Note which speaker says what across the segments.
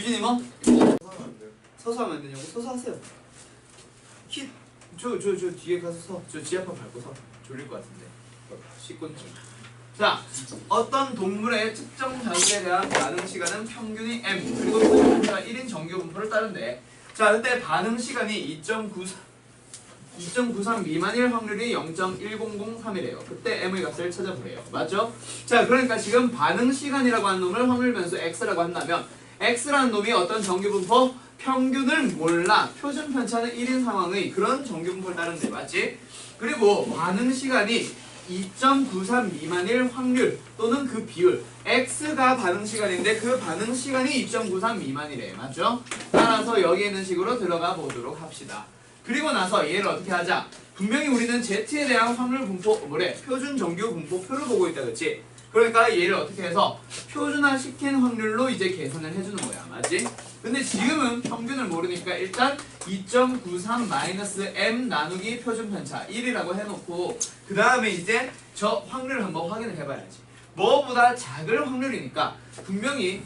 Speaker 1: 규진이 뭐? 서서 하면 안 되냐고? 서서 하세요. 저 뒤에 가서 서. 저 지하판 밟고 서. 졸릴 것 같은데. 씻곤증. 자, 어떤 동물의 특정 자극에 대한 반응 시간은 평균이 m 그리고 표준편차가 1인 정규 분포를 따른대. 자, 그때 반응 시간이 2.93 미만일 확률이 0.1003이래요. 그때 m의 값을 찾아보래요. 맞죠? 자, 그러니까 지금 반응 시간이라고 하는 놈을 확률 변수 x라고 한다면 x라는 놈이 어떤 정규 분포? 평균을 몰라 표준 편차는 1인 상황의 그런 정규 분포를 따른대. 맞지? 그리고 반응 시간이 2.93 미만일 확률 또는 그 비율 x가 반응 시간인데 그 반응 시간이 2.93 미만이래. 맞죠? 따라서 여기 있는 식으로 들어가 보도록 합시다. 그리고 나서 얘를 어떻게 하자? 분명히 우리는 z에 대한 확률 분포 표준 정규 분포표를 보고 있다. 그치? 그러니까 얘를 어떻게 해서 표준화 시킨 확률로 이제 계산을 해주는 거야. 맞지? 근데 지금은 평균을 모르니까 일단 2.93 마이너스 m 나누기 표준 편차 1이라고 해놓고 그 다음에 이제 저 확률을 한번 확인을 해봐야지. 뭐보다 작을 확률이니까 분명히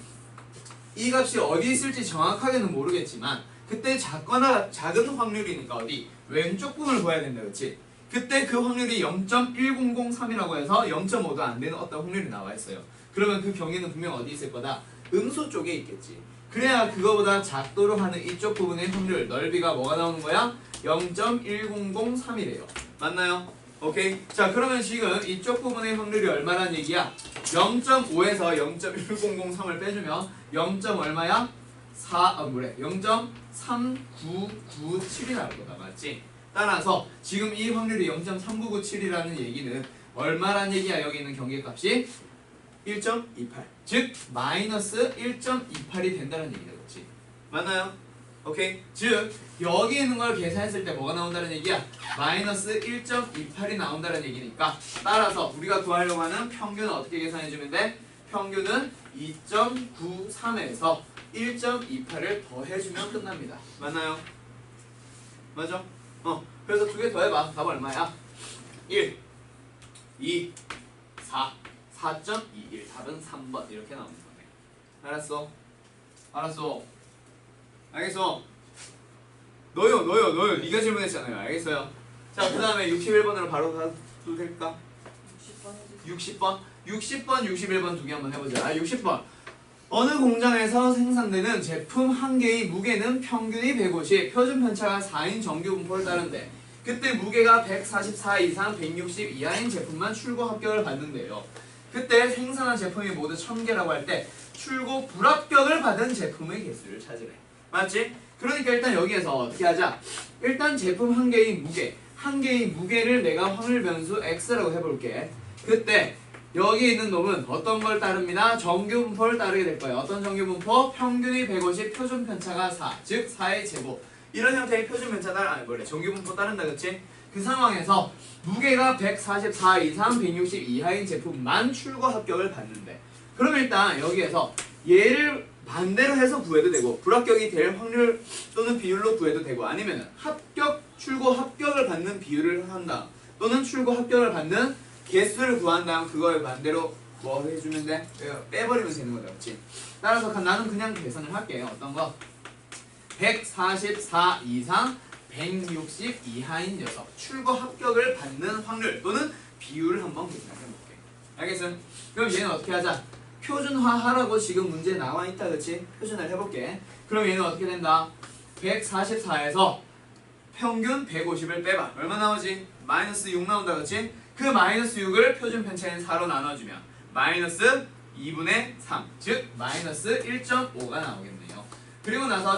Speaker 1: 이 값이 어디 있을지 정확하게는 모르겠지만 그때 작거나 작은 확률이니까 어디? 왼쪽 부분을 봐야 된다. 그치? 그때 그 확률이 0.1003이라고 해서 0.5도 안 되는 어떤 확률이 나와 있어요. 그러면 그 경우에는 분명 어디 있을 거다? 음수 쪽에 있겠지. 그래야 그거보다 작도로 하는 이쪽 부분의 확률 넓이가 뭐가 나오는 거야? 0.1003이래요. 맞나요? 오케이. 자, 그러면 지금 이쪽 부분의 확률이 얼마란 얘기야? 0.5에서 0.1003을 빼주면 0. 얼마야? 0.3997이 나올 거다. 맞지? 따라서 지금 이 확률이 0.3997이라는 얘기는 얼마란 얘기야? 여기 있는 경계값이 1.28. 즉 마이너스 1.28이 된다는 얘기다. 그렇지? 맞나요? 오케이. 즉 여기 있는 걸 계산했을 때 뭐가 나온다는 얘기야? 마이너스 1.28이 나온다는 얘기니까 따라서 우리가 구하려고 하는 평균은 어떻게 계산해주면 돼? 평균은 2.93에서 1.28을 더해주면 끝납니다. 맞나요? 맞아? 그래서 두 개 더해봐. 답은 얼마야? 1, 2, 4, 4.21. 답은 3번. 이렇게 나오는 거네. 알았어? 알았어? 알겠어? 너요. 네가 질문했잖아요. 알겠어요? 자, 그 다음에 61번으로 바로 가도 될까? 60번? 61번 두 개 한번 해보자. 60번. 어느 공장에서 생산되는 제품 한 개의 무게는 평균이 150, 표준 편차가 4인 정규 분포를 따른대. 그때 무게가 144 이상 160 이하인 제품만 출고 합격을 받는데요. 그때 생산한 제품이 모두 1000개라고 할 때 출고 불합격을 받은 제품의 개수를 찾으래. 맞지? 그러니까 일단 여기에서 어떻게 하자? 일단 제품 한 개의 무게를 내가 확률 변수 x라고 해볼게. 그때 여기 있는 놈은 어떤 걸 따릅니다? 정규 분포를 따르게 될 거예요. 어떤 정규 분포? 평균이 150, 표준 편차가 4, 즉 4의 제곱. 이런 형태의 표준 편차 정규 분포 따른다. 그치? 그 상황에서 무게가 144 이상 160 이하인 제품만 출고 합격을 받는데, 그럼 일단 여기에서 얘를 반대로 해서 구해도 되고 불합격이 될 확률 또는 비율로 구해도 되고 아니면 출고 합격을 받는 비율을 한다 또는 출고 합격을 받는 개수를 구한 다음 그거에 반대로 뭐 해주면 돼? 빼버리면 되는 거다. 그치? 따라서 나는 그냥 계산을 할게요. 어떤 거? 144 이상 160 이하인 녀석 출고 합격을 받는 확률 또는 비율을 한번 계산해볼게. 알겠어? 그럼 얘는 어떻게 하자? 표준화하라고 지금 문제에 나와있다. 그치? 표준화를 해볼게. 그럼 얘는 어떻게 된다? 144에서 평균 150을 빼봐. 얼마 나오지? 마이너스 6 나온다. 그치? 그 마이너스 6을 표준 편차인 4로 나눠주면 마이너스 2분의 3, 즉 마이너스 1.5가 나오겠네요. 그리고 나서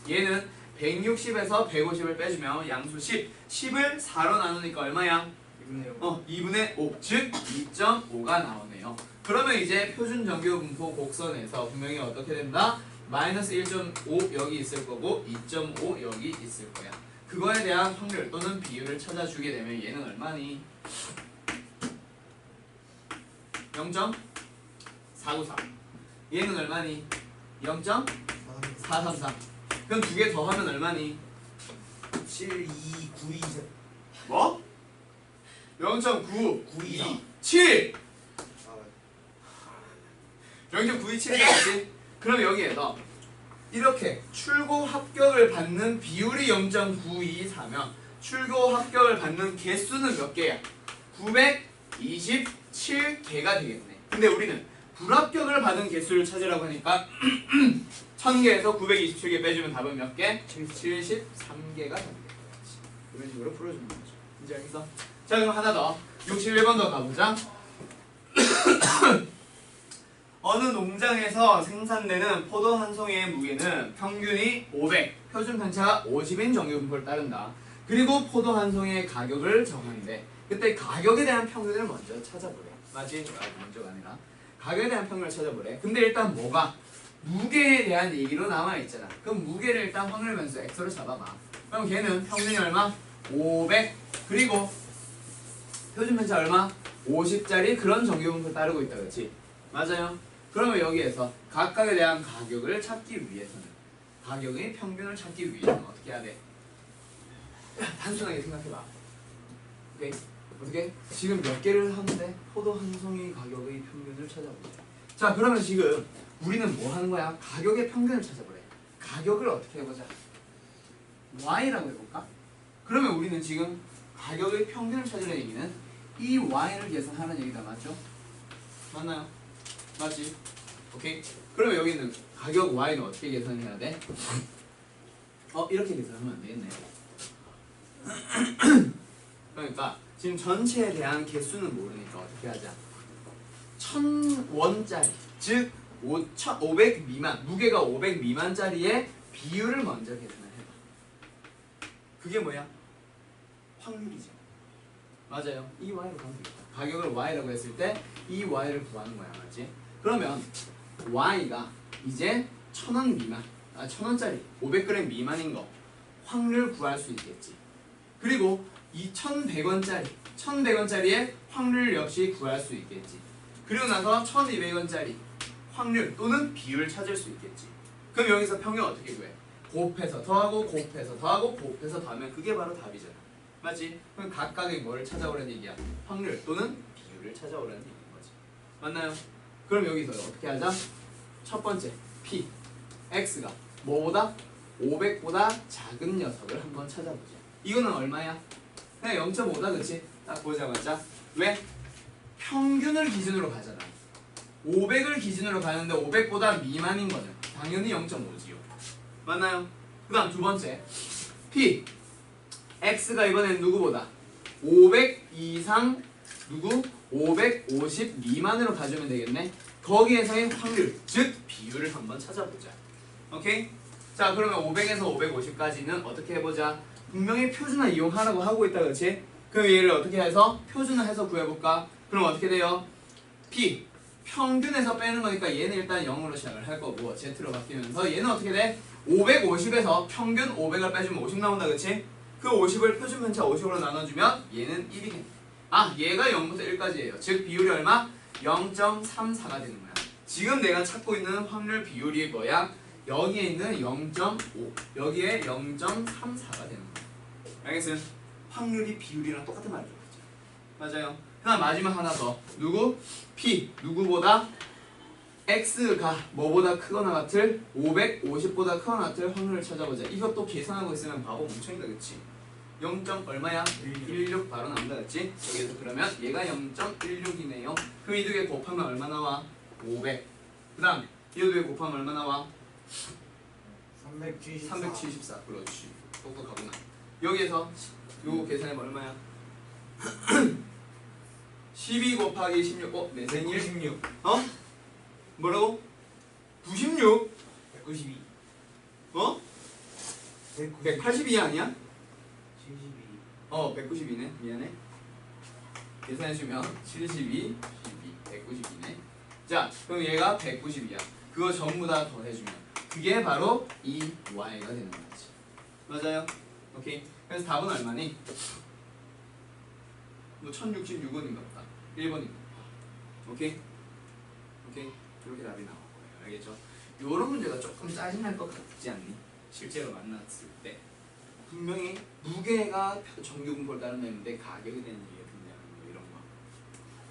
Speaker 1: 얘는 160에서 150을 빼주면 양수 10을 4로 나누니까 얼마야? 2분의 5, 즉 2.5가 나오네요. 그러면 이제 표준 정규 분포 곡선에서 분명히 어떻게 된다? 마이너스 1.5 여기 있을 거고 2.5 여기 있을 거야. 그거에 대한 확률 또는 비율을 찾아주게 되면 얘는 얼마니? 0.494. 얘는 얼마니? 0.433. 그럼 두 개 더하면 얼마니?
Speaker 2: 7, 2, 9, 2,
Speaker 1: 뭐? 0.927. 0.927이지? 그럼 여기에서 이렇게 출고 합격을 받는 비율이 0.924면 출고 합격을 받는 개수는 몇 개야? 927개가 되겠네. 근데 우리는 불합격을 받은 개수를 찾으라고 하니까 1000개에서 927개 빼주면 답은 몇 개? 73개가 됩니다. 이런 식으로 풀어주는 거죠. 이제 알겠어? 자, 그럼 하나 더 61번 더 가보자. 어느 농장에서 생산되는 포도 한 송이의 무게는 평균이 500, 표준 편차가 50인 정규분포를 따른다. 그리고 포도 한 송이의 가격을 정하는데 그때 가격에 대한 평균을 먼저 찾아보래. 맞지? 먼저가 아니라 가격에 대한 평균을 찾아보래. 근데 일단 뭐가? 무게에 대한 얘기로 남아있잖아. 그럼 무게를 일단 확률 변수 x로 잡아봐. 그럼 걔는 평균이 얼마? 500 그리고 표준 편차 얼마? 50짜리 그런 정규분포를 따르고 있다. 그렇지? 맞아요. 그러면 여기에서 각각에 대한 가격을 찾기 위해서는 가격의 평균을 찾기 위해서는 어떻게 해야 돼? 단순하게 생각해봐. 오케이? 어떻게? 지금 몇 개를 하는데 포도 한 송이 가격의 평균을 찾아보자. 자, 그러면 지금 우리는 뭐 하는 거야? 가격의 평균을 찾아보래. 가격을 어떻게 해보자? y라고 해볼까? 그러면 우리는 지금 가격의 평균을 찾으려는 얘기는 이 y를 계산하는 얘기다. 맞죠? 맞나요? 맞지? 오케이? 그러면 여기는 가격 y는 어떻게 계산해야 돼? 이렇게 계산하면 안 되겠네. 그러니까 지금 전체에 대한 개수는 모르니까 어떻게 하자? 1000원짜리 즉 500 미만 무게가 500 미만짜리의 비율을 먼저 계산을 해봐. 그게 뭐야? 확률이죠. 맞아요. 이 y로 가면 되겠다. 가격을 y라고 했을 때 이 y를 구하는 거야. 맞지? 그러면 y가 이제 1000원 미만 1000원짜리 500g 미만인 거 확률 구할 수 있겠지. 그리고 이 1100원짜리의 확률 역시 구할 수 있겠지. 그리고 나서 1200원짜리 확률 또는 비율 찾을 수 있겠지. 그럼 여기서 평균 어떻게 구해? 곱해서 더하고 곱해서 더하고 곱해서 더하면 그게 바로 답이잖아. 맞지? 그럼 각각의 뭐를 찾아오라는 얘기야? 확률 또는 비율을 찾아오라는 얘기인 거지. 맞나요? 그럼 여기서 어떻게 하자? 첫 번째 P X가 뭐보다? 500보다 작은 녀석을 한번 찾아보자. 이거는 얼마야? 그냥 0.5다. 그치? 딱 보자마자 왜? 평균을 기준으로 가잖아. 500을 기준으로 가는데 500보다 미만인 거는 당연히 0.5지요. 맞나요? 그 다음 두 번째 P X가 이번엔 누구보다 500 이상 누구? 550 미만으로 가주면 되겠네. 거기에서의 확률 즉 비율을 한번 찾아보자. 오케이? 자, 그러면 500에서 550까지는 어떻게 해보자. 분명히 표준화 이용하라고 하고 있다. 그렇지? 그럼 얘를 어떻게 해서 표준화해서 구해볼까? 그럼 어떻게 돼요? P 평균에서 빼는 거니까 얘는 일단 0으로 시작을 할 거고 Z로 바뀌면서 얘는 어떻게 돼? 550에서 평균 500을 빼주면 50 나온다. 그치? 그 50을 표준 편차 50으로 나눠주면 얘는 1이겠네. 얘가 0부터 1까지예요. 즉 비율이 얼마? 0.34가 되는 거야. 지금 내가 찾고 있는 확률 비율이 뭐야? 여기에 있는 0.5 여기에 0.34가 되는 거야. 알겠어요? 확률이 비율이랑 똑같은 말이죠. 맞아요. 그다음 마지막 하나 더. 누구? P 누구보다 X가 뭐보다 크거나 같을 550보다 크거나 같을 확률을 찾아보자. 이것도 계산하고 있으면 바보 멍청이다. 그치? 0. 얼마야? 16 바로 나온다. 그치? 여기에서 그러면 얘가 0.16이네요. 그럼 이 두 개 곱하면 얼마 나와? 500. 그 다음 이 두 개 곱하면 얼마 나와? 374. 그렇지. 똑똑하구나. 여기에서 요거 계산해보면 얼마야? 12 곱하기 16. 내생 1?
Speaker 2: 96
Speaker 1: 뭐라고? 96?
Speaker 2: 192
Speaker 1: 182 아니야?
Speaker 2: 72
Speaker 1: 192네. 미안해. 계산해주면 72, 192네. 자, 그럼 얘가 192야. 그거 전부 다 더해주면 그게 바로 이 y가 되는 거지. 맞아요? 오케이. 그래서 답은 얼마니? 뭐 1066원인가 보다. 1번인가 보다. 오케이? 오케이? 이렇게 답이 나올 거예요. 알겠죠? 요런 문제가 조금 짜증날 것 같지 않니? 실제로 만났을 때 분명히 무게가 정규분포를 따른다는데 가격에 대한 얘기가 등장하는 거 이런 거.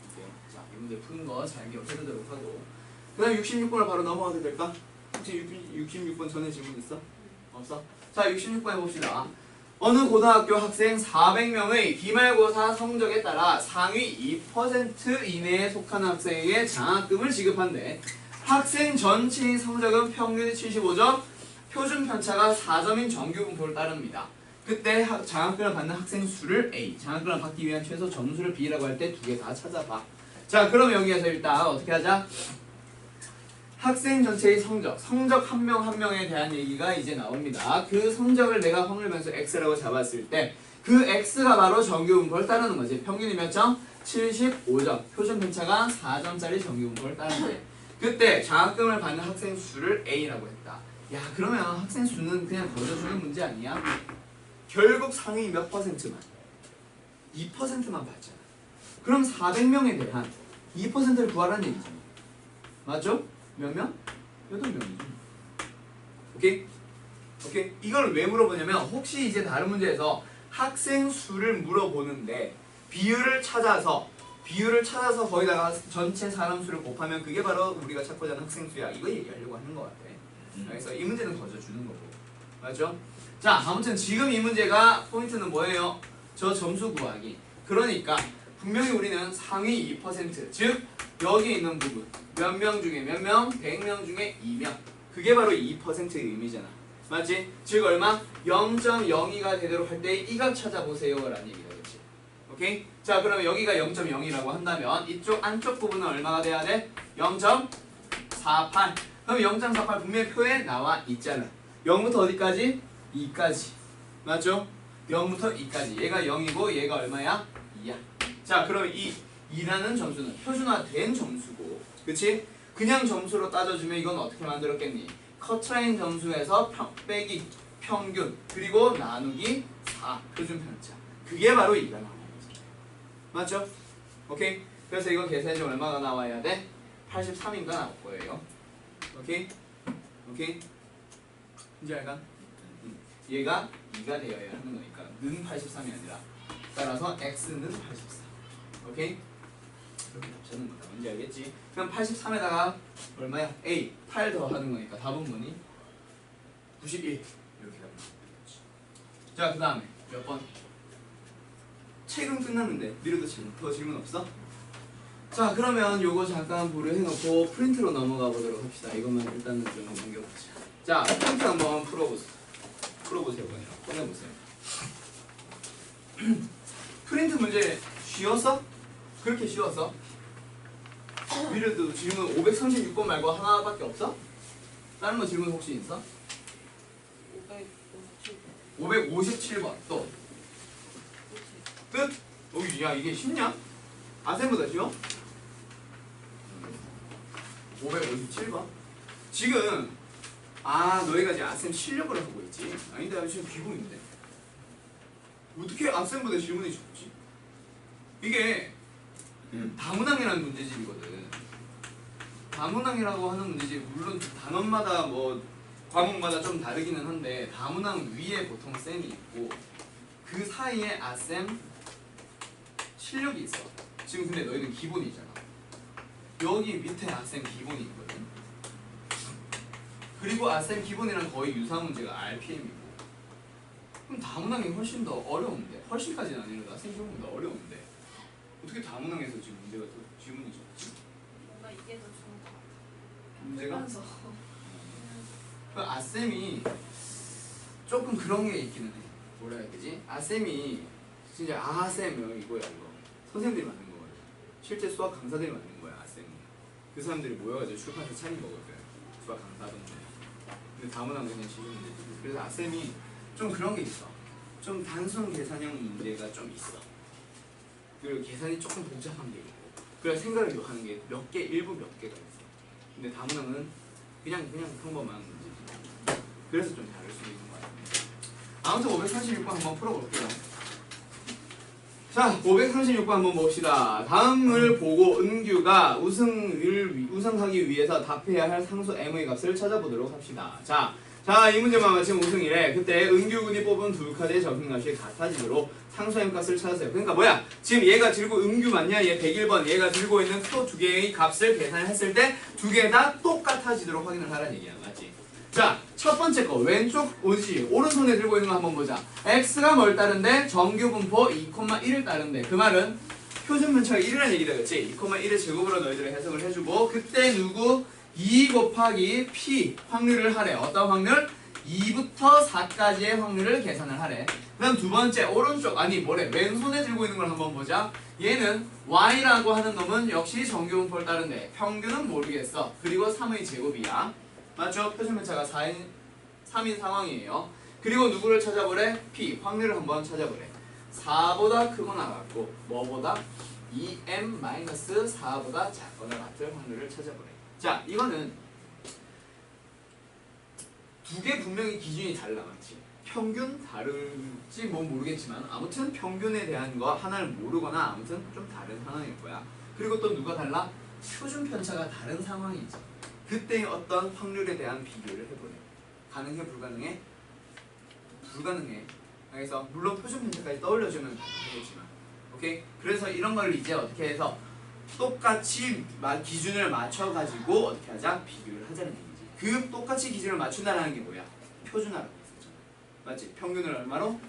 Speaker 1: 오케이? 자, 이 문제 푸는 거 잘 기억해두도록 하고 그 다음 66번을 바로 넘어가도 될까? 지금 66번 전에 질문 있어? 없어? 자 66번 해봅시다. 어느 고등학교 학생 400명의 기말고사 성적에 따라 상위 2% 이내에 속하는 학생에게 장학금을 지급한대. 학생 전체의 성적은 평균 75점, 표준 편차가 4점인 정규 분포를 따릅니다. 그때 장학금을 받는 학생 수를 A, 장학금을 받기 위한 최소 점수를 B라고 할 때 두 개 다 찾아봐. 자 그럼 여기에서 일단 어떻게 하자? 학생 전체의 성적 한 명 한 명에 대한 얘기가 이제 나옵니다. 그 성적을 내가 확률 변수 x라고 잡았을 때 그 x가 바로 정규 분포를 따르는 거지. 평균이 몇 점? 75점. 표준 편차가 4점짜리 정규 분포를 따르는데 그때 장학금을 받는 학생 수를 A라고 했다. 야 그러면 학생 수는 그냥 거저주는 문제 아니야? 결국 상위 몇 퍼센트만? 2%만 받잖아. 그럼 400명에 대한 2%를 구하라는 얘기잖아. 맞죠? 몇 명? 8명이죠. 오케이? 오케이? 이걸 왜 물어보냐면 혹시 이제 다른 문제에서 학생 수를 물어보는데 비율을 찾아서 거기다가 전체 사람 수를 곱하면 그게 바로 우리가 찾고자 하는 학생 수야. 이거 얘기하려고 하는 것 같아. 그래서 이 문제는 거저 주는 거고. 맞죠? 자, 아무튼 지금 이 문제가 포인트는 뭐예요? 저 점수 구하기. 그러니까 분명히 우리는 상위 2%, 즉 여기 있는 부분 몇 명 중에 몇 명? 100명 중에 2명. 그게 바로 2%의 의미잖아. 맞지? 즉 얼마? 0.02가 되도록 할 때 이 값 찾아보세요 라는 얘기다. 그렇지? 오케이? 자 그러면 여기가 0.0이라고 한다면 이쪽 안쪽 부분은 얼마가 돼야 돼? 0.48. 그럼 0.48 분명히 표에 나와 있잖아. 0부터 어디까지? 2까지. 맞죠? 0부터 2까지. 얘가 0이고 얘가 얼마야? 2야. 자 그럼 이 2라는 점수는 표준화된 점수고 그치? 그냥 점수로 따져주면 이건 어떻게 만들었겠니? 커트라인 점수에서 빼기 평균 그리고 나누기 4 표준 편차. 그게 바로 2가 나오는 거지. 맞죠? 오케이? 그래서 이거 계산해주면 얼마가 나와야 돼? 83인가 나올 거예요. 오케이? 오케이? 이제 알까? 얘가 2가 되어야 하는 거니까 는 83이 아니라 따라서 x는 84. 오케이? 이렇게 답 찾는 거다. 뭔지 알겠지? 그럼 83에다가 얼마야? A 8 더하는 거니까 답은 뭐니? 91 이렇게 답이 나오겠지. 자 그 다음에 몇 번? 책은 끝났는데 미르도 더 질문 없어? 자 그러면 요거 잠깐 보류해놓고 프린트로 넘어가 보도록 합시다. 이것만 일단은 좀 넘겨보자. 자 프린트 한번 풀어보세요. 그냥 꺼내보세요. 프린트 문제 쉬웠어? 그렇게 쉬웠어? 미르도 질문 536번 말고 하나밖에 없어? 다른 거 질문 혹시 있어? 557번 또 끝? 야 이게 쉽냐? 아셈보다 쉬워? 557번 지금 너희가 이제 아셈 실력을 하고 있지? 아닌데 나 지금 기본인데 어떻게 아셈보다 질문이 적지? 이게 다문항이라는 문제집이거든. 다문항이라고 하는 문제집 물론 단원마다 뭐 과목마다 좀 다르기는 한데 다문항 위에 보통 셈이 있고 그 사이에 아셈 실력이 있어. 지금 근데 너희는 기본이잖아. 여기 밑에 아셈 기본이 있거든. 그리고 아셈 기본이랑 거의 유사한 문제가 RPM이고 그럼 다문항이 훨씬 더 어려운데 훨씬까지는 아니라 아셈 기본보다 어려운데 어떻게 다문항에서 지금 문제가 더 질문이 적지?
Speaker 3: 뭔가 이게 더 좋은 것 같아.
Speaker 1: 문제가?
Speaker 3: 그래서
Speaker 1: 그 아셈이 조금 그런 게 있기는 해. 뭐라 해야 되지? 아셈이 진짜 아셈 이거야 이거. 선생님들이 만든 거거든. 실제 수학 강사들이 만든 거야 아셈이. 그 사람들이 모여가지고 출판사 차린 거거든. 수학 강사던데. 근데 다문항 그냥 지금 문제지. 그래서 아셈이 좀 그런 게 있어. 좀 단순 계산형 문제가 좀 있어. 그리고 계산이 조금 복잡한 게 있고 그래서 생각을 하는 게 몇 개, 일부 몇 개가 있어. 근데 다문항은 그냥 평범한 문제지. 그래서 좀 다를 수 있는 것 같아요. 아무튼 536번 한번 풀어볼게요. 자, 536번 한번 봅시다. 다음을 보고 은규가 우승하기 위해서 답해야 할 상수 m의 값을 찾아보도록 합시다. 자, 자, 이 문제만 맞히면 우승이래. 그때 은규군이 뽑은 두 카드의 적응값이 같아지도록 상수 m값을 찾으세요. 그러니까 뭐야? 지금 얘가 들고 은규 맞냐? 얘 101번 얘가 들고 있는 표 두 개의 값을 계산했을 때 두 개 다 똑같아지도록 확인을 하라는 얘기야. 맞지? 자, 첫 번째 거 왼쪽 어디지? 오른손에 들고 있는 거 한번 보자. x가 뭘 따른데? 정규 분포 2,1을 따른데. 그 말은 표준 분차가 1이라는 얘기다. 그치? 2,1의 제곱으로 너희들이 해석을 해주고 그때 누구? 2 곱하기 p 확률을 하래. 어떤 확률? 2부터 4까지의 확률을 계산을 하래. 그 다음 두 번째 오른쪽 아니 뭐래 왼손에 들고 있는 걸 한번 보자. 얘는 y라고 하는 놈은 역시 정규분포를 따른데 평균은 모르겠어. 그리고 3의 제곱이야. 맞죠? 표준편차가 3인 상황이에요. 그리고 누구를 찾아보래? p 확률을 한번 찾아보래. 4보다 크거나 같고 뭐보다? 2m-4보다 작거나 같은 확률을 찾아보래. 자, 이거는 두 개 분명히 기준이 달라. 맞지? 평균 다를지 뭐 모르겠지만 아무튼 평균에 대한 거 하나를 모르거나 아무튼 좀 다른 상황일 거야. 그리고 또 누가 달라? 표준 편차가 다른 상황이지. 그때 어떤 확률에 대한 비교를 해보래. 가능해? 불가능해? 불가능해. 그래서 물론 표준 편차까지 떠올려주면 되겠지만 오케이? 그래서 이런 걸 이제 어떻게 해서 똑같이 기준을 맞춰가지고 어떻게 하자? 비교를 하자는 얘기지. 그 똑같이 기준을 맞춘다는 게 뭐야? 표준화라고 했었잖아. 맞지? 평균을 얼마로?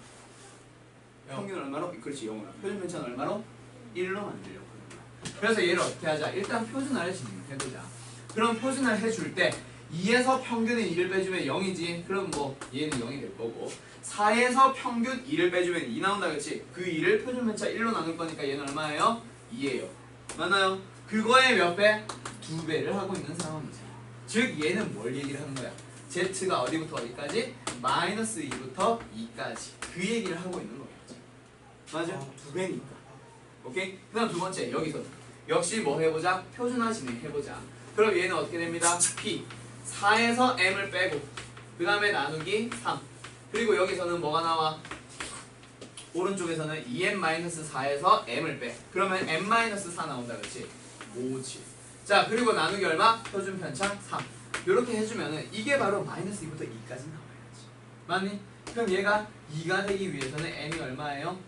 Speaker 1: 평균을 얼마로? 그렇지, 0으로. 표준 편차는 얼마로? 1로 만들려고 하는 거야. 그래서 얘를 어떻게 하자? 일단 표준화를 진행해보자. 그럼 표준화를 해줄 때 2에서 평균의 2를 빼주면 0이지. 그럼 뭐 얘는 0이 될 거고 4에서 평균 2를 빼주면 2 나온다. 그렇지? 그 2를 표준 편차 1로 나눌 거니까 얘는 얼마예요? 2예요. 맞나요? 그거의 몇 배? 2배를 하고 있는 상황이죠. 즉 얘는 뭘 얘기를 하는 거야? z가 어디부터 어디까지? 마이너스 2부터 2까지 그 얘기를 하고 있는 거겠지. 맞아? 2배니까. 오케이? 그 다음 두 번째 여기서 역시 뭐 해보자? 표준화 진행해보자. 그럼 얘는 어떻게 됩니다? p 4에서 m을 빼고 그 다음에 나누기 3 그리고 여기서는 뭐가 나와? 오른쪽에서는 2m-4에서 m을 빼. 그러면 m-4 나온다. 그렇지? 5지. 자, 그리고 나누기 얼마? 표준 편차 3. 이렇게 해주면은 이게 바로 마이너스 2부터 2까지 나와야지. 맞니? 그럼 얘가 2가 되기 위해서는 m이 얼마예요?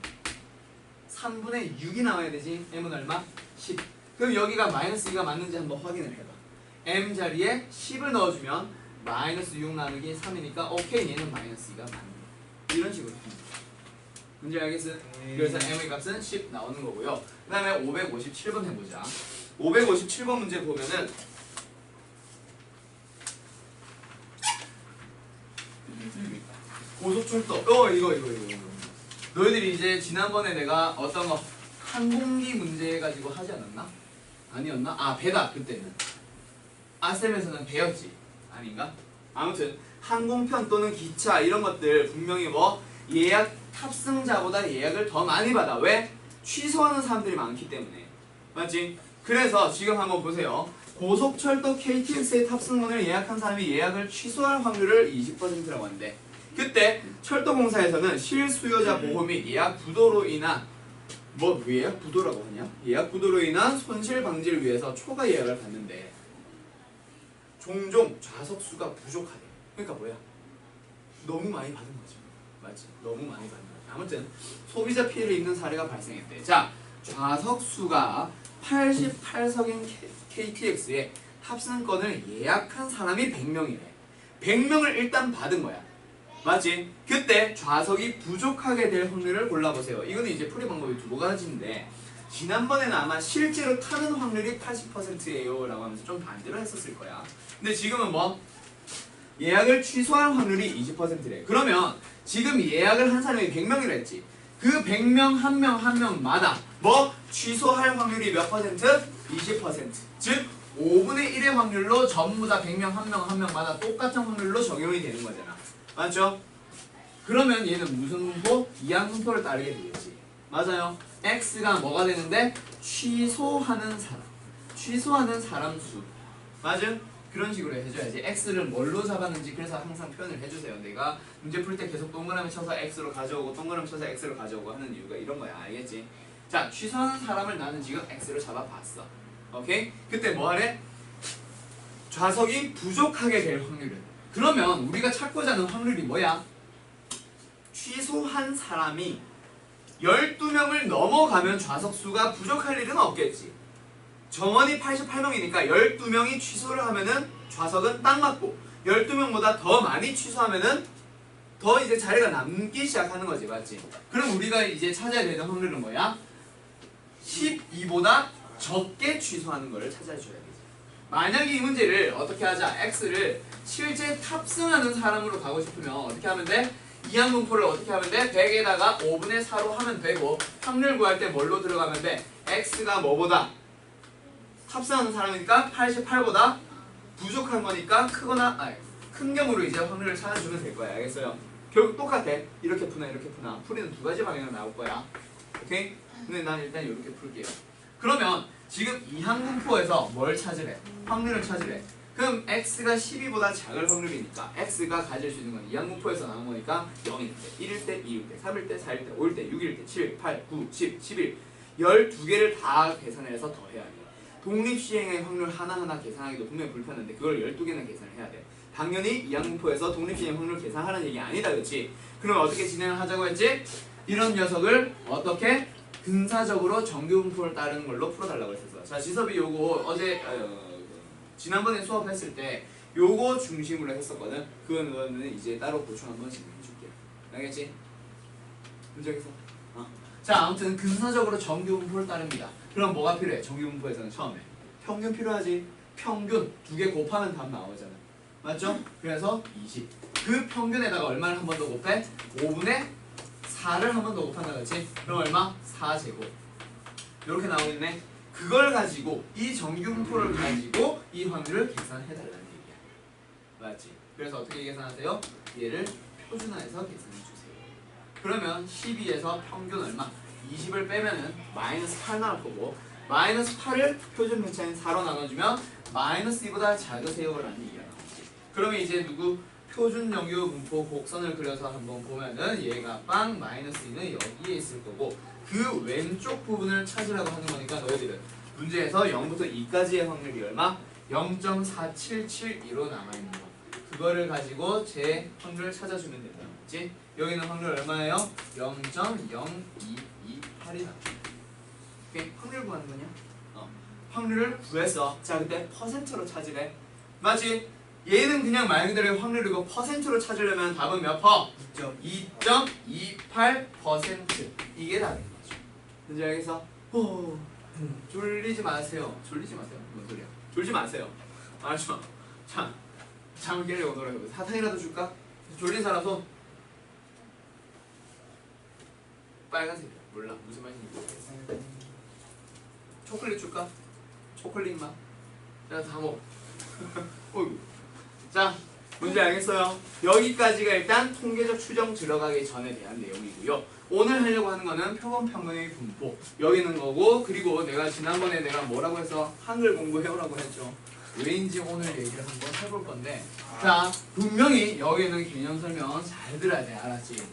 Speaker 1: 3분의 6이 나와야 되지. m은 얼마? 10. 그럼 여기가 마이너스 2가 맞는지 한번 확인을 해봐. m 자리에 10을 넣어주면 마이너스 6 나누기 3이니까 오케이 얘는 마이너스 2가 맞네. 이런 식으로 문제 알겠어? 그래서 m의 값은 10 나오는 거고요. 그 다음에 557번 해보자. 557번 문제 보면은 고속철도 이거 너희들이 이제 지난번에 내가 어떤 거 항공기 문제 가지고 하지 않았나? 아니었나? 아 배다 그때는 아셈에서는 배였지 아닌가? 아무튼 항공편 또는 기차 이런 것들 분명히 뭐 예약 탑승자보다 예약을 더 많이 받아. 왜? 취소하는 사람들이 많기 때문에. 맞지? 그래서 지금 한번 보세요. 고속철도 KTX의 탑승권을 예약한 사람이 예약을 취소할 확률을 20%라고 하는데 그때 철도공사에서는 실수요자 보호 및 예약 부도로 인한 뭐 예약 부도라고 하냐? 예약 부도로 인한 손실 방지를 위해서 초과 예약을 받는데 종종 좌석수가 부족하대. 그러니까 뭐야? 너무 많이 받은 거죠. 맞지? 너무 많이 받는 거죠. 아무튼 소비자 피해를 입는 사례가 발생했대. 자, 좌석수가 88석인 KTX에 탑승권을 예약한 사람이 100명이래. 100명을 일단 받은 거야. 맞지? 그때 좌석이 부족하게 될 확률을 골라보세요. 이거는 이제 풀이 방법이 두 가지인데 지난번에는 아마 실제로 타는 확률이 80%예요 라고 하면서 좀 반대로 했었을 거야. 근데 지금은 뭐? 예약을 취소할 확률이 20%래. 그러면 지금 예약을 한 사람이 100명이라 했지. 그 100명 한 명 한 명마다 뭐? 취소할 확률이 몇 퍼센트? 20%. 즉 5분의 1의 확률로 전부 다 100명 한 명 한 명마다 똑같은 확률로 적용이 되는 거잖아. 맞죠? 그러면 얘는 무슨 분포? 이항분포를 따르게 되겠지. 맞아요. x가 뭐가 되는데? 취소하는 사람. 취소하는 사람 수. 맞아? 그런 식으로 해줘야지. x를 뭘로 잡았는지 그래서 항상 표현을 해주세요. 내가 문제 풀 때 계속 동그라미 쳐서 x로 가져오고 동그라미 쳐서 x로 가져오고 하는 이유가 이런 거야. 알겠지? 자, 취소하는 사람을 나는 지금 x로 잡아봤어. 오케이? 그때 뭐 하래? 좌석이 부족하게 될 확률은 그러면 우리가 찾고자 하는 확률이 뭐야?
Speaker 2: 취소한 사람이
Speaker 1: 12명을 넘어가면 좌석수가 부족할 일은 없겠지. 정원이 88명이니까 12명이 취소를 하면은 좌석은 딱 맞고 12명보다 더 많이 취소하면은 더 이제 자리가 남기 시작하는 거지, 맞지? 그럼 우리가 이제 찾아야 되는 확률은 뭐야? 12보다 적게 취소하는 거를 찾아줘야 되지. 만약에 이 문제를 어떻게 하자? x를 실제 탑승하는 사람으로 가고 싶으면 어떻게 하면 돼? 이항분포를 어떻게 하면 돼? 100에다가 5분의 4로 하면 되고 확률 구할 때 뭘로 들어가면 돼? x가 뭐보다? 탑승하는 사람이니까 88보다 부족한 거니까 큰 경우로 이제 확률을 찾아주면 될 거야. 알겠어요? 결국 똑같아. 이렇게 푸나 이렇게 푸나 풀이는 두 가지 방향으로 나올 거야. 오케이? 근데 난 일단 이렇게 풀게요. 그러면 지금 이항분포에서 뭘 찾으래? 확률을 찾으래. 그럼 x가 12보다 작을 확률이니까 x가 가질 수 있는 건 이항분포에서 나온 거니까 0일 때, 1일 때, 2일 때, 3일 때, 4일 때, 5일 때, 6일 때, 7, 8, 9, 10, 11 12개를 다 계산을 해서 더해야 돼. 독립시행의 확률 하나하나 계산하기도 분명히 불편한데 그걸 12개나 계산을 해야 돼. 당연히 이항분포에서 독립시행 확률 계산하라는 얘기 아니다, 그렇지? 그럼 어떻게 진행을 하자고 했지? 이런 녀석을 어떻게? 근사적으로 정규분포를 따르는 걸로 풀어달라고 했었어. 자, 지섭이 요거 어제 지난번에 수업했을 때 요거 중심으로 했었거든. 그거는 이제 따로 보충 한번 지금 해줄게. 알겠지? 문제겠어? 자, 아무튼 근사적으로 정규분포를 따릅니다. 그럼 뭐가 필요해? 정규분포에서는 처음에 평균 필요하지. 평균 2개 곱하면 답 나오잖아. 맞죠? 그래서 20. 그 평균에다가 얼마를 한 번 더 곱해? 5분의 4를 한 번 더 곱한다, 그렇지? 그럼 얼마? 4제곱. 이렇게 나오겠네. 그걸 가지고 이 정규분포를 가지고 이 확률을 계산해달라는 얘기야. 맞지? 그래서 어떻게 계산하세요? 얘를 표준화해서 계산해주세요. 그러면 12에서 평균 얼마? 20을 빼면은 마이너스 8 나올 거고 마이너스 8을 표준 편차인 4로 나눠주면 마이너스 2보다 작으세요라는 얘기가 나오지. 그러면 이제 누구? 표준 정규 분포 곡선을 그려서 한번 보면은 얘가 빵 마이너스 2는 여기에 있을 거고 그 왼쪽 부분을 찾으라고 하는 거니까 너희들은 문제에서 0부터 2까지의 확률이 얼마? 0.4772로 남아있는 거. 그거를 가지고 제 확률을 찾아주면 된다. 맞지? 여기는 확률 얼마예요? 0.0228이 나옵니다. 오케이? 확률 구하는 거냐? 확률을 구했어. 자, 근데 퍼센트로 찾으래. 맞지? 얘는 그냥 말 그대로 확률이고 퍼센트로 찾으려면 답은 몇 퍼? 2.28% 이게 답인 거죠. 뭔지 알겠어? 졸리지 마세요. 졸리지 마세요. 뭔 소리야? 졸지 마세요. 알았지 마. 자, 잠을 깨려고 노력해보세요. 사탕이라도 줄까? 졸린 사람 손. 빨간색이야. 몰라. 무슨 맛인지 모르겠어. 초콜릿 줄까? 초콜릿 맛. 자, 다 먹어. 어이구. 자, 문제 알겠어요? 여기까지가 일단 통계적 추정 들어가기 전에 대한 내용이고요. 오늘 하려고 하는 거는 표본 평균의 분포 여기 있는 거고, 그리고 내가 지난번에 내가 뭐라고 해서 한글 공부해오라고 했죠. 왜인지 오늘 얘기를 한번 해볼 건데, 자, 분명히 여기는 개념 설명 잘 들어야 돼. 알았지?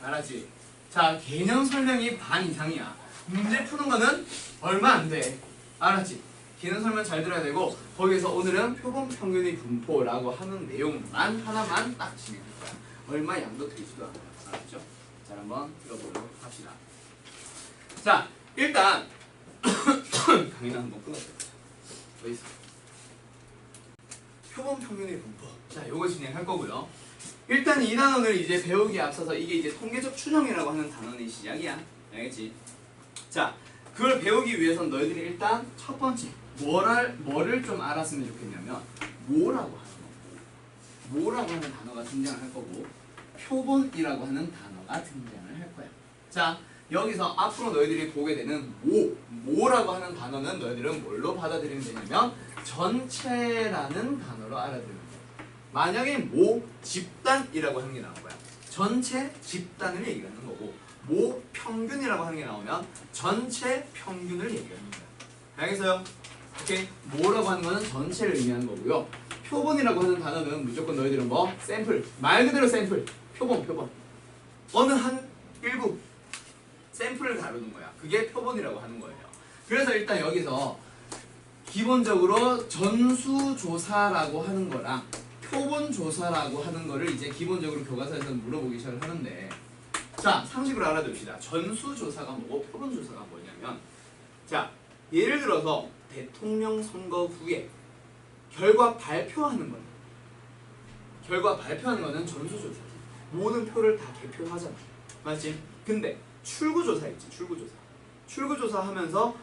Speaker 1: 알았지? 자, 개념 설명이 반 이상이야. 문제 푸는 거는 얼마 안 돼. 알았지? 개념 설명 잘 들어야 되고, 거기에서 오늘은 표본 평균의 분포라고 하는 내용만 하나만 딱 진행할 거야. 얼마 양도 되지도 않아. 알았죠? 자, 한번 들어보도록 합시다. 자, 일단 강의는 한번 끊었어요. 어디 있어? 표본 평균의 분포. 자, 요거 진행할 거고요. 일단 이 단어를 이제 배우기에 앞서서 이게 이제 통계적 추정이라고 하는 단어의 시작이야. 알겠지? 자, 그걸 배우기 위해선 너희들이 일단 첫 번째 뭐를 좀 알았으면 좋겠냐면 뭐라고 하는 거, 뭐라고 하는 단어가 등장을 할 거고 표본이라고 하는 단어가 등장을 할 거야. 자, 여기서 앞으로 너희들이 보게 되는 뭐라고 하는 단어는 너희들은 뭘로 받아들이면 되냐면 전체라는 단어로 알아들으면 돼. 만약에 집단이라고 하는 게 나온 거야. 전체 집단을 얘기하는 거고, 평균이라고 하는 게 나오면 전체 평균을 얘기하는 거야. 알겠어요? 오케이? 뭐라고 하는 거는 전체를 의미하는 거고요. 표본이라고 하는 단어는 무조건 너희들은 뭐? 샘플. 말 그대로 샘플. 표본. 어느 한 일부 샘플을 다루는 거야. 그게 표본이라고 하는 거예요. 그래서 일단 여기서 기본적으로 전수조사라고 하는 거랑 표본 조사라고 하는 거를 이제 기본적으로 교과서에서는 물어보기 시작을 하는데, 자, 상식으로 알아둡시다. 전수 조사가 뭐고 표본 조사가 뭐냐면, 자, 예를 들어서 대통령 선거 후에 결과 발표하는 거는, 결과 발표하는 거는 전수 조사지. 모든 표를 다 개표하잖아. 맞지? 근데 출구 조사 있지. 출구 조사. 출구 조사하면서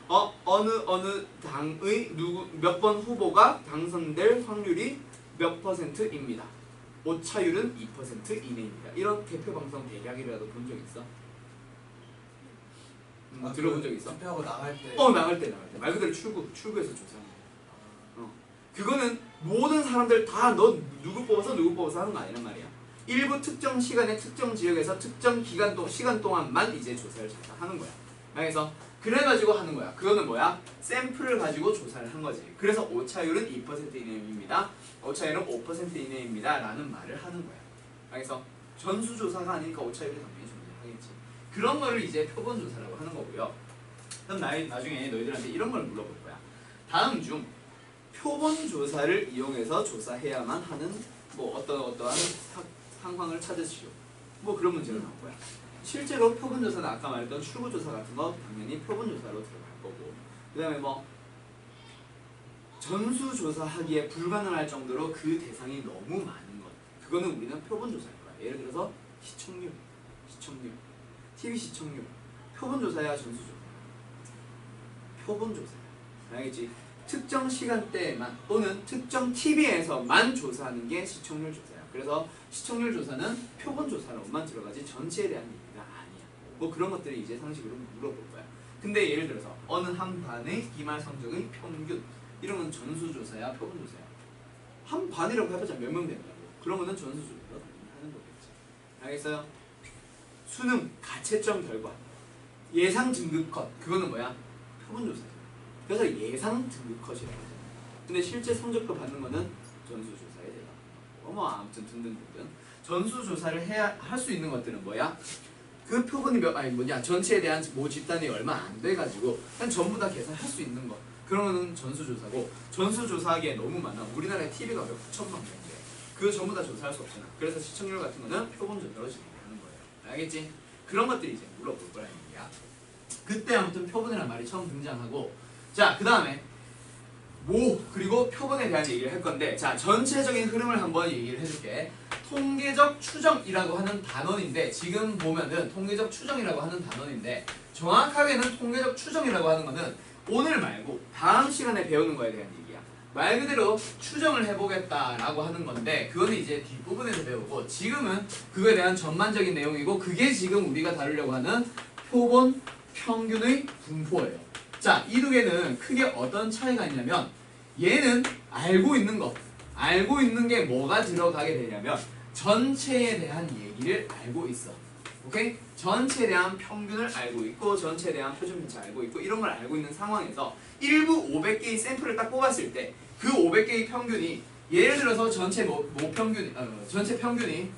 Speaker 1: 어느 당의 누구 몇 번 후보가 당선될 확률이 몇 %입니다. 오차율은 2% 이내입니다. 이런 개표 방송 대략이라도 본 적 있어? 들어본 적 있어?
Speaker 2: 투표하고 나갈 때.
Speaker 1: 나갈 때. 말 그대로 출구에서 조사하는 거야. 그거는 모든 사람들 다 너 누구 뽑아서 하는 거 아니란 말이야. 일부 특정 시간에 특정 지역에서 특정 시간 동안만 이제 조사를 하는 거야. 그래서 그래가지고 하는 거야. 그거는 뭐야? 샘플을 가지고 조사를 한 거지. 그래서 오차율은 2% 이내입니다. 오차율은 5% 이내입니다. 라는 말을 하는 거야. 그래서 전수조사가 아니니까 오차율이 당연히 존재하겠지. 그런 거를 이제 표본조사라고 하는 거고요. 그럼 나중에 너희들한테 이런 걸 물어볼 거야. 다음 중 표본조사를 이용해서 조사해야만 하는 뭐 어떠한 상황을 찾으시오. 뭐 그런 문제가 나올 거야. 실제로 표본조사는 아까 말했던 출구조사 같은 거 당연히 표본조사로 들어갈 거고, 그 다음에 뭐 전수조사하기에 불가능할 정도로 그 대상이 너무 많은 것, 그거는 우리는 표본조사일 거야. 예를 들어서 시청률, TV 시청률, 표본조사야 전수조사? 표본조사야. 알겠지? 특정 시간대에만 또는 특정 TV에서만 조사하는 게 시청률 조사야. 그래서 시청률 조사는 표본 조사로만 들어가지 전체에 대한 얘기가 아니야. 뭐 그런 것들이 이제 상식으로 물어볼 거야. 근데 예를 들어서 어느 한 반의 기말 성적의 평균, 이런 건 전수 조사야, 표본 조사야. 한 반이라고 해봤자 몇 명 된다고. 그러면은 전수 조사로 하는 거겠지. 알겠어요? 수능 가채점 결과, 예상 등급 컷, 그거는 뭐야? 표본 조사야. 그래서 예상 등급 컷이라고 하잖아. 근데 실제 성적표 받는 거는 전수 조사에 대한. 아무튼 등등등등. 전수 조사를 해야 할 수 있는 것들은 뭐야? 그 표본이 전체에 대한 모 집단이 얼마 안 돼가지고 그냥 전부 다 계산할 수 있는 거. 그러면은 전수 조사고, 전수 조사하기에 너무 많아. 우리나라에 TV가 몇 9천만 명인데 그거 전부 다 조사할 수 없잖아. 그래서 시청률 같은 거는 표본 조사로 진행하는 거예요. 알겠지? 그런 것들이 이제 물어볼 거라는 얘기야. 그때 아무튼 표본이라는 말이 처음 등장하고, 자, 그 다음에 그리고 표본에 대한 얘기를 할 건데, 자, 전체적인 흐름을 한번 얘기를 해줄게. 통계적 추정이라고 하는 단원인데, 지금 보면은 통계적 추정이라고 하는 단원인데, 정확하게는 통계적 추정이라고 하는 거는 오늘 말고 다음 시간에 배우는 거에 대한 얘기야. 말 그대로 추정을 해보겠다라고 하는 건데, 그거는 이제 뒷부분에서 배우고, 지금은 그거에 대한 전반적인 내용이고, 그게 지금 우리가 다루려고 하는 표본 평균의 분포예요. 자, 이 두 개는 크게 어떤 차이가 있냐면, 얘는 알고 있는 게 뭐가 들어가게 되냐면 전체에 대한 얘기를 알고 있어. 오케이? 전체에 대한 평균을 알고 있고, 전체에 대한 표준 편차 알고 있고, 이런 걸 알고 있는 상황에서 일부 500개의 샘플을 딱 뽑았을 때 그 500개의 평균이, 예를 들어서 전체 전체 평균이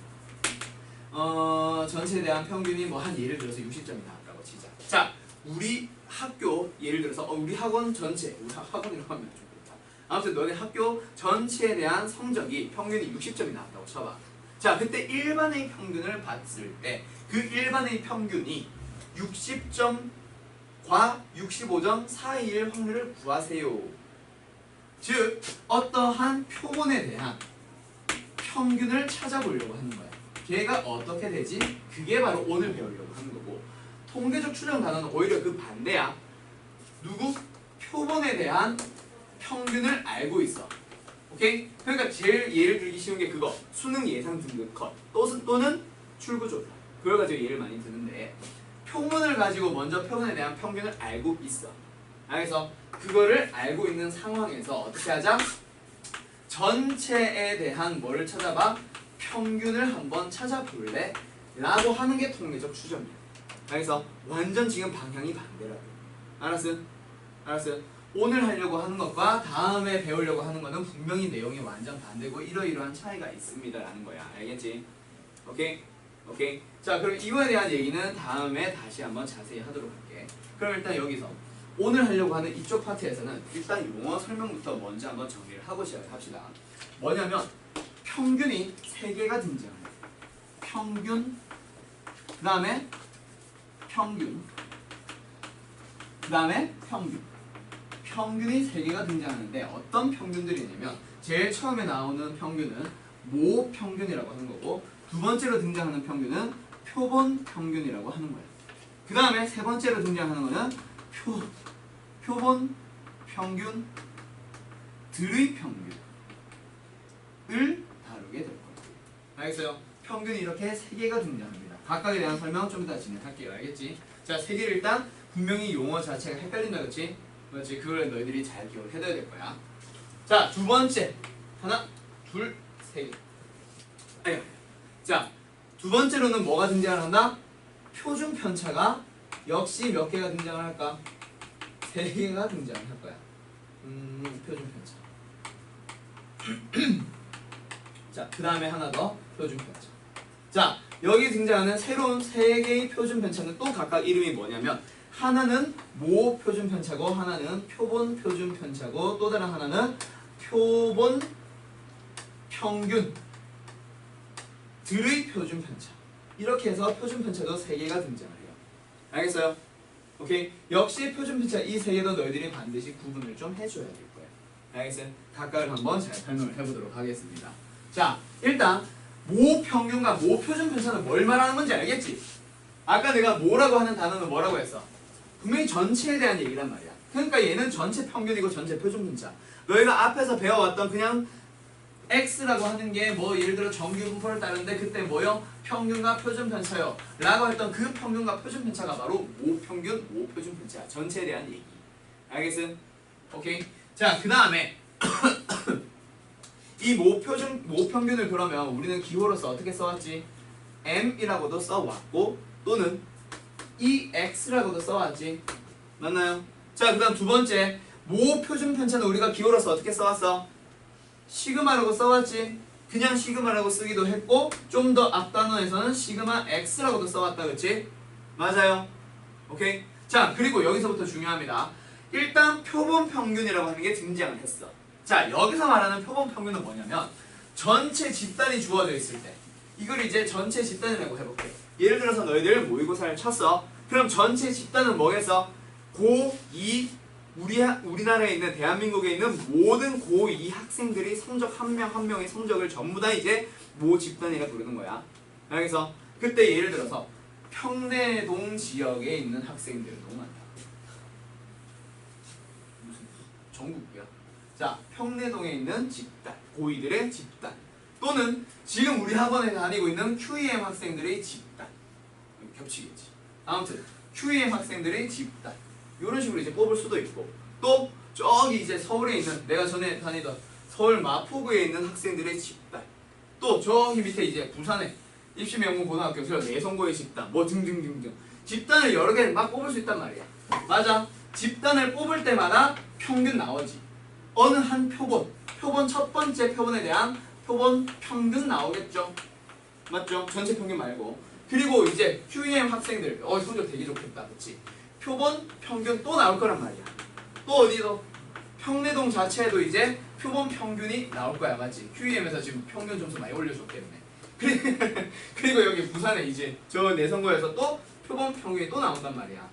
Speaker 1: 전체에 대한 평균이 뭐 한 예를 들어서 60점이 나왔다고 치자. 자, 우리 학교 예를 들어서 우리 학원 전체, 우리 학원이라고 하면 좀 그렇다. 아무튼 너네 학교 전체에 대한 성적이 평균이 60점이 나왔다고 쳐봐. 자, 그때 일반의 평균을 봤을 때 그 일반의 평균이 60점과 65점 사이일 확률을 구하세요. 즉 어떠한 표본에 대한 평균을 찾아보려고 하는 거야. 걔가 어떻게 되지? 그게 바로 오늘 배우려고 하는 거고, 통계적 추정 단어는 오히려 그 반대야. 누구? 표본에 대한 평균을 알고 있어. 오케이? 그러니까 제일 예를 들기 쉬운 게 그거. 수능 예상 등급 컷 또는 출구조사. 그걸 가지고 예를 많이 드는데, 표본을 가지고 먼저 표본에 대한 평균을 알고 있어. 그래서 그거를 알고 있는 상황에서 어떻게 하자? 전체에 대한 뭐를 찾아봐? 평균을 한번 찾아볼래? 라고 하는 게 통계적 추정이야. 그래서 완전 지금 방향이 반대라고. 알았어? 오늘 하려고 하는 것과 다음에 배우려고 하는 거는 분명히 내용이 완전 반대고 이러이러한 차이가 있습니다 라는 거야. 알겠지? 오케이? 자, 그럼 이거에 대한 얘기는 다음에 다시 한번 자세히 하도록 할게. 그럼 일단 여기서 오늘 하려고 하는 이쪽 파트에서는 일단 용어 설명부터 먼저 한번 정리를 하고 시작을 합시다. 뭐냐면 평균이 3개가 등장합니다. 평균, 그 다음에 평균, 그 다음에 평균. 평균이 3개가 등장하는데 어떤 평균들이 있냐면 제일 처음에 나오는 평균은 모평균이라고 하는 거고 두 번째로 등장하는 평균은 표본 평균이라고 하는 거예요. 그 다음에 세 번째로 등장하는 거는 표본 평균 들의 평균을 다루게 될 겁니다. 알겠어요? 평균이 이렇게 3개가 등장합니다. 각각에 대한 설명 좀 이따 진행할게요. 알겠지? 자, 3개를 일단 분명히 용어 자체가 헷갈린다, 그렇지? 그렇지? 그걸 너희들이 잘 기억을 해둬야 될 거야. 자, 두 번째. 하나, 둘, 3개. 아유. 자, 두 번째로는 뭐가 등장을 한다? 표준 편차가 역시 몇 개가 등장을 할까? 3개가 등장을 할 거야. 표준 편차. 자, 그 다음에 하나 더 표준 편차. 자, 여기 등장하는 새로운 3개의 표준 편차는 또 각각 이름이 뭐냐면 하나는 모 표준 편차고 하나는 표본 표준 편차고 또 다른 하나는 표본 평균 들의 표준 편차. 이렇게 해서 표준 편차도 3개가 등장을 해요. 알겠어요? 오케이? 역시 표준 편차 이 3개도 너희들이 반드시 구분을 좀 해줘야 될 거예요. 알겠어요? 각각을 한번 잘 설명을 해보도록 하겠습니다. 자, 일단 모평균과 모표준 편차는 뭘 말하는 건지 알겠지? 아까 내가 모라고 하는 단어는 뭐라고 했어? 분명히 전체에 대한 얘기란 말이야. 그러니까 얘는 전체 평균이고 전체 표준 편차. 너희가 앞에서 배워왔던 그냥 X라고 하는 게 뭐 예를 들어 정규 분포를 따르는데 그때 뭐요? 평균과 표준 편차요 라고 했던 그 평균과 표준 편차가 바로 모평균, 모표준 편차. 전체에 대한 얘기. 알겠음? 오케이? 자, 그 다음에 이 모평균을 그러면 우리는 기호로서 어떻게 써왔지? M이라고도 써왔고 또는 EX라고도 써왔지. 맞나요? 자, 그 다음 두 번째 모표준 편차는 우리가 기호로서 어떻게 써왔어? 시그마라고 써왔지. 그냥 시그마라고 쓰기도 했고 좀 더 앞 단어에서는 시그마 X라고도 써왔다, 그치? 맞아요. 오케이? 자, 그리고 여기서부터 중요합니다. 일단 표본 평균이라고 하는 게 등장을 했어. 자, 여기서 말하는 표본 평균은 뭐냐면 전체 집단이 주어져 있을 때 이걸 이제 전체 집단이라고 해볼게. 예를 들어서 너희들 모의고사를 쳤어. 그럼 전체 집단은 뭐겠어? 고2 우리나라에 있는 대한민국에 있는 모든 고2 학생들이 성적 한 명 한 명의 성적을 전부 다 이제 모 집단이라 부르는 거야. 그래서 그때 예를 들어서 평내동 지역에 있는 학생들은 너무 많다. 무슨 전국이야. 자, 평내동에 있는 집단, 고2들의 집단 또는 지금 우리 학원에 다니고 있는 QEM 학생들의 집단. 겹치겠지. 아무튼 QEM 학생들의 집단. 이런 식으로 이제 뽑을 수도 있고 또 저기 이제 서울에 있는 내가 전에 다니던 서울 마포구에 있는 학생들의 집단 또 저기 밑에 이제 부산에 입시명문고등학교 내성고의 집단 뭐 등등등등 집단을 여러 개 막 뽑을 수 있단 말이야. 맞아. 집단을 뽑을 때마다 평균 나오지. 어느 한 표본 첫 번째 표본에 대한 표본 평균 나오겠죠. 맞죠? 전체 평균 말고. 그리고 이제 QEM 학생들 성적 되게 좋겠다, 그치? 표본 평균 또 나올 거란 말이야. 또 어디도 평내동 자체에도 이제 표본 평균이 나올 거야, 맞지? QEM에서 지금 평균 점수 많이 올려줬겠네. 그리고 여기 부산에 이제 저 내성고에서 또 표본 평균이 또 나온단 말이야.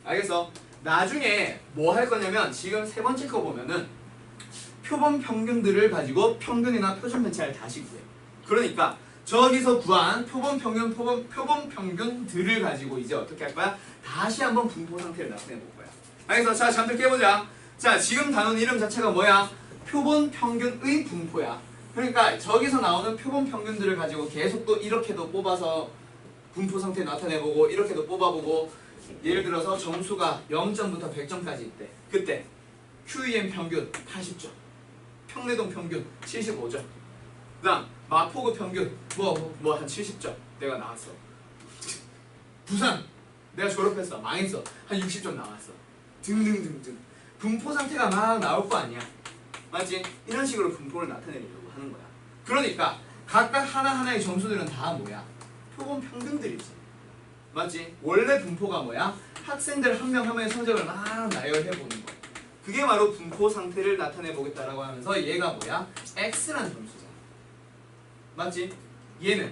Speaker 1: 알겠어? 나중에 뭐 할 거냐면 지금 세 번째 거 보면은 표본 평균들을 가지고 평균이나 표준 편차를 다시 구해. 그러니까 저기서 구한 표본 평균들을 가지고 이제 어떻게 할 거야? 다시 한번 분포 상태를 나타내 볼 거야. 알겠어? 자, 잠들 깨보자. 자, 지금 단원 이름 자체가 뭐야? 표본 평균의 분포야. 그러니까 저기서 나오는 표본 평균들을 가지고 계속 또 이렇게도 뽑아서 분포 상태 나타내보고 이렇게도 뽑아보고 예를 들어서 점수가 0점부터 100점까지 있대. 그때 QEM 평균 80점, 평내동 평균 75점, 그 다음 마포구 평균 뭐 한 70점 내가 나왔어. 부산 내가 졸업했어. 망했어. 한 60점 나왔어. 등등등등 분포 상태가 막 나올 거 아니야. 맞지? 이런 식으로 분포를 나타내려고 하는 거야. 그러니까 각각 하나하나의 점수들은 다 뭐야? 표본 평균들이지. 맞지? 원래 분포가 뭐야? 학생들 한 명 한 명의 성적을 막 나열해보는 거야. 그게 바로 분포 상태를 나타내보겠다라고 하면서 얘가 뭐야? X라는 점수잖아. 맞지? 얘는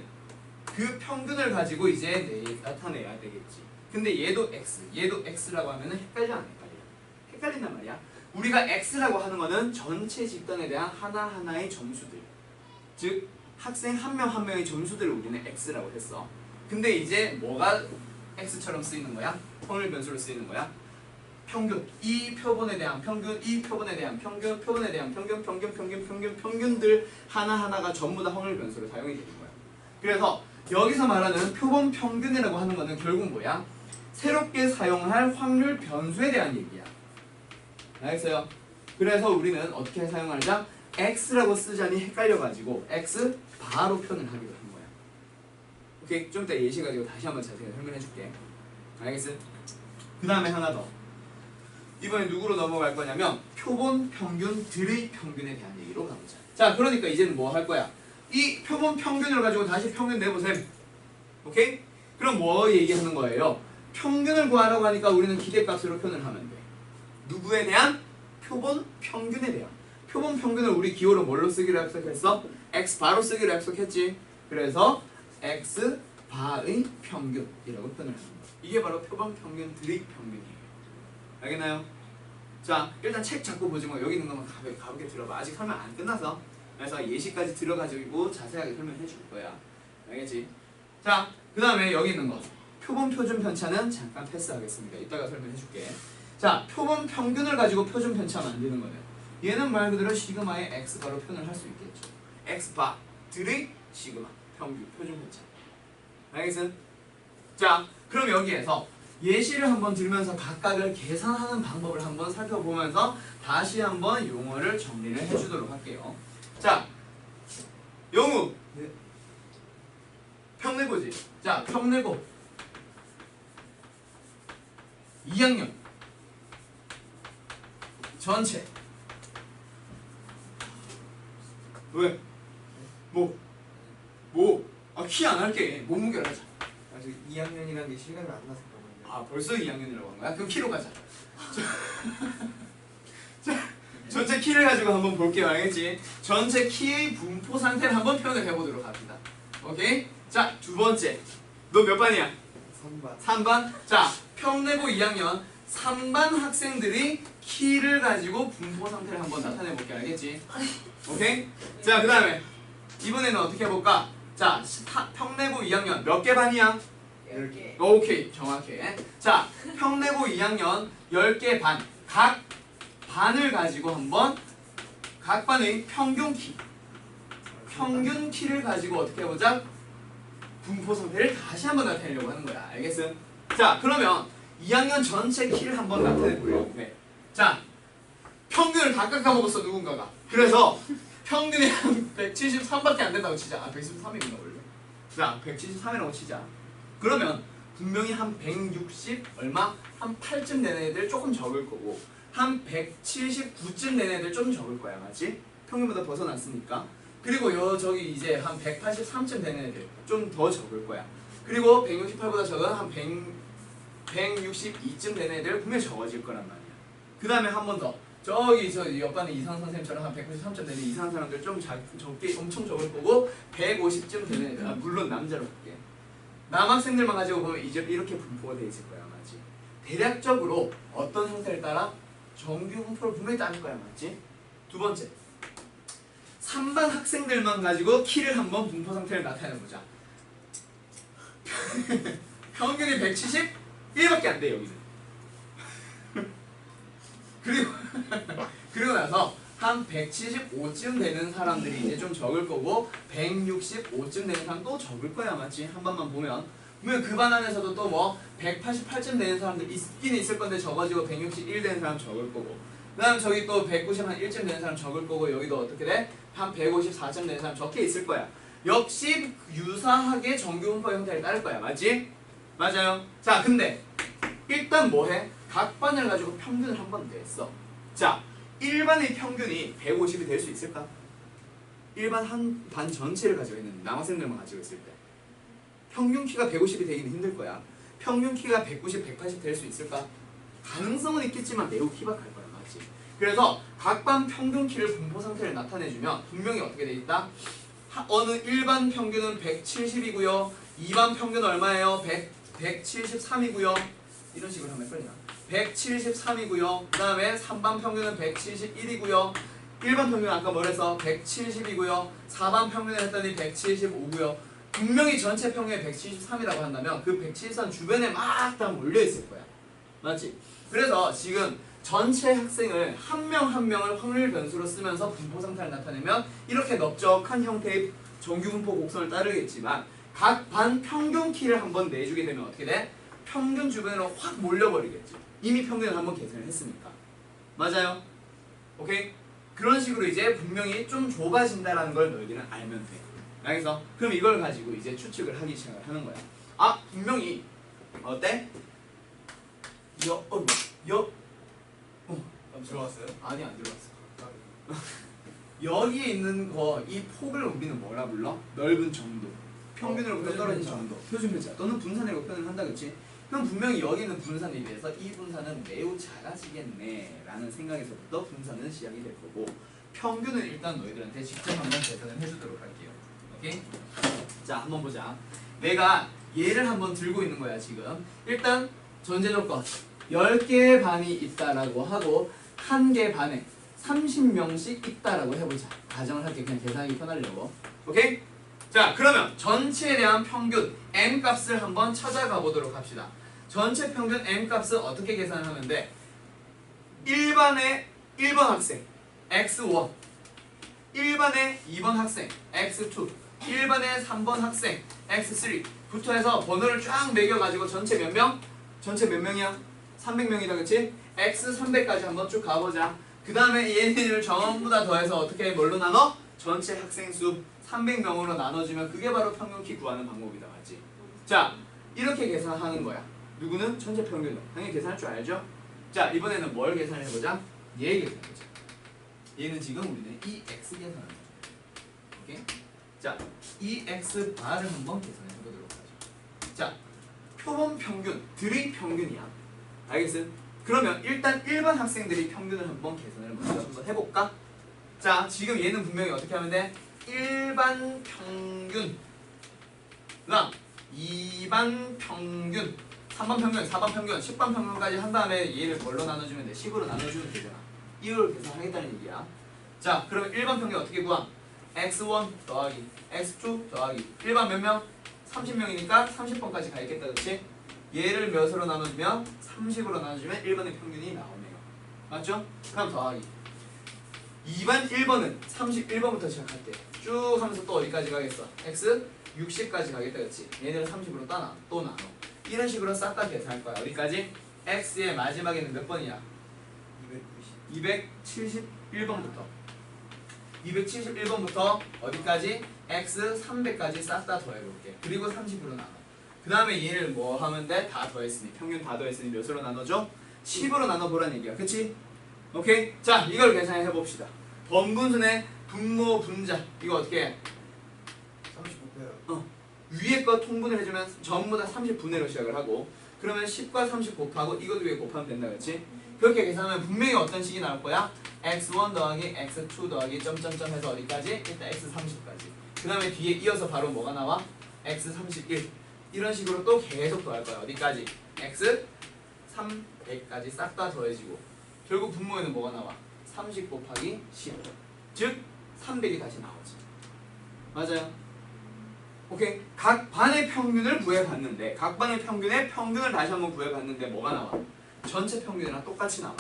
Speaker 1: 그 평균을 가지고 이제 나타내야 되겠지. 근데 얘도 x, 얘도 x라고 하면은 헷갈려 안 헷갈려? 헷갈린단 말이야. 우리가 x라고 하는 거는 전체 집단에 대한 하나하나의 점수들, 즉 학생 한 명 한 명의 점수들을 우리는 x라고 했어. 근데 이제 뭐가 x처럼 쓰이는 거야? 확률 변수로 쓰이는 거야? 평균, 이 표본에 대한 평균, 이 표본에 대한 평균, 표본에 대한 평균, 평균들 하나하나가 전부 다 확률 변수로 사용이 되는 거야. 그래서 여기서 말하는 표본 평균이라고 하는 거는 결국 뭐야? 새롭게 사용할 확률 변수에 대한 얘기야. 알겠어요? 그래서 우리는 어떻게 사용하자? x라고 쓰자니 헷갈려가지고 x 바로 표현을 하기로 한 거야. 오케이? 좀 이따 예시 가지고 다시 한번 자세히 설명해줄게. 알겠어? 그 다음에 하나 더. 이번에 누구로 넘어갈 거냐면 표본 평균들의 평균에 대한 얘기로 가보자. 자, 그러니까 이제는 뭐 할 거야? 이 표본 평균을 가지고 다시 평균 내보셈. 오케이? 그럼 뭐 얘기하는 거예요? 평균을 구하라고 하니까 우리는 기대값으로 표현을 하면 돼. 누구에 대한? 표본 평균에 대한. 표본 평균을 우리 기호로 뭘로 쓰기로 약속했어? x 바로 쓰기로 약속했지. 그래서 x 바의 평균이라고 표현을 합니다. 이게 바로 표본 평균들의 평균이에요. 알겠나요? 자, 일단 책 잡고 보지 뭐 여기 있는 것만 가볍게 들어봐. 아직 설명 안 끝나서. 그래서 예시까지 들어가지고 자세하게 설명해 줄 거야. 알겠지? 자, 그 다음에 여기 있는 거. 표본 표준 편차는 잠깐 패스하겠습니다. 이따가 설명해 줄게. 자, 표본 평균을 가지고 표준 편차 만드는 거는 얘는 말 그대로 시그마의 x바로 표현을 할 수 있겠죠. x바들의 시그마 평균 표준 편차. 알겠음? 자, 그럼 여기에서 예시를 한번 들면서 각각을 계산하는 방법을 한번 살펴보면서 다시 한번 용어를 정리를 해주도록 할게요. 자, 영우
Speaker 2: 네.
Speaker 1: 평내고지. 자, 평내고 2학년 전체. 왜? 아, 키 안 할게. 몸무게를 하자.
Speaker 2: 아직 2학년이라는 게 실감이 안 나서 그런 건데.
Speaker 1: 아, 벌써 2학년이라고 한 거야? 그럼 키로 가자. 자, 전체 키를 가지고 한번 볼게요. 알겠지? 전체 키의 분포 상태를 한번 표현을 해보도록 합니다. 오케이? 자, 두 번째. 너 몇 반이야?
Speaker 2: 3반.
Speaker 1: 3반? 자, 평내고 2학년 3반 학생들이 키를 가지고 분포 상태를 한번 나타내 볼게. 알겠지? 오케이? 자, 그 다음에 이번에는 어떻게 해볼까? 자, 평내고 2학년 몇 개 반이야?
Speaker 2: 10개.
Speaker 1: 오케이, 정확해. 자, 평내고 2학년 10개 반. 각 반을 가지고 한번 각 반의 평균 키를 가지고 어떻게 해보자? 분포 상태를 다시 한번 나타내려고 하는 거야. 알겠음? 자, 그러면 2학년 전체 키를 한번 나타내 보려고 해. 자, 평균을 다 깎아먹었어, 누군가가. 그래서 평균이 한 173밖에 안 된다고 치자. 아, 173이구나 원래. 자, 173이라고 치자. 그러면 분명히 한 160 얼마? 한 8쯤 되는 애들 조금 적을 거고 한 179쯤 되는 애들 좀 적을 거야. 맞지? 평균보다 벗어났으니까. 그리고 저기 이제 한 183쯤 되는 애들 좀 더 적을 거야. 그리고 168보다 적은 한 162쯤 되는 애들 분명히 적어질 거란 말이야. 그 다음에 한 번 더. 저기 저 옆반에 이상 선생님처럼 한 193점 되는 이상한 사람들 좀 적게 엄청 적을 거고 150쯤 되는 애들. 아, 물론 남자로 할게. 남학생들만 가지고 보면 이제 이렇게 분포가 돼 있을 거야. 맞지? 대략적으로 어떤 형태를 따라 정규 분포를 분명히 따를 거야. 맞지? 두 번째. 3반 학생들만 가지고 키를 한번 분포 상태를 나타내보자. 평균이 171밖에 안 돼, 여기는. 그리고 나서 한 175쯤 되는 사람들이 이제 좀 적을 거고 165쯤 되는 사람 또 적을 거야. 맞지? 한 번만 보면 그 반 안에서도 또 뭐 188쯤 되는 사람들 있긴 있을 건데 적어지고 161 되는 사람 적을 거고 그 다음 저기 또 191쯤 되는 사람 적을 거고 여기도 어떻게 돼? 한 154쯤 되는 사람 적게 있을 거야. 역시 유사하게 정규 분포 형태를 따를 거야. 맞지? 맞아요. 자, 근데 일단 뭐해? 각 반을 가지고 평균을 한 번 냈어. 자, 1반의 평균이 150이 될 수 있을까? 1반 한 반 전체를 가지고 있는 남학생들만 가지고 있을 때 평균 키가 150이 되기는 힘들 거야. 평균 키가 190, 180 될 수 있을까? 가능성은 있겠지만 매우 희박할 거야. 맞지? 그래서 각 반 평균 키를 분포 상태를 나타내주면 분명히 어떻게 돼 있다? 어느 일반 평균은 170이고요. 2반 평균은 얼마예요? 173이고요. 이런 식으로 하면 헷갈리나? 173이고요. 그 다음에 3반 평균은 171이고요. 1반 평균은 아까 뭐래서 170이고요. 4반 평균을 했더니 175고요. 분명히 전체 평균이 173이라고 한다면 그 173 주변에 막 다 몰려있을 거야. 맞지? 그래서 지금 전체 학생을 한 명 한 명을 확률 변수로 쓰면서 분포 상태를 나타내면 이렇게 넓적한 형태의 정규 분포 곡선을 따르겠지만 각 반 평균 키를 한번 내주게 되면 어떻게 돼? 평균 주변으로 확 몰려버리겠죠. 이미 평균을 한번 계산을 했으니까. 맞아요? 오케이? 그런 식으로 이제 분명히 좀 좁아진다라는 걸 너희들은 알면 돼. 알겠어? 그럼 이걸 가지고 이제 추측을 하기 시작을 하는 거야. 아, 분명히 어때?
Speaker 2: 들어왔어요?
Speaker 1: 아니 안 들어왔어. 여기에 있는 거 이 폭을 우리는 뭐라 불러? 넓은 정도. 평균으로부터 떨어진 정도. 표준편차 또는 분산이라고 표현을 한다, 그렇지? 그럼 분명히 여기 있는 분산에 비해서 이 분산은 매우 작아지겠네 라는 생각에서부터 분산은 시작이 될 거고 평균은 일단 너희들한테 직접 한번 계산을 해주도록 할게요. 오케이? 자, 한번 보자. 내가 얘를 한번 들고 있는 거야 지금. 일단 전제 조건 10개의 반이 있다라고 하고 1개 반에 30명씩 있다라고 해보자. 가정을 할게. 그냥 계산하기 편하려고. 오케이? 자, 그러면 전체에 대한 평균 m 값을 한번 찾아가 보도록 합시다. 전체 평균 m 값을 어떻게 계산을 하면 돼? 1반의 1번 학생 x1, 1반의 2번 학생 x2, 1반의 3번 학생 x3부터 해서 번호를 쫙 매겨가지고 전체 몇 명? 전체 몇 명이야? 300명이다, 그치? x300까지 한번 쭉 가보자. 그 다음에 얘네를 전부 다 더해서 어떻게 뭘로 나눠? 전체 학생 수 300명으로 나눠주면 그게 바로 평균키 구하는 방법이다, 맞지? 자, 이렇게 계산하는 거야. 누구는? 전체 평균으로. 당연히 계산할 줄 알죠? 자, 이번에는 뭘 계산해보자? 얘 계산해보자. 얘는 지금 우리는 이 x 계산하는 거야. 오케이? 자, 이 x 바를 한번 계산해보도록 하죠. 자, 표본 평균, 들의 평균이야. 알겠어? 그러면 일단 일반 학생들이 평균을 한번 계산을 먼저 한번 해볼까? 자, 지금 얘는 분명히 어떻게 하면 돼? 1반 평균, 그다음 2반 평균, 3반 평균, 4반 평균, 10반 평균까지 한 다음에 얘를 뭘로 나눠주면 돼? 10으로 나눠주면 되잖아. 이걸 계산하겠다는 얘기야. 자, 그러면 1반 평균 어떻게 구함? x1 더하기 x2 더하기 1반 몇 명? 30명이니까 30번까지 가있겠다, 그렇지? 얘를 몇으로 나눠주면 30으로 나눠주면 1번의 평균이 나오네요. 맞죠? 그럼 더하기 2반 1번은 31번부터 시작할게. 쭉 하면서 또 어디까지 가겠어? x 60까지 가겠다, 그렇지? 얘네를 30으로 또 나눠. 이런 식으로 싹 다 계산할 거야. 어디까지? x의 마지막에는 몇 번이야? 271번부터 271번부터 어디까지? x 300까지 싹 다 더해볼게. 그리고 30으로 나눠. 그 다음에 얘를 뭐 하면 돼? 다 더했으니, 평균 다 더했으니 몇으로 나눠줘? 10으로 나눠보라는 얘기야. 그치? 오케이? 자, 이걸 계산해 봅시다. 번분순의 분모 분자 이거 어떻게 해?
Speaker 2: 35배요.
Speaker 1: 위에 거 통분을 해주면 전부 다 30분의로 시작을 하고 그러면 10과 30 곱하고 이것도 위에 곱하면 된다, 그렇지? 그렇게 계산하면 분명히 어떤 식이 나올 거야? x1 더하기 x2 더하기 점점점 해서 어디까지? 일단 x30까지. 그 다음에 뒤에 이어서 바로 뭐가 나와? x31. 이런 식으로 또 계속 더할 거야. 어디까지? x300까지 싹 다 더해지고 결국 분모에는 뭐가 나와? 30 곱하기 10. 즉 300이 다시 나오지. 맞아요? 오케이. 각 반의 평균을 구해봤는데 각 반의 평균의 평균을 다시 한번 구해봤는데 뭐가 나와? 전체 평균이랑 똑같이 나와.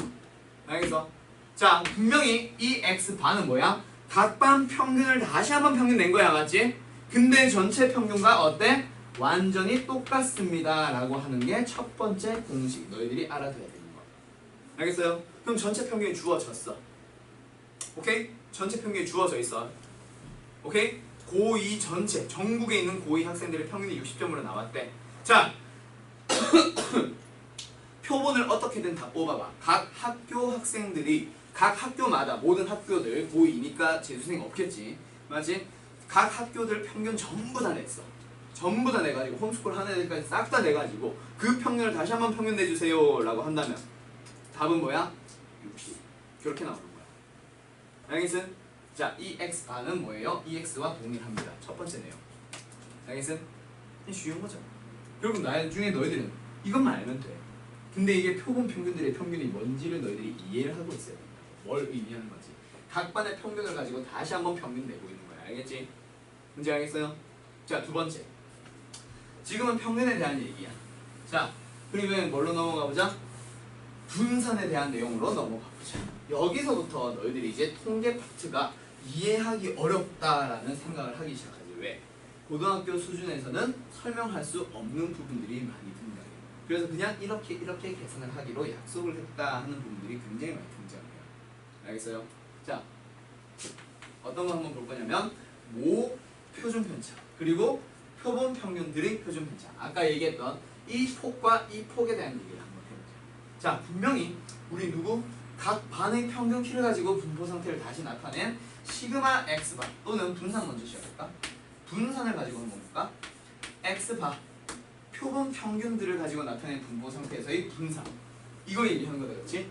Speaker 1: 알겠어? 자, 분명히 이 x반은 뭐야? 각 반 평균을 다시 한번 평균 낸 거야, 맞지? 근데 전체 평균과 어때? 완전히 똑같습니다 라고 하는 게 첫 번째 공식. 너희들이 알아둬야 되는 거야. 알겠어요? 그럼 전체 평균이 주어졌어. 오케이? 전체 평균이 주어져 있어. 오케이? 고2 전체, 전국에 있는 고2 학생들의 평균이 60점으로 나왔대. 자, 표본을 어떻게든 다 뽑아봐. 각 학교 학생들이 각 학교마다 모든 학교들 고2니까 재수생 없겠지. 맞지? 각 학교들 평균 전부 다 냈어. 전부 다 내가지고 홈스쿨 하는 애들까지 싹 다 내가지고 그 평균을 다시 한번 평균 내주세요 라고 한다면 답은 뭐야? 60. 그렇게 나오는 거야. 알겠어? 자, 이 x반은 뭐예요? 이 x와 동일합니다. 첫 번째 내용. 알겠음? 이 쉬운 거죠. 결국 나중에 너희들은 이것만 알면 돼. 근데 이게 표본 평균들의 평균이 뭔지를 너희들이 이해를 하고 있어야 된다. 뭘 의미하는 건지. 각 반의 평균을 가지고 다시 한번 평균 내고 있는 거야. 알겠지? 문제 알겠어요? 자, 두 번째. 지금은 평균에 대한 얘기야. 자, 그러면 뭘로 넘어가 보자? 분산에 대한 내용으로 넘어가 보자. 여기서부터 너희들이 이제 통계 파트가 이해하기 어렵다라는 생각을 하기 시작하지. 왜? 고등학교 수준에서는 설명할 수 없는 부분들이 많이 등장해요. 그래서 그냥 이렇게 계산을 하기로 약속을 했다 하는 부분들이 굉장히 많이 등장해요. 알겠어요? 자, 어떤 거 한번 볼 거냐면 모 표준 편차 그리고 표본 평균들의 표준 편차. 아까 얘기했던 이 폭과 이 폭에 대한 얘기를 한번 해보자. 자, 분명히 우리 각 반의 평균 키를 가지고 분포 상태를 다시 나타낸 시그마 x바 또는 분산 먼저 시작할까? 분산을 가지고 한번 볼까? x바 표본 평균들을 가지고 나타낸 분포 상태에서의 분산. 이거 얘기하는 거다, 그렇지?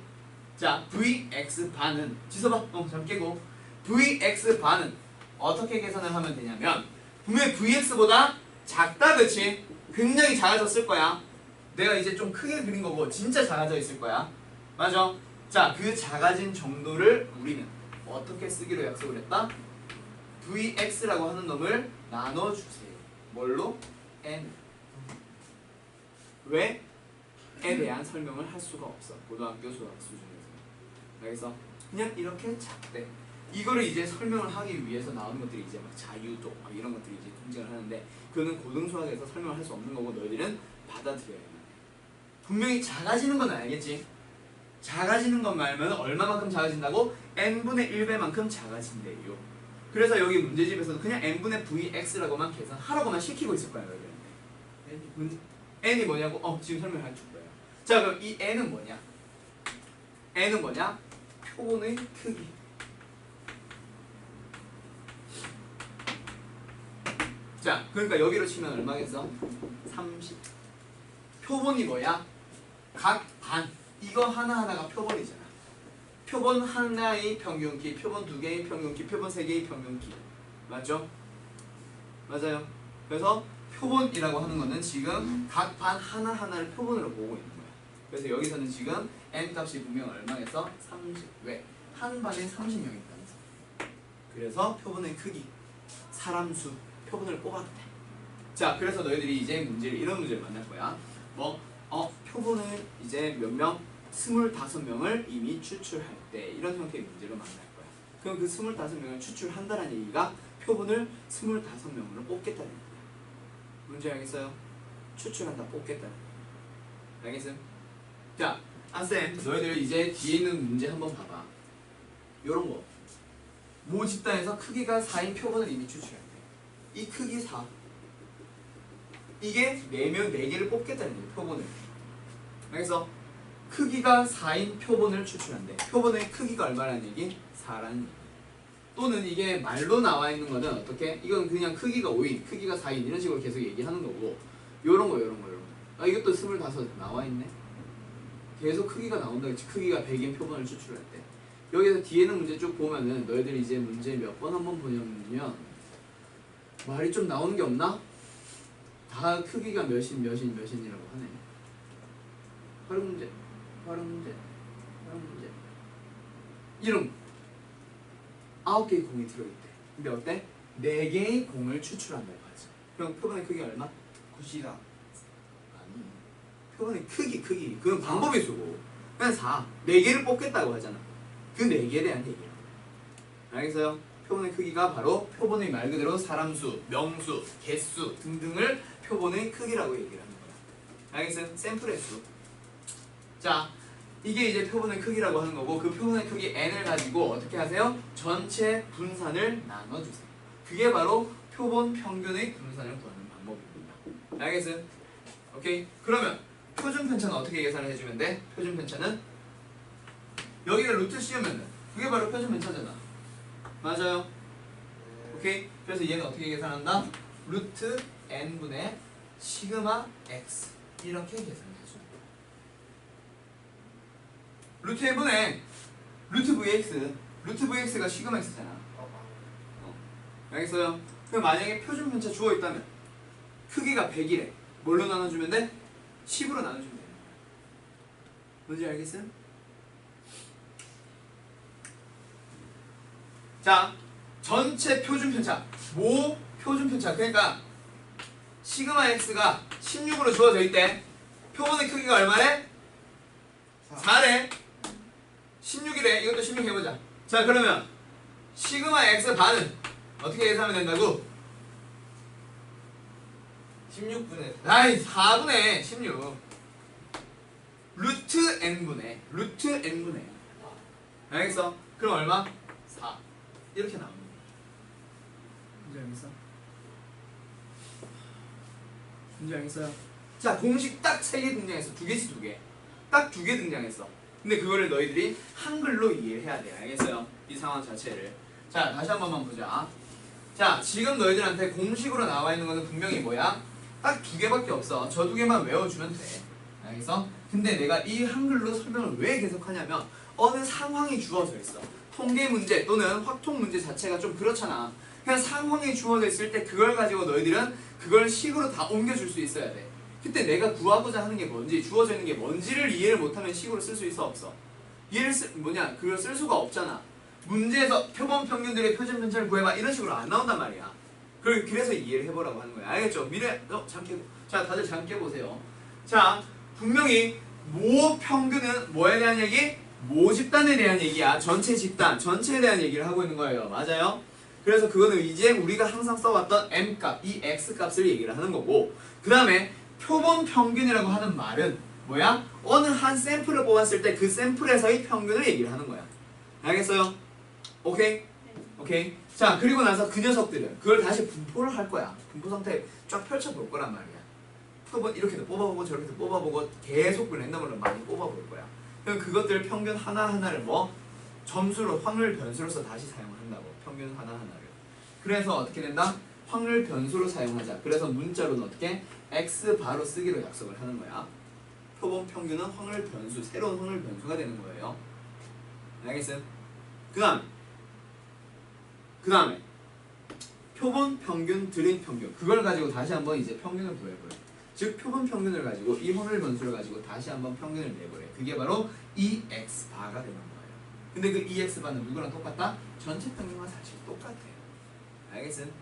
Speaker 1: 자, vx반은 지서봐. 잠 깨고. vx반은 어떻게 계산을 하면 되냐면 분명히 vx보다 작다, 그렇지? 굉장히 작아졌을 거야. 내가 이제 좀 크게 그린 거고 진짜 작아져 있을 거야. 맞아? 자, 그 작아진 정도를 우리는 어떻게 쓰기로 약속을 했다? vx라고 하는 놈을 나눠주세요. 뭘로? n. 왜? 에 대한 설명을 할 수가 없어. 고등학교 수학 수준에서. 그래서 그냥 이렇게 작대. 이거를 이제 설명을 하기 위해서 나오는 것들이 이제 막 자유도 막 이런 것들이 이제 등장을 하는데 그거는 고등수학에서 설명을 할 수 없는 거고 너희들은 받아들여야 해. 분명히 작아지는 건 알겠지? 작아지는 것 말면 얼마만큼 작아진다고? n분의 1배만큼 작아진대요. 그래서 여기 문제집에서는 그냥 n분의 vx라고만 계산하라고만 시키고 있을 거야. n이 뭐냐고? 지금 설명해 줄 거예요. 자, 그럼 이 n은 뭐냐? n은 뭐냐? 표본의 크기. 자, 그러니까 여기로 치면 얼마겠어? 30. 표본이 뭐야? 각 반. 이거 하나하나가 표본이잖아. 표본 하나의 평균키, 표본 두 개의 평균키, 표본 세 개의 평균키. 맞죠? 맞아요. 그래서 표본이라고 하는 거는 지금 각 반 하나하나를 표본으로 보고 있는 거야. 그래서 여기서는 지금 n 값이 분명 얼마겠어? 30. 왜? 한 반에 30명이 있다면서. 그래서 표본의 크기, 사람 수, 표본을 뽑았대. 자, 그래서 너희들이 이제 이런 문제를 만날 거야. 표본을 이제 몇 명? 25명을 이미 추출할 때 이런 형태의 문제를 만날 거야. 그럼 그 25명을 추출한다는 얘기가 표본을 25명으로 뽑겠다는 얘기야. 문제 알겠어요? 추출한다, 뽑겠다. 알겠어요? 자, 쌤, 너희들 이제 뒤에 있는 문제 한번 봐봐. 요런 거. 모 집단에서 크기가 4인 표본을 이미 추출할 때. 이 크기 4. 이게 4개를 뽑겠다는 얘기야, 표본을. 그래서 크기가 4인 표본을 추출한대. 표본의 크기가 얼마라는 얘기? 4라는 얘기. 또는 이게 말로 나와 있는 거는 어떻게? 이건 그냥 크기가 5인, 크기가 4인 이런 식으로 계속 얘기하는 거고 요런 거. 이것도 25 나와 있네. 계속 크기가 나온다 그치? 크기가 100인 표본을 추출할 때. 여기서 뒤에는 문제 쭉 보면은 너희들이 이제 문제 몇 번 한번 보냐면 말이 좀 나오는 게 없나? 다 크기가 몇인이라고 하네. 활용 문제. 이런 9개의 공이 들어있대. 근데 어때? 4개의 공을 추출한다고 하지. 그럼 표본의 크기가 얼마?
Speaker 2: 9시다.
Speaker 1: 아니, 표본의 크기. 그건 방법이 쓰고 그냥 4. 4개를 뽑겠다고 하잖아. 그 4개에 대한 얘기야. 알겠어요? 표본의 크기가 바로 표본의 말 그대로 사람 수, 명수, 개수 등등을 표본의 크기라고 얘기를 하는 거야. 알겠어요? 샘플의 수. 자, 이게 이제 표본의 크기라고 하는 거고 그 표본의 크기 n을 가지고 어떻게 하세요? 전체 분산을 나눠주세요. 그게 바로 표본 평균의 분산을 구하는 방법입니다. 알겠어요? 오케이? 그러면 표준 편차는 어떻게 계산을 해주면 돼? 표준 편차는 여기가 루트 씌우면은 그게 바로 표준 편차잖아. 맞아요? 오케이? 그래서 얘는 어떻게 계산한다? 루트 n분의 시그마 x 이렇게 계산을 해줘. 루트 n분의 루트 vx가 시그마 x잖아. 알겠어요? 그럼 만약에 표준 편차 주어 있다면 크기가 100이래. 뭘로 나눠주면 돼? 10으로 나눠주면 돼. 뭔지 알겠어요? 자, 전체 표준 편차, 모 표준 편차. 그러니까 시그마 x가 16으로 주어져 있대. 표본의 크기가 얼마래? 4래. 16이래. 이것도 16 해보자. 자, 그러면 시그마 x 반은 어떻게 계산하면 된다고?
Speaker 2: 16분의
Speaker 1: 아이 4분의 16 루트 n분의 루트 n분의 알겠어? 그럼 얼마? 4 이렇게 나오는 거야. 문제 알겠어? 문제 알겠어요? 자, 공식 딱 3개 등장했어. 2개씩 2개. 딱 2개 등장했어. 근데 그거를 너희들이 한글로 이해해야 돼. 알겠어요? 이 상황 자체를. 자, 다시 한 번만 보자. 자, 지금 너희들한테 공식으로 나와 있는 거는 분명히 뭐야? 딱 2개밖에 없어. 저 2개만 외워주면 돼. 알겠어? 근데 내가 이 한글로 설명을 왜 계속하냐면 어느 상황이 주어져 있어. 통계 문제 또는 확통 문제 자체가 좀 그렇잖아. 그냥 상황이 주어져 있을 때 그걸 가지고 너희들은 그걸 식으로 다 옮겨줄 수 있어야 돼. 그때 내가 구하고자 하는 게 뭔지, 주어져 있는 게 뭔지를 이해를 못하면 식으로 쓸 수 있어 없어? 그걸 쓸 수가 없잖아. 문제에서 표본 평균들의 표준 편차를 구해봐 이런 식으로 안 나온단 말이야. 그래서 이해를 해보라고 하는 거야. 알겠죠? 자, 다들 잠 깨보세요. 자, 분명히 모 평균은 뭐에 대한 얘기? 모 집단에 대한 얘기야. 전체 집단, 전체에 대한 얘기를 하고 있는 거예요. 맞아요? 그래서 그거는 이제 우리가 항상 써왔던 m값, 이 x값을 얘기를 하는 거고, 그 다음에 표본 평균이라고 하는 말은 뭐야? 어느 한 샘플을 뽑았을 때 그 샘플에서의 평균을 얘기를 하는 거야. 알겠어요? 오케이? 오케이. 자, 그리고 나서 그 녀석들은 그걸 다시 분포를 할 거야. 분포 상태 쫙 펼쳐볼 거란 말이야. 표본 이렇게도 뽑아보고 저렇게도 뽑아보고 계속 랜덤으로 많이 뽑아볼 거야. 그럼 그것들 평균 하나하나를 뭐? 점수로 확률 변수로서 다시 사용을 한다고. 평균 하나하나를. 그래서 어떻게 된다? 확률 변수로 사용하자. 그래서 문자로는 어떻게? x 바로 쓰기로 약속을 하는 거야. 표본 평균은 확률 변수, 새로운 확률 변수가 되는 거예요. 알겠어요? 그 다음에 표본 평균, 드림 평균 그걸 가지고 다시 한번 이제 평균을 구해보래. 즉 표본 평균을 가지고 이 확률 변수를 가지고 다시 한번 평균을 내보래. 그게 바로 EX 바가 되는 거예요. 근데 그 EX 바는 누구랑 똑같다? 전체 평균과 사실 똑같아요. 알겠음?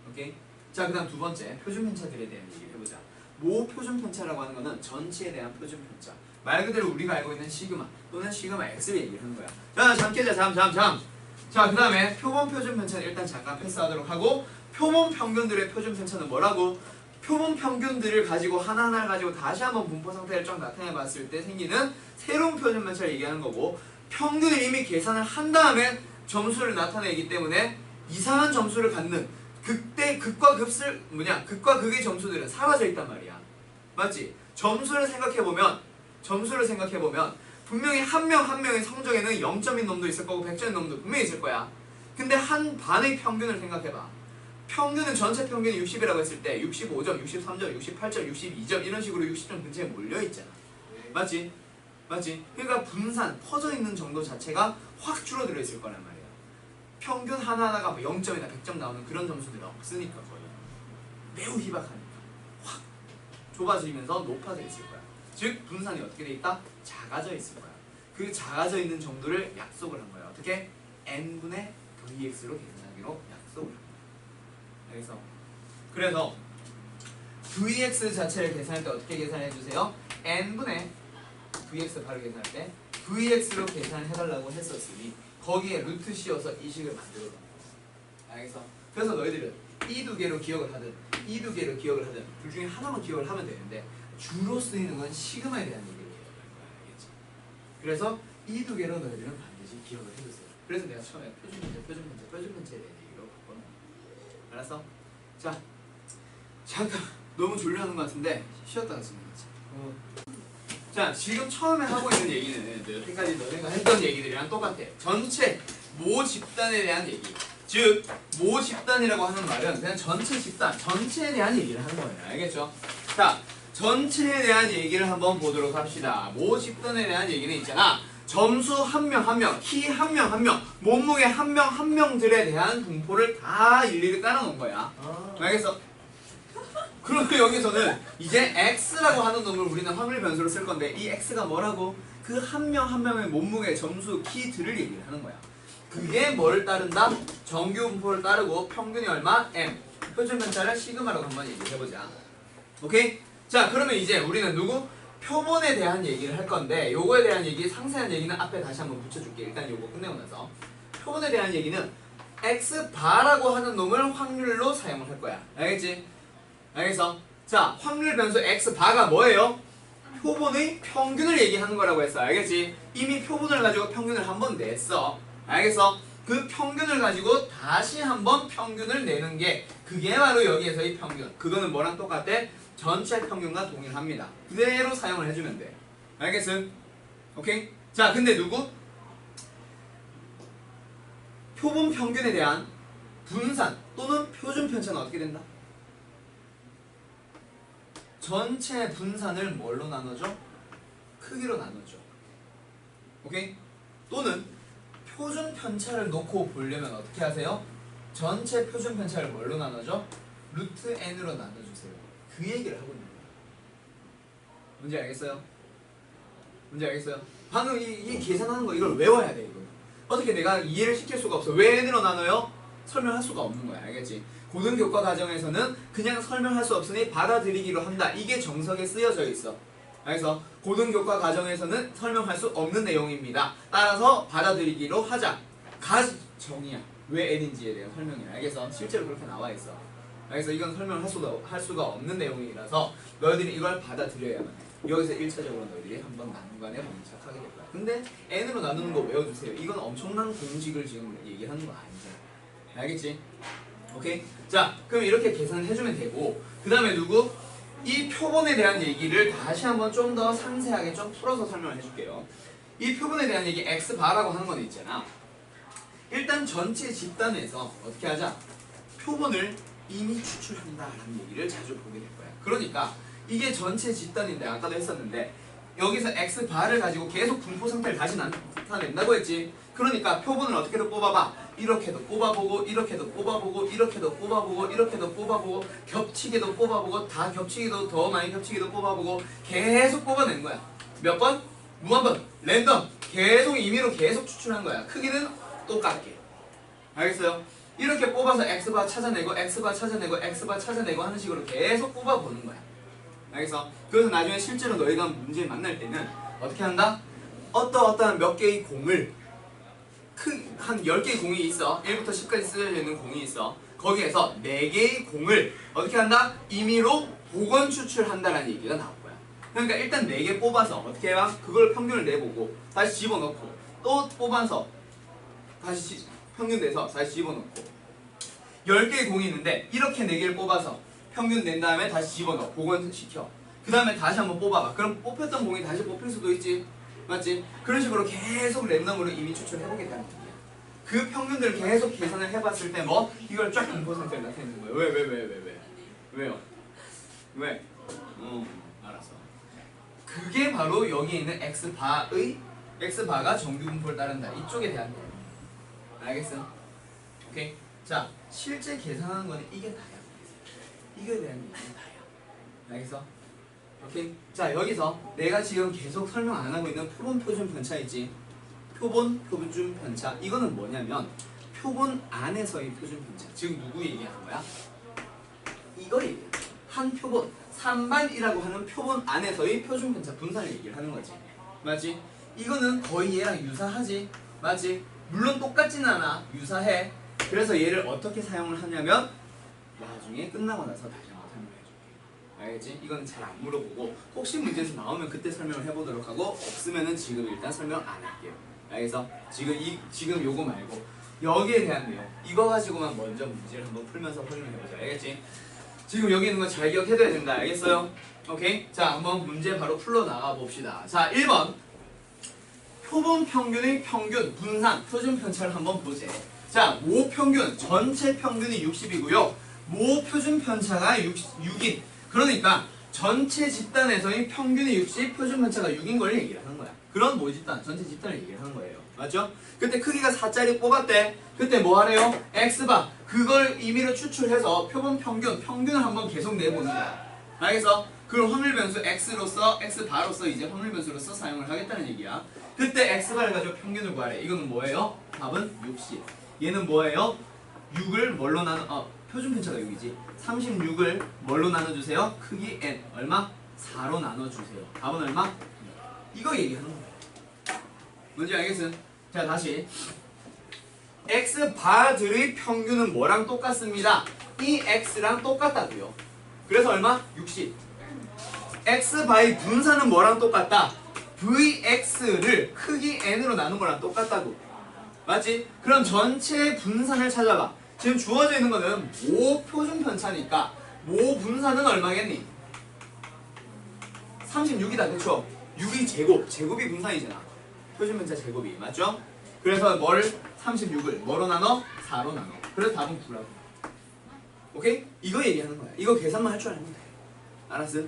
Speaker 1: 오케이? 자, 그 다음 두 번째 표준 편차들에 대한 얘기를 해보자. 모 표준 편차라고 하는 거는 전체에 대한 표준 편차. 말 그대로 우리가 알고 있는 시그마 또는 시그마 X를 얘기를 하는 거야. 자, 잠 깨자. 잠. 자, 그 다음에 표본 표준 편차는 일단 잠깐 패스하도록 하고, 표본 평균들의 표준 편차는 뭐라고? 표본 평균들을 가지고 하나하나를 가지고 다시 한번 분포 상태를 쫙 나타내 봤을 때 생기는 새로운 표준 편차를 얘기하는 거고, 평균을 이미 계산을 한 다음에 점수를 나타내기 때문에 이상한 점수를 갖는 그때 극과 극의 점수들은 사라져 있단 말이야. 맞지? 점수를 생각해보면 분명히 한 명의 성적에는 0점인 놈도 있을 거고 100점인 놈도 분명히 있을 거야. 근데 한 반의 평균을 생각해봐. 평균은 전체 평균이 60이라고 했을 때 65점, 63점, 68점, 62점 이런 식으로 60점 근처에 몰려있잖아. 맞지? 그러니까 분산, 퍼져있는 정도 자체가 확 줄어들어 있을 거란 말이야. 평균 하나하나가 뭐 0점이나 100점 나오는 그런 점수들이 없으니까 거의 매우 희박하니까 확 좁아지면서 높아져 있을 거야. 즉 분산이 어떻게 돼 있다? 작아져 있을 거야. 그 작아져 있는 정도를 약속을 한 거야. 어떻게? n분의 vx로 계산하기로 약속을 한 거야. 그래서 vx 자체를 계산할 때 어떻게 계산해 주세요? n분의 vx 바로 계산할 때 vx로 계산해달라고 했었으니 거기에 루트 씌워서 이 식을 만들어 놓은 거야. 알겠어? 그래서 너희들은 이 두 개로 기억을 하든 이 두 개로 기억을 하든 둘 중에 하나만 기억을 하면 되는데 주로 쓰이는 건 시그마에 대한 얘기를 기억할 거야. 알겠지? 그래서 이 두 개로 너희들은 반드시 기억을 해주세요. 그래서 내가 처음에 표준 문제에 대한 얘기로 바꿔놓은 거야. 알았어? 자, 잠깐 너무 졸려하는 것 같은데 쉬었다가 진행하자. 자, 지금 처음에 하고 있는 얘기는 여태까지 너네가 했던 얘기들이랑 똑같아. 전체 모 집단에 대한 얘기. 즉, 모 집단이라고 하는 말은 그냥 전체 집단, 전체에 대한 얘기를 하는 거예요. 알겠죠? 자, 전체에 대한 얘기를 한번 보도록 합시다. 모 집단에 대한 얘기는 있잖아. 점수 한 명 한 명, 키 한 명 한 명, 몸무게 한 명 한 명들에 대한 분포를 다 일일이 깔아놓은 거야. 알겠어? 그러면 여기서는 이제 x라고 하는 놈을 우리는 확률 변수로 쓸 건데 이 x가 뭐라고? 그 한 명 한 명의 몸무게, 점수, 키들을 얘기를 하는 거야. 그게 뭐를 따른다? 정규 분포를 따르고 평균이 얼마? m. 표준 편차를 시그마라고 한번 얘기해보자. 오케이? 자, 그러면 이제 우리는 누구? 표본에 대한 얘기를 할 건데 요거에 대한 얘기, 상세한 얘기는 앞에 다시 한번 붙여줄게. 일단 요거 끝내고 나서 표본에 대한 얘기는 x바라고 하는 놈을 확률로 사용을 할 거야. 알겠지? 알겠어? 자, 확률 변수 x바가 뭐예요? 표본의 평균을 얘기하는 거라고 했어. 알겠지? 이미 표본을 가지고 평균을 한번 냈어. 알겠어? 그 평균을 가지고 다시 한번 평균을 내는 게 그게 바로 여기에서의 평균. 그거는 뭐랑 똑같아? 전체 평균과 동일합니다. 그대로 사용을 해주면 돼. 알겠어? 오케이? 자, 근데 누구? 표본 평균에 대한 분산 또는 표준 편차는 어떻게 된다? 전체 분산을 뭘로 나눠줘? 크기로 나눠줘. 오케이? 또는 표준 편차를 놓고 보려면 어떻게 하세요? 전체 표준 편차를 뭘로 나눠줘? 루트 n으로 나눠주세요. 그 얘기를 하고 있는 거예요. 뭔지 알겠어요? 뭔지 알겠어요? 방금 이 계산하는 거 이걸 외워야 돼. 이거 어떻게 내가 이해를 시킬 수가 없어. 왜 n으로 나눠요? 설명할 수가 없는 거야. 알겠지? 고등교과 과정에서는 그냥 설명할 수 없으니 받아들이기로 한다. 이게 정석에 쓰여져 있어. 그래서 고등교과 과정에서는 설명할 수 없는 내용입니다. 따라서 받아들이기로 하자. 가정이야. 왜 n인지에 대한 설명이야. 알겠어? 실제로 그렇게 나와 있어. 그래서 이건 설명할 수가 없는 내용이라서 너희들이 이걸 받아들여야만 해. 여기서 1차적으로 너희들이 한번 난관에 봉착하게 될 거야. 근데 n으로 나누는 거 외워주세요. 이건 엄청난 공식을 지금 얘기하는 거 아니잖아. 알겠지? 오케이? 자, 그럼 이렇게 계산을 해주면 되고 그 다음에 누구? 이 표본에 대한 얘기를 다시 한번 좀 더 상세하게 좀 풀어서 설명을 해줄게요. 이 표본에 대한 얘기 x바라고 하는 건 있잖아. 일단 전체 집단에서 어떻게 하자? 표본을 이미 추출한다라는 얘기를 자주 보게 될 거야. 그러니까 이게 전체 집단인데 아까도 했었는데 여기서 x바를 가지고 계속 분포 상태를 다시 나타낸다고 했지. 그러니까 표본을 어떻게든 뽑아봐. 이렇게도 뽑아보고 이렇게도 뽑아보고 이렇게도 뽑아보고 이렇게도 뽑아보고 겹치기도 뽑아보고 다 겹치기도 더 많이 겹치기도 뽑아보고 계속 뽑아낸 거야. 몇 번? 무한번. 랜덤. 계속 임의로 계속 추출한 거야. 크기는 똑같게. 알겠어요? 이렇게 뽑아서 x바 찾아내고 x바 찾아내고 x바 찾아내고 하는 식으로 계속 뽑아보는 거야. 알겠어? 그래서 나중에 실제로 너희가 문제 만날 때는 어떻게 한다? 어떠한 몇 개의 공을 한 10개의 공이 있어. 1부터 10까지 쓰여져 있는 공이 있어. 거기에서 4개의 공을 어떻게 한다? 임의로 복원 추출한다라는 얘기가 나올 거야. 그러니까 일단 4개 뽑아서 어떻게 해봐? 그걸 평균을 내보고 다시 집어넣고 또 뽑아서 다시 평균 내서 다시 집어넣고 10개의 공이 있는데 이렇게 4개를 뽑아서 평균 낸 다음에 다시 집어넣어. 복원시켜. 그 다음에 다시 한번 뽑아봐. 그럼 뽑혔던 공이 다시 뽑힐 수도 있지. 맞지? 그런 식으로 계속 랜덤으로 이미 추출해보겠다는 얘기야. 그 평균들을 계속 계산을 해봤을 때 뭐? 이걸 쫙 분포 상태를 나타내는 거예요. 왜요? 왜? 알았어. 그게 바로 여기 있는 x바가 정규 분포를 따른다. 이쪽에 대한 거예요. 알겠어? 오케이? 자, 실제 계산하는 거는 이게 다야. 이거에 대한 얘기는 다야. 알겠어? 오케이? 자, 여기서 내가 지금 계속 설명 안 하고 있는 표본 표준 편차 있지? 표본 표준 편차. 이거는 뭐냐면 표본 안에서의 표준 편차. 지금 누구 얘기하는 거야? 이거 얘기해. 한 표본, 3반이라고 하는 표본 안에서의 표준 편차 분산을 얘기를 하는 거지. 맞지? 이거는 거의 얘랑 유사하지? 맞지? 물론 똑같지는 않아. 유사해. 그래서 얘를 어떻게 사용을 하냐면 나중에 끝나고 나서 다시 한번 설명해줄게. 알겠지? 이거는 잘 안 물어보고 혹시 문제에서 나오면 그때 설명을 해보도록 하고 없으면은 지금 일단 설명 안 할게요. 알겠어? 지금 요거 말고 여기에 대한 내용 이거 가지고만 먼저 문제를 한번 풀면서 설명해보자. 알겠지? 지금 여기 있는 거 잘 기억해둬야 된다. 알겠어요? 오케이? 자, 한번 문제 바로 풀러나가 봅시다. 자, 1번 표본 평균의 평균, 분산, 표준 편차를 한번 보세. 자, 모 평균, 전체 평균이 60이고요. 모 표준 편차가 6인. 그러니까 전체 집단에서의 평균이 60, 표준 편차가 6인 걸 얘기를 하는 거야. 그런 모집단, 전체 집단을 얘기를 하는 거예요. 맞죠? 그때 크기가 4짜리 뽑았대. 그때 뭐 하래요? X바. 그걸 임의로 추출해서 표본 평균을 한번 계속 내보는 거야. 알겠어? 그걸 확률 변수 X로서, X바로서 이제 확률 변수로서 사용을 하겠다는 얘기야. 그때 X바를 가지고 평균을 구하래. 이거는 뭐예요? 답은 60. 얘는 뭐예요? 6을 뭘로 나눠, 표준 편차가 6이지. 36을 뭘로 나눠주세요? 크기 n 얼마? 4로 나눠주세요. 답은 얼마? 이거 얘기하는 거예요. 뭔지 알겠음? 자, 다시 x바들의 평균은 뭐랑 똑같습니다. 이 x랑 똑같다고요. 그래서 얼마? 60. x바의 분산은 뭐랑 똑같다? vx를 크기 n으로 나눈 거랑 똑같다고. 맞지? 그럼 전체 분산을 찾아봐. 지금 주어져 있는 거는 모 표준 편차니까 모 분산은 얼마겠니? 36이다. 그쵸? 6이 제곱이 분산이잖아. 표준 편차 제곱이. 맞죠? 그래서 36을 뭐로 나눠? 4로 나눠. 그래서 답은 9라고. 오케이? 이거 얘기하는 거야. 이거 계산만 할 줄 알면 돼. 알았어?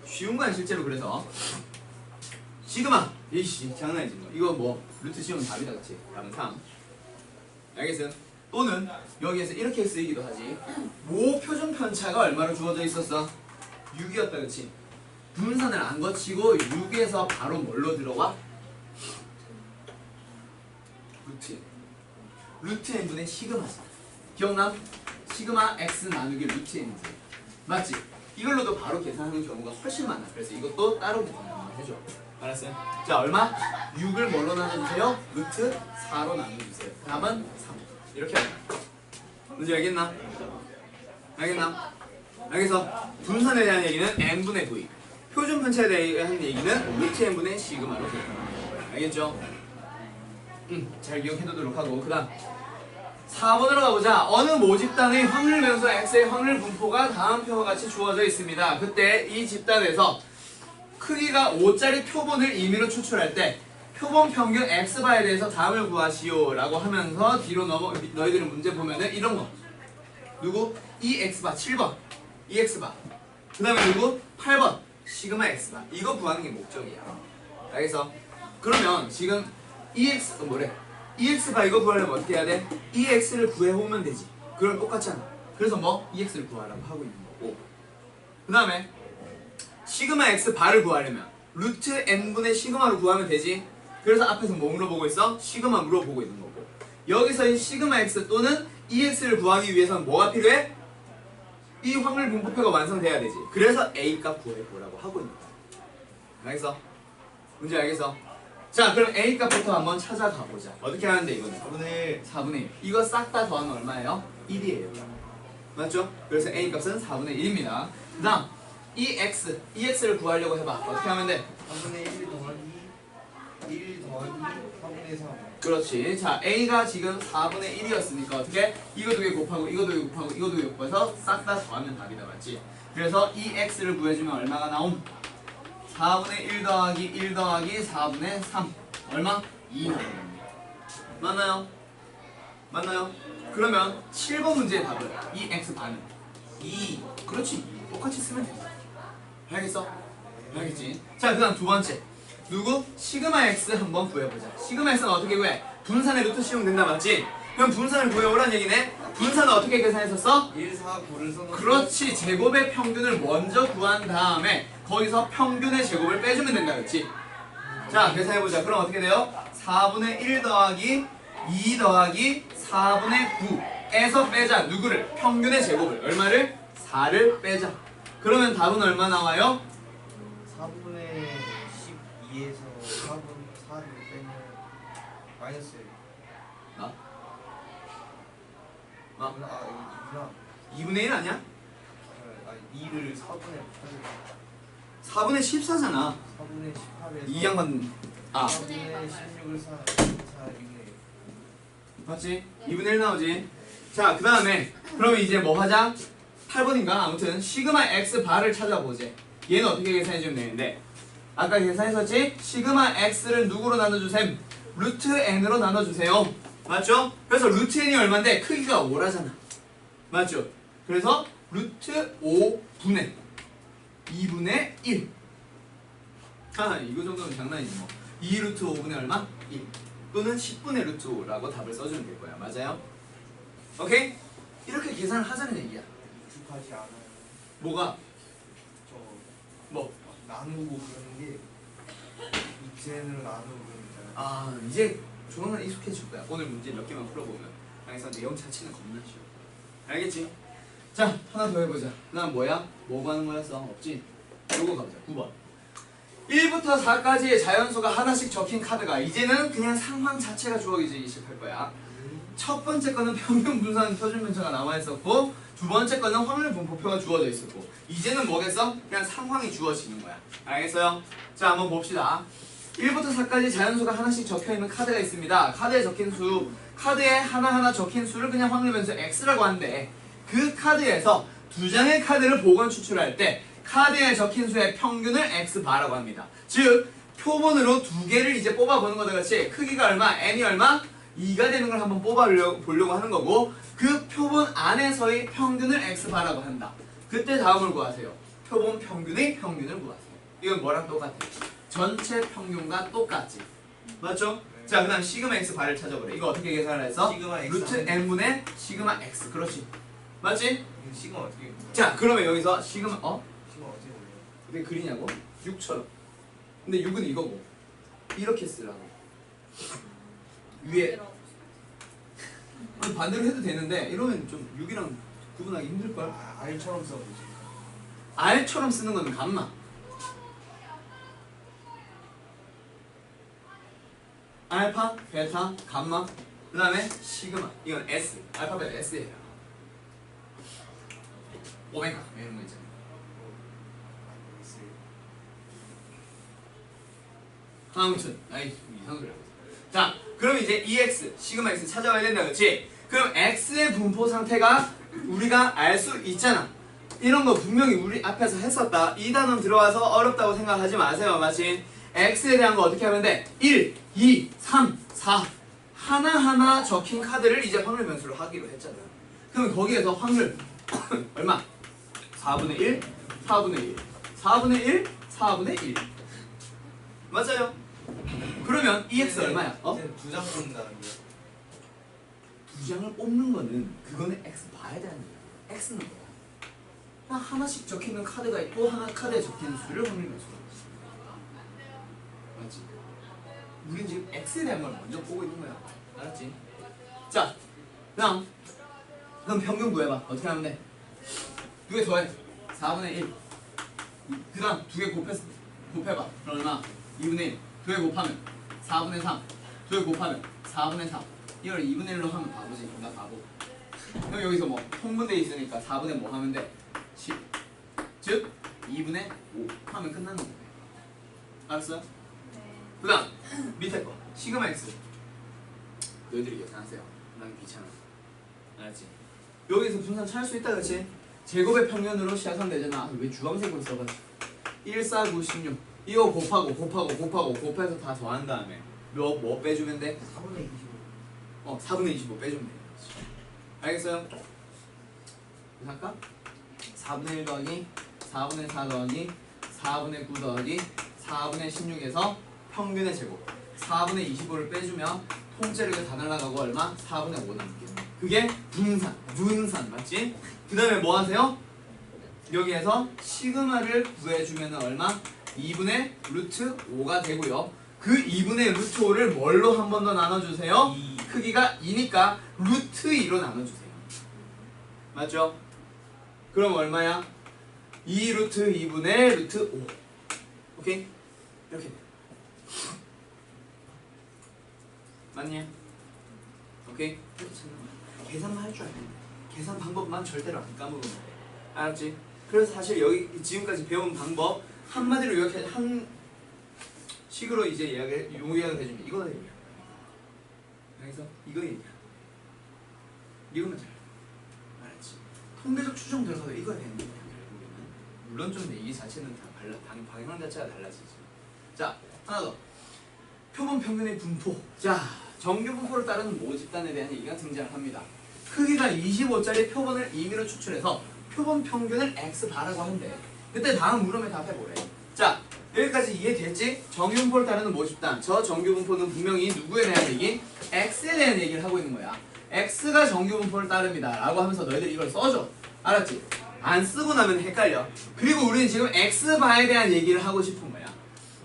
Speaker 1: 쉬운 거야 실제로. 그래서 시그마. 이씨 장난이지 뭐. 이거 뭐 루트 씌우면 답이다. 그치? 답은 3. 알겠어? 또는 여기에서 이렇게 쓰이기도 하지. 모 표준 편차가 얼마로 주어져 있었어? 6이었다. 그치? 분산을 안 거치고 6에서 바로 뭘로 들어와? 루트 n분의 시그마지. 기억나? 시그마 x 나누기 루트 n이지. 맞지? 이걸로도 바로 계산하는 경우가 훨씬 많아. 그래서 이것도 따로 계산을 해줘. 알았어요? 자, 얼마? 6을 뭘로 나눠주세요? 루트 4로 나눠주세요. 답은 3. 이렇게 하는 거야. 뭔지 알겠나? 알겠나? 알겠어? 분산에 대한 얘기는 n분의 v. 표준 편차에 대한 얘기는 루트 n분의 시그마로 계산하는 거예요. 알겠죠? 잘 기억해두도록 하고, 그 다음 4번으로 가보자. 어느 모집단의 확률 변수 x의 확률 분포가 다음 표와 같이 주어져 있습니다. 그때 이 집단에서 크기가 5짜리 표본을 임의로 추출할 때 표본 평균 x바에 대해서 답을 구하시오 라고 하면서 뒤로 너희들이 문제 보면은 이런 거. 누구? EX바 7번 EX바. 그 다음에 누구? 8번 시그마 x바. 이거 구하는 게 목적이야. 알겠어? 그러면 지금 EX바 이거 구하려면 어떻게 해야 돼? EX를 구해보면 되지. 그럼 똑같잖아. 그래서 뭐? EX를 구하라고 하고 있는 거고. 그 다음에 시그마 x 바를 구하려면 루트 n분의 시그마로 구하면 되지. 그래서 앞에서 뭐 물어보고 있어? 시그마 물어보고 있는 거고. 여기서 이 시그마 x 또는 EX를 구하기 위해서는 뭐가 필요해? 이 확률 분포표가 완성돼야 되지. 그래서 A 값 구해보라고 하고 있는 거야. 알겠어? 문제 알겠어? 자, 그럼 A 값부터 한번 찾아가 보자. 어떻게 하는데 이거는? 4분의 1. 이거 싹 다 더하면 얼마예요? 1이에요. 맞죠? 그래서 A 값은 4분의 1입니다. 그 다음 EX를 구하려고 해봐. 어떻게 하면 돼?
Speaker 2: 3분의 1 더하기 1 더하기 3분의 3.
Speaker 1: 그렇지. 자, A가 지금 4분의 1이었으니까 어떻게? 이거 두 개 곱하고 이거 두 개 곱하고 이거 두 개 곱해서 싹 다 더하면 답이다. 맞지? 그래서 EX를 구해주면 얼마가 나옴? 4분의 1 더하기 1 더하기 4분의 3 얼마? 2 나옵니다. 맞나요? 맞나요? 그러면 7번 문제의 답은 이 x반은 2. 그렇지. 똑같이 쓰면 된다. 알겠어? 알겠지? 자, 그 다음 두 번째 누구? 시그마 x 한번 구해보자. 시그마 x는 어떻게 구해? 분산의 루트 씌우면 된다. 맞지? 그럼 분산을 구해오란 얘기네? 분산은 어떻게 계산했었어?
Speaker 2: 1, 4, 9를 써놓고.
Speaker 1: 그렇지. 제곱의 평균을 먼저 구한 다음에 거기서 평균의 제곱을 빼주면 된다. 그렇지? 자, 계산해보자. 그럼 어떻게 돼요? 4분의 1 더하기 2 더하기 4분의 9에서 빼자. 누구를? 평균의 제곱을. 얼마를? 4를 빼자. 그러면 답은 얼마 나와요?
Speaker 2: 4분의 12에서 4를 빼면 마이너스 1.
Speaker 1: 아?
Speaker 2: 아,
Speaker 1: 2분의 1 아니야?
Speaker 2: 2를 4분의
Speaker 1: 4분의 14잖아.
Speaker 2: 4분의 18에서
Speaker 1: 이 양반. 아,
Speaker 2: 4분의 16을 4 6네.
Speaker 1: 맞지? 2분의 1 나오지? 자, 그 다음에 그러면 이제 뭐 하자? 8번인가? 아무튼 시그마 x 바를 찾아보지. 얘는 어떻게 계산해주면 되는데 아까 계산했었지? 시그마 x를 누구로 나눠주셈? 루트 n으로 나눠주세요. 맞죠? 그래서 루트 n이 얼마인데 크기가 5라잖아. 맞죠? 그래서 루트 5분의 2분의 1. 이거 정도면 장난이지 뭐. 2 루트 5분의 얼마? 1. 또는 10분의 루트 5라고 답을 써주면 될 거야. 맞아요? 오케이? 이렇게 계산을 하자는 얘기야.
Speaker 2: 익숙하지 않아요.
Speaker 1: 뭐가?
Speaker 2: 저
Speaker 1: 뭐?
Speaker 2: 나누고 그러는 게 이젠으로 나누고 그러는 잖아요.
Speaker 1: 이제 조만간 익숙해질 거야. 오늘 문제 몇 개만 풀어보면. 그래서 내용 자체는 겁나 쉬워. 알겠지? 자, 하나 더 해보자. 그다음 뭐야? 뭐 구하는 거였어? 없지? 요거 가보자. 9번. 1부터 4까지의 자연수가 하나씩 적힌 카드가 이제는 그냥 상황 자체가 주어지기 시작할 거야. 첫 번째 거는 평균 분산 표준 분차가 나와 있었고, 두 번째 거는 확률 분포표가 주어져 있었고, 이제는 뭐겠어? 그냥 상황이 주어지는 거야. 알겠어요? 자, 한번 봅시다. 1부터 4까지 자연수가 하나씩 적혀있는 카드가 있습니다. 카드에 적힌 수, 카드에 하나하나 적힌 수를 그냥 확률 변수 x라고 하는데, 그 카드에서 두 장의 카드를 복원 추출할 때 카드에 적힌 수의 평균을 x바라고 합니다. 즉, 표본으로 두 개를 이제 뽑아보는 거다. 그렇지? 크기가 얼마? n이 얼마? 2가 되는 걸 한번 뽑아보려고 하는 거고, 그 표본 안에서의 평균을 x바라고 한다. 그때 다음을 구하세요. 표본 평균의 평균을 구하세요. 이건 뭐랑 똑같아? 전체 평균과 똑같지. 맞죠?
Speaker 2: 네.
Speaker 1: 자, 그 다음 시그마 x 바를 찾아보래. 이거 어떻게 계산을 했어?
Speaker 2: 시그마 x
Speaker 1: 루트 n분의 시그마 x. 그렇지. 맞지?
Speaker 2: 시그마 어떻게
Speaker 1: 자, 그러면 여기서 시그마
Speaker 2: 시그마 어떻게 올려요?
Speaker 1: 어떻게 그리냐고? 6처럼. 근데 6은 이거고 이렇게 쓰라고. 위에 반대로 해도 되는데 이러면 좀 6이랑 구분하기 힘들걸?
Speaker 2: R처럼 써보지.
Speaker 1: R처럼 쓰는 거는 감마. 알파, 베타, 감마, 그 다음에 시그마. 이건 S. 알파, 베타, S예요. 오메가 이런 거 있잖아. 아무튼 이상한 소리 하고 있어. 자, 그럼 이제 EX, 시그마 X 찾아와야 된다, 그렇지? 그럼 X의 분포 상태가 우리가 알 수 있잖아. 이런 거 분명히 우리 앞에서 했었다. 이 단원 들어와서 어렵다고 생각하지 마세요, 마치. X에 대한 거 어떻게 하면 돼? 1, 2, 3, 4 하나하나 적힌 카드를 이제 확률 변수로 하기로 했잖아. 그럼 거기에서 확률 얼마? 4분의 1, 4분의 1, 4분의 1, 4분의 1 맞아요? 그러면 EX 얼마야?
Speaker 2: 두장 뽑는다는 게.
Speaker 1: 두 장을 뽑는 거는 그거는 X 봐야 되는 거야. X는 뭐야? 그냥 하나씩 적혀있는 카드가 있고 하나 카드에 적힌 수를 확률 변수로 맞지? 우린 지금 X에 대한 걸 먼저 보고 있는 거야. 알았지? 자, 그럼 평균 구해봐. 어떻게 하면 돼? 두 개 더해. 4분의 1. 그 다음 두 개 곱해봐. 그럼 얼마? 2분의 1. 두 개 곱하면 4분의 3. 두 개 곱하면 4분의 3. 이걸 2분의 1로 하면 바보지. 나 바보. 그럼 여기서 뭐 통분돼 있으니까 4분의 뭐 하면 돼? 10. 즉 2분의 5 하면 끝나는 거야. 알았어요? 그 다음 밑에 거 시그마 X. 너희들이 계산하세요. 난 귀찮아. 알았지? 여기서 분산 찾을 수 있다, 그렇지? 제곱의 평균으로 시작하면 되잖아. 왜 주황색으로 써가지고 1, 4, 9, 16 이거 곱해서 다 더한 다음에 뭐 빼주면 돼?
Speaker 2: 4분의 25.
Speaker 1: 4분의 25 빼주면 돼. 알겠어요? 할까? 4분의 1 더하기 4분의 4 더하기 4분의 9 더하기 4분의 16에서 평균의 제곱 4분의 25를 빼주면 통째로 이거 다 날라가고 얼마? 4분의 5 남게. 그게 분산 맞지? 그 다음에 뭐 하세요? 여기에서 시그마를 구해주면 얼마? 2분의 루트 5가 되고요. 그 2분의 루트 5를 뭘로 한 번 더 나눠주세요? 크기가 2니까 루트 2로 나눠주세요. 맞죠? 그럼 얼마야? 2 루트 2분의 루트 5. 오케이? 이렇게 돼. 맞니? 오케이? 계산만 할 줄 알면 돼. 계산 방법만 절대로 안 까먹으면 돼. 알았지? 그래서 사실 여기 지금까지 배운 방법 한마디로 이렇게 한 식으로 이제 요약을 해주면 이거다 얘기야. 그래서 이거 얘기야. 이거만 잘 알았지? 통계적 추정 들어가도 이거야 되는 거야. 물론 좀 이 자체는 다 방향 자체가 달라지지. 자, 하나 더. 표본 평균의 분포. 자, 정규 분포를 따르는 모집단에 대한 얘기가 등장을 합니다. 크기가 25짜리 표본을 임의로 추출해서 표본 평균을 x바라고 하는데 그때 다음 물음에 답해보래. 자, 여기까지 이해됐지? 정규분포를 따르는 모집단. 저 정규분포는 분명히 누구에 대한 얘기? x에 대한 얘기를 하고 있는 거야. x가 정규분포를 따릅니다 라고 하면서 너희들이 이걸 써줘. 알았지? 안 쓰고 나면 헷갈려. 그리고 우리는 지금 x바에 대한 얘기를 하고 싶은 거야.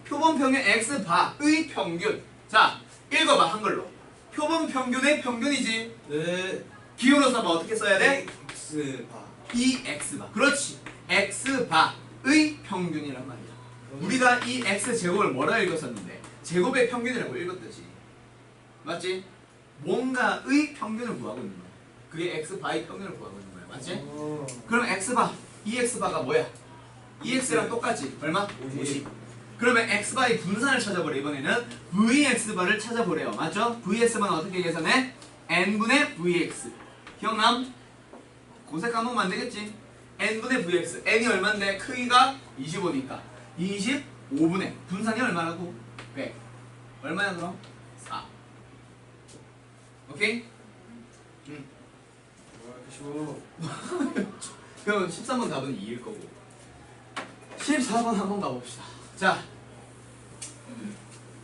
Speaker 1: 표본 평균 x바의 평균. 자, 읽어봐 한글로. 표본 평균의 평균이지.
Speaker 2: 네.
Speaker 1: 기호로 써봐. 어떻게 써야 돼?
Speaker 2: X바.
Speaker 1: 이 x바. 그렇지. x바의 평균이란 말이야. 우리가 이 x제곱을 뭐라 읽었었는데 제곱의 평균이라고 읽었듯이. 맞지? 뭔가의 평균을 구하고 있는 거야. 그게 x바의 평균을 구하고 있는 거야. 맞지? 그럼 x바, 이 x바가 뭐야? 이 x랑 똑같지? 얼마? 50. 그러면 x바의 분산을 찾아보래. 이번에는 vx바를 찾아보래요. 맞죠? vx바는 어떻게 계산해? n분의 vx. 기억남? 고색 한번 만들겠지? n분의 vx. n이 얼만데? 크기가 25니까 25분의 분산이 얼마라고? 100. 얼마야 그럼? 4. 오케이?
Speaker 2: 쉬워.
Speaker 1: 그럼 13번 답은 2일 거고 14번 한번 가봅시다. 자,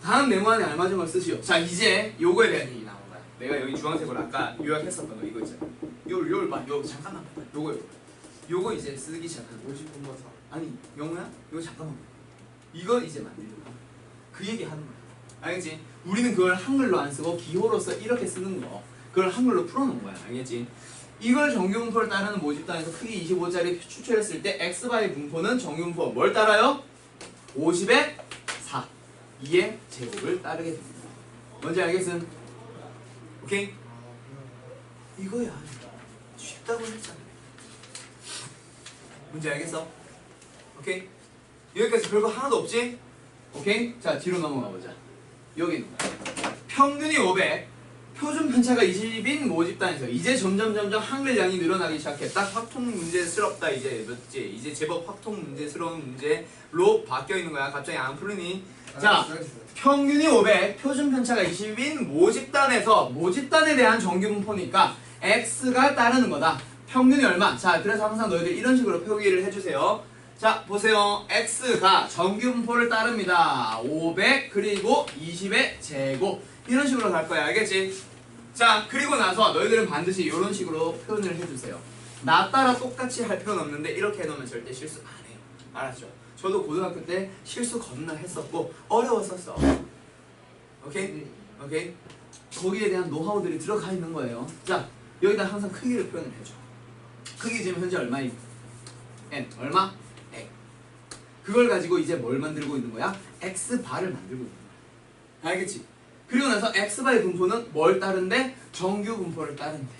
Speaker 1: 다음 네모 안에 알맞은 걸 쓰시오. 자, 이제 요거에 대한 얘기 나온 거야. 내가 여기 주황색으로 아까 요약했었던 거 이거 있잖아. 요걸 봐. 요 잠깐만. 요거 이제 쓰기 시작한
Speaker 2: 50분만 사.
Speaker 1: 아니 영우야? 이거 잠깐만. 이거 이제 만들려고 그 얘기 하는 거야. 알겠지? 우리는 그걸 한글로 안 쓰고 기호로서 이렇게 쓰는 거. 그걸 한글로 풀어놓은 거야. 알겠지? 이걸 정규분포를 따르는 모집단에서 크기 25짜리 추출했을 때 x바의 분포는 정규분포 뭘 따라요? 50의 4. 2의 제곱을 따르게 됩니다. 뭔지 알겠음? 오케이? 이거야. 쉽다고 했잖아. 뭔지 알겠어? 오케이? 여기까지 별거 하나도 없지? 오케이? 자, 뒤로 넘어가 보자. 여기는 평균이 500, 표준 편차가 20인 모집단에서 이제 점점 한글량이 늘어나기 시작했다. 확통 문제스럽다. 이제 몇지? 이제 제법 확통 문제스러운 문제로 바뀌어 있는 거야. 갑자기 안 풀리니? 자, 평균이 500, 표준 편차가 20인 모집단에서 모집단에 대한 정규분포니까 x가 따르는 거다. 평균이 얼마? 자, 그래서 항상 너희들 이런 식으로 표기를 해주세요. 자, 보세요. x가 정규분포를 따릅니다. 500 그리고 20의 제곱 이런 식으로 갈 거야. 알겠지? 자, 그리고 나서 너희들은 반드시 이런 식으로 표현을 해주세요. 나 따라 똑같이 할 필요는 없는데 이렇게 해놓으면 절대 실수 안 해요. 알았죠? 저도 고등학교 때 실수 겁나 했었고 어려웠었어. 오케이? 오케이? 거기에 대한 노하우들이 들어가 있는 거예요. 자, 여기다 항상 크기를 표현을 해줘. 크기 지금 현재 얼마임? n. 얼마? a. 그걸 가지고 이제 뭘 만들고 있는 거야? x바를 만들고 있는 거야. 알겠지? 그리고 나서 x바의 분포는 뭘 따른대? 정규 분포를 따른대.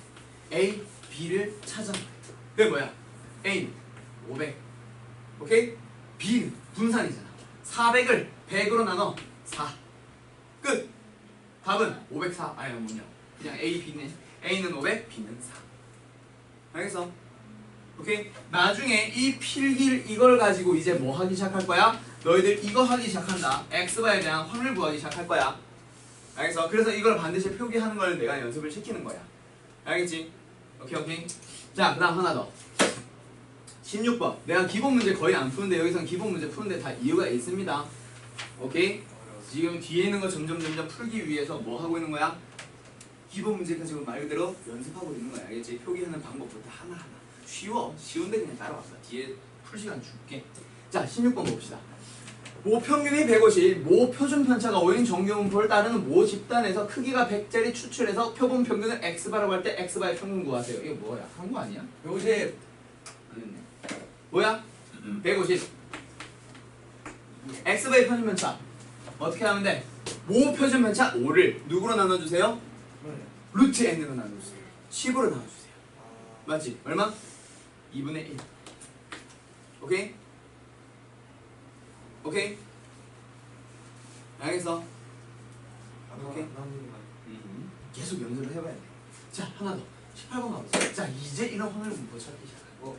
Speaker 1: a, b를 찾아봐. 그게 뭐야? a는 500. 오케이? b는 분산이잖아. 400을 100으로 나눠 4. 끝. 답은 504. 아니 뭐냐? 그냥 a, b네. a는 500, b는 4. 알겠어? 오케이? 나중에 이 필기를 이걸 가지고 이제 뭐 하기 시작할 거야? 너희들 이거 하기 시작한다. x바에 대한 확률 구하기 시작할 거야. 알겠어? 그래서 이걸 반드시 표기하는 걸 내가 연습을 시키는 거야. 알겠지? 오케이? 자, 그 다음 하나 더. 16번. 내가 기본 문제 거의 안 푸는데 여기서는 기본 문제 푸는데 다 이유가 있습니다. 오케이? 지금 뒤에 있는 거 점점 풀기 위해서 뭐 하고 있는 거야? 기본 문제 가지고 말 그대로 연습하고 있는 거야. 알겠지? 표기하는 방법부터 하나하나. 쉬워. 쉬운데 그냥 따라왔어. 뒤에 풀 시간 줄게. 자, 16번 봅시다. 모 평균이 150, 모 표준 편차가 5인 정규분포를 따르는 모 집단에서 크기가 100짜리 추출해서 표본 평균을 x바라고 할 때 x바의 평균 구하세요. 이거 뭐야? 한거 아니야?
Speaker 2: 150.
Speaker 1: 아니네. 뭐야? 150. x바의 표준 편차 어떻게 하면 돼? 모 표준 편차 5를 누구로 나눠주세요? 루트 n으로 나눠주세요. 10으로 나눠주세요. 맞지? 얼마? 2분의 1. 오케이? 오케이? 알겠어? 오케이? 계속 연습을 해봐야 돼. 자, 하나 더. 18번 가보자. 자, 이제 이런 확률 분포 찾기 시작하고.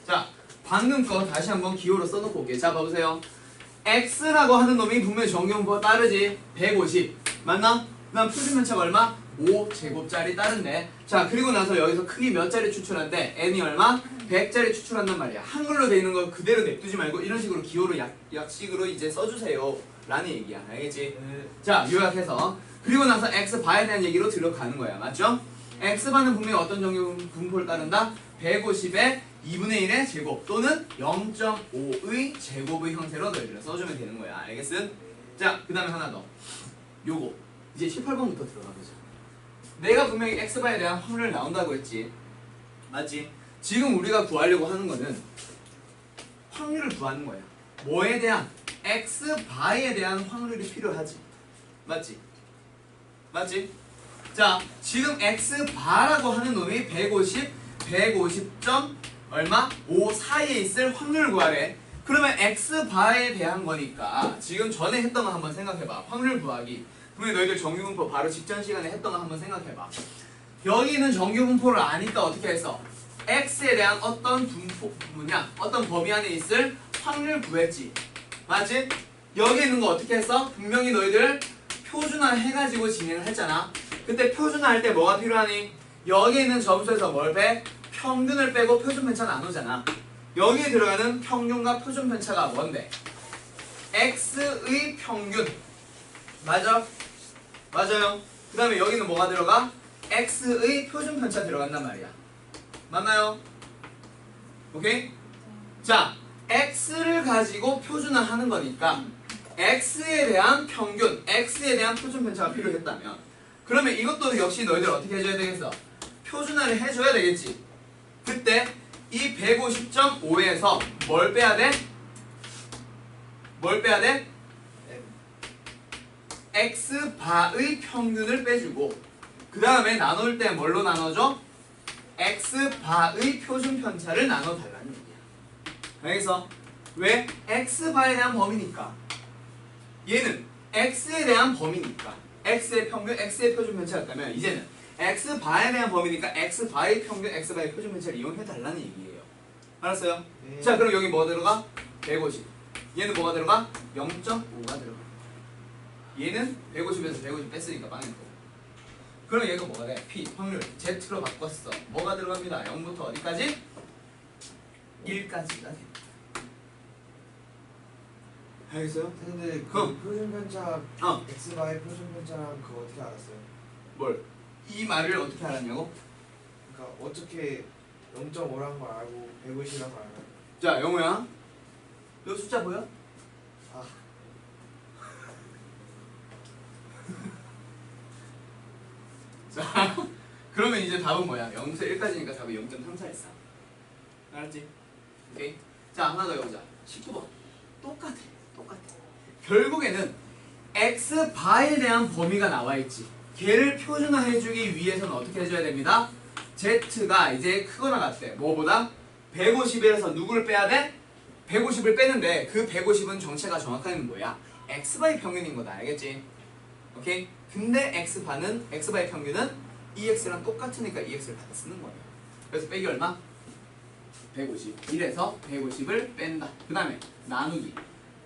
Speaker 1: 자, 방금 거 다시 한번 기호로 써놓고 올게요. 자, 봐보세요. x라고 하는 놈이 분명히 정규분포가 따르지. 150. 맞나? 그 다음 표준 편차가 얼마? 5제곱짜리 따른대. 자, 그리고 나서 여기서 크기 몇 자리 추출한대? n이 얼마? 100자리 추출한단 말이야. 한글로 돼 있는 거 그대로 냅두지 말고 이런 식으로 기호로 약식으로 이제 써주세요 라는 얘기야. 알겠지?
Speaker 2: 네.
Speaker 1: 자, 요약해서 그리고 나서 x바에 대한 얘기로 들어가는 거야. 맞죠? x바는 분명히 어떤 정규분포를 따른다? 150의 2분의 1의 제곱 또는 0.5의 제곱의 형태로 너희들은 써주면 되는 거야. 알겠음? 자, 그 다음에 하나 더. 요거 이제 18번부터 들어가 보자. 내가 분명히 x바에 대한 확률이 나온다고 했지. 맞지? 지금 우리가 구하려고 하는 거는 확률을 구하는 거야. 뭐에 대한? x바에 대한 확률이 필요하지. 맞지? 맞지? 자, 지금 x바라고 하는 놈이 150점 얼마? 5 사이에 있을 확률을 구하래. 그러면 x바에 대한 거니까 지금 전에 했던 거 한번 생각해봐. 확률 구하기. 분명히 너희들 정규분포 바로 직전 시간에 했던 거 한번 생각해봐. 여기 있는 정규분포를 아니까 어떻게 했어? x에 대한 어떤 어떤 범위 안에 있을 확률 구했지. 맞지? 여기 있는 거 어떻게 했어? 분명히 너희들 표준화 해가지고 진행을 했잖아. 그때 표준화 할 때 뭐가 필요하니? 여기 있는 점수에서 뭘 빼? 평균을 빼고 표준 편차 나누잖아. 여기에 들어가는 평균과 표준 편차가 뭔데? x의 평균. 맞아? 맞아요. 그 다음에 여기는 뭐가 들어가? x의 표준 편차 들어간단 말이야. 맞나요? 오케이? 자, x를 가지고 표준화 하는 거니까 x에 대한 평균, x에 대한 표준 편차가 필요했다면 그러면 이것도 역시 너희들 어떻게 해줘야 되겠어? 표준화를 해줘야 되겠지. 그때 이 150.5에서 뭘 빼야 돼? 뭘 빼야 돼? x바의 평균을 빼주고 그 다음에 나눌 때 뭘로 나눠줘? x바의 표준 편차를 나눠달라는 얘기야. 알겠어? 왜? x바에 대한 범위니까. 얘는 x에 대한 범위니까. x의 평균, x의 표준 편차였다면 이제는 x바에 대한 범위니까 x바의 평균, x바의 표준 편차를 이용해달라는 얘기예요. 알았어요?
Speaker 2: 네.
Speaker 1: 자, 그럼 여기 뭐가 들어가? 150. 얘는 뭐가 들어가? 0.5가 들어가. 얘는 150에서 150 뺐으니까 빵인 거고. 그럼 얘가 뭐가 돼? P, 확률, Z로 바꿨어. 뭐가 들어갑니다. 0부터 어디까지? 1까지가 돼. 알겠어요?
Speaker 2: 근데
Speaker 1: 그럼.
Speaker 2: 그 표준 편차
Speaker 1: 어.
Speaker 2: x바의 표준 편차랑 그거 어떻게 알았어요?
Speaker 1: 뭘? 이 말을 어떻게 알았냐고?
Speaker 2: 그러니까 어떻게 0.5란 걸 알고 150이란 걸 알아요?
Speaker 1: 자, 영우야. 너 숫자 보여?
Speaker 2: 아,
Speaker 1: 자, 그러면 이제 답은 뭐야? 0에서 1까지니까 답이 0.343. 알았지? 오케이? 자, 하나 더 해보자. 19번. 똑같아. 결국에는 x바에 대한 범위가 나와있지. 걔를 표준화해주기 위해서는 어떻게 해줘야 됩니다? z가 이제 크거나 같대. 뭐보다? 150에서 누구를 빼야 돼? 150을 빼는데 그 150은 정체가 정확하게 뭐야? x바의 평균인 거다. 알겠지? 오케이? 근데 x바의 평균은 ex랑 똑같으니까 ex를 받아 쓰는 거예요. 그래서 빼기 얼마? 150. 1에서 150을 뺀다. 그 다음에 나누기.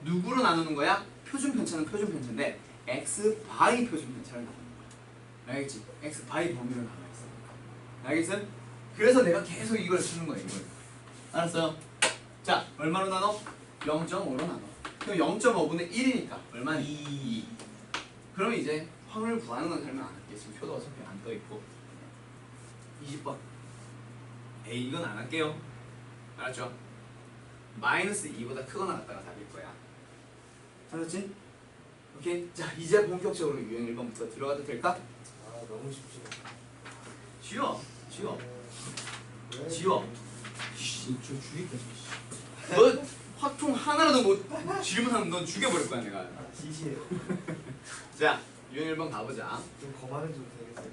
Speaker 1: 누구로 나누는 거야? 표준 편차는 표준 편차인데 x바의 표준 편차를 나누는 거야. 알겠지? x바의 범위로 나와 있어. 알겠어? 그래서 내가 계속 이걸 쓰는 거야. 이걸. 알았어요? 자, 얼마로 나눠? 0.5로 나눠. 그럼 0.5분의 1이니까 얼마니? 2. 그럼 이제 확률 구하는 건 설명 안 할게. 지금 표도 어차피 안 떠있고. 20번. 에이, 이건 안 할게요. 알았죠? 마이너스 2보다 크거나 같다가 답일 거야. 알았지? 오케이? 자, 이제 본격적으로 유형 1번부터 들어가도 될까?
Speaker 2: 아 너무 쉽지.
Speaker 1: 쉬워.
Speaker 2: 왜?
Speaker 1: 지워. 씨, 저 죽이겠어. 너 화통 하나라도 못 질문하면 넌 죽여버릴 거야, 내가.
Speaker 2: 아 지시해요.
Speaker 1: 자, 유형 1번 가보자.
Speaker 2: 좀 거만해도 되겠어요?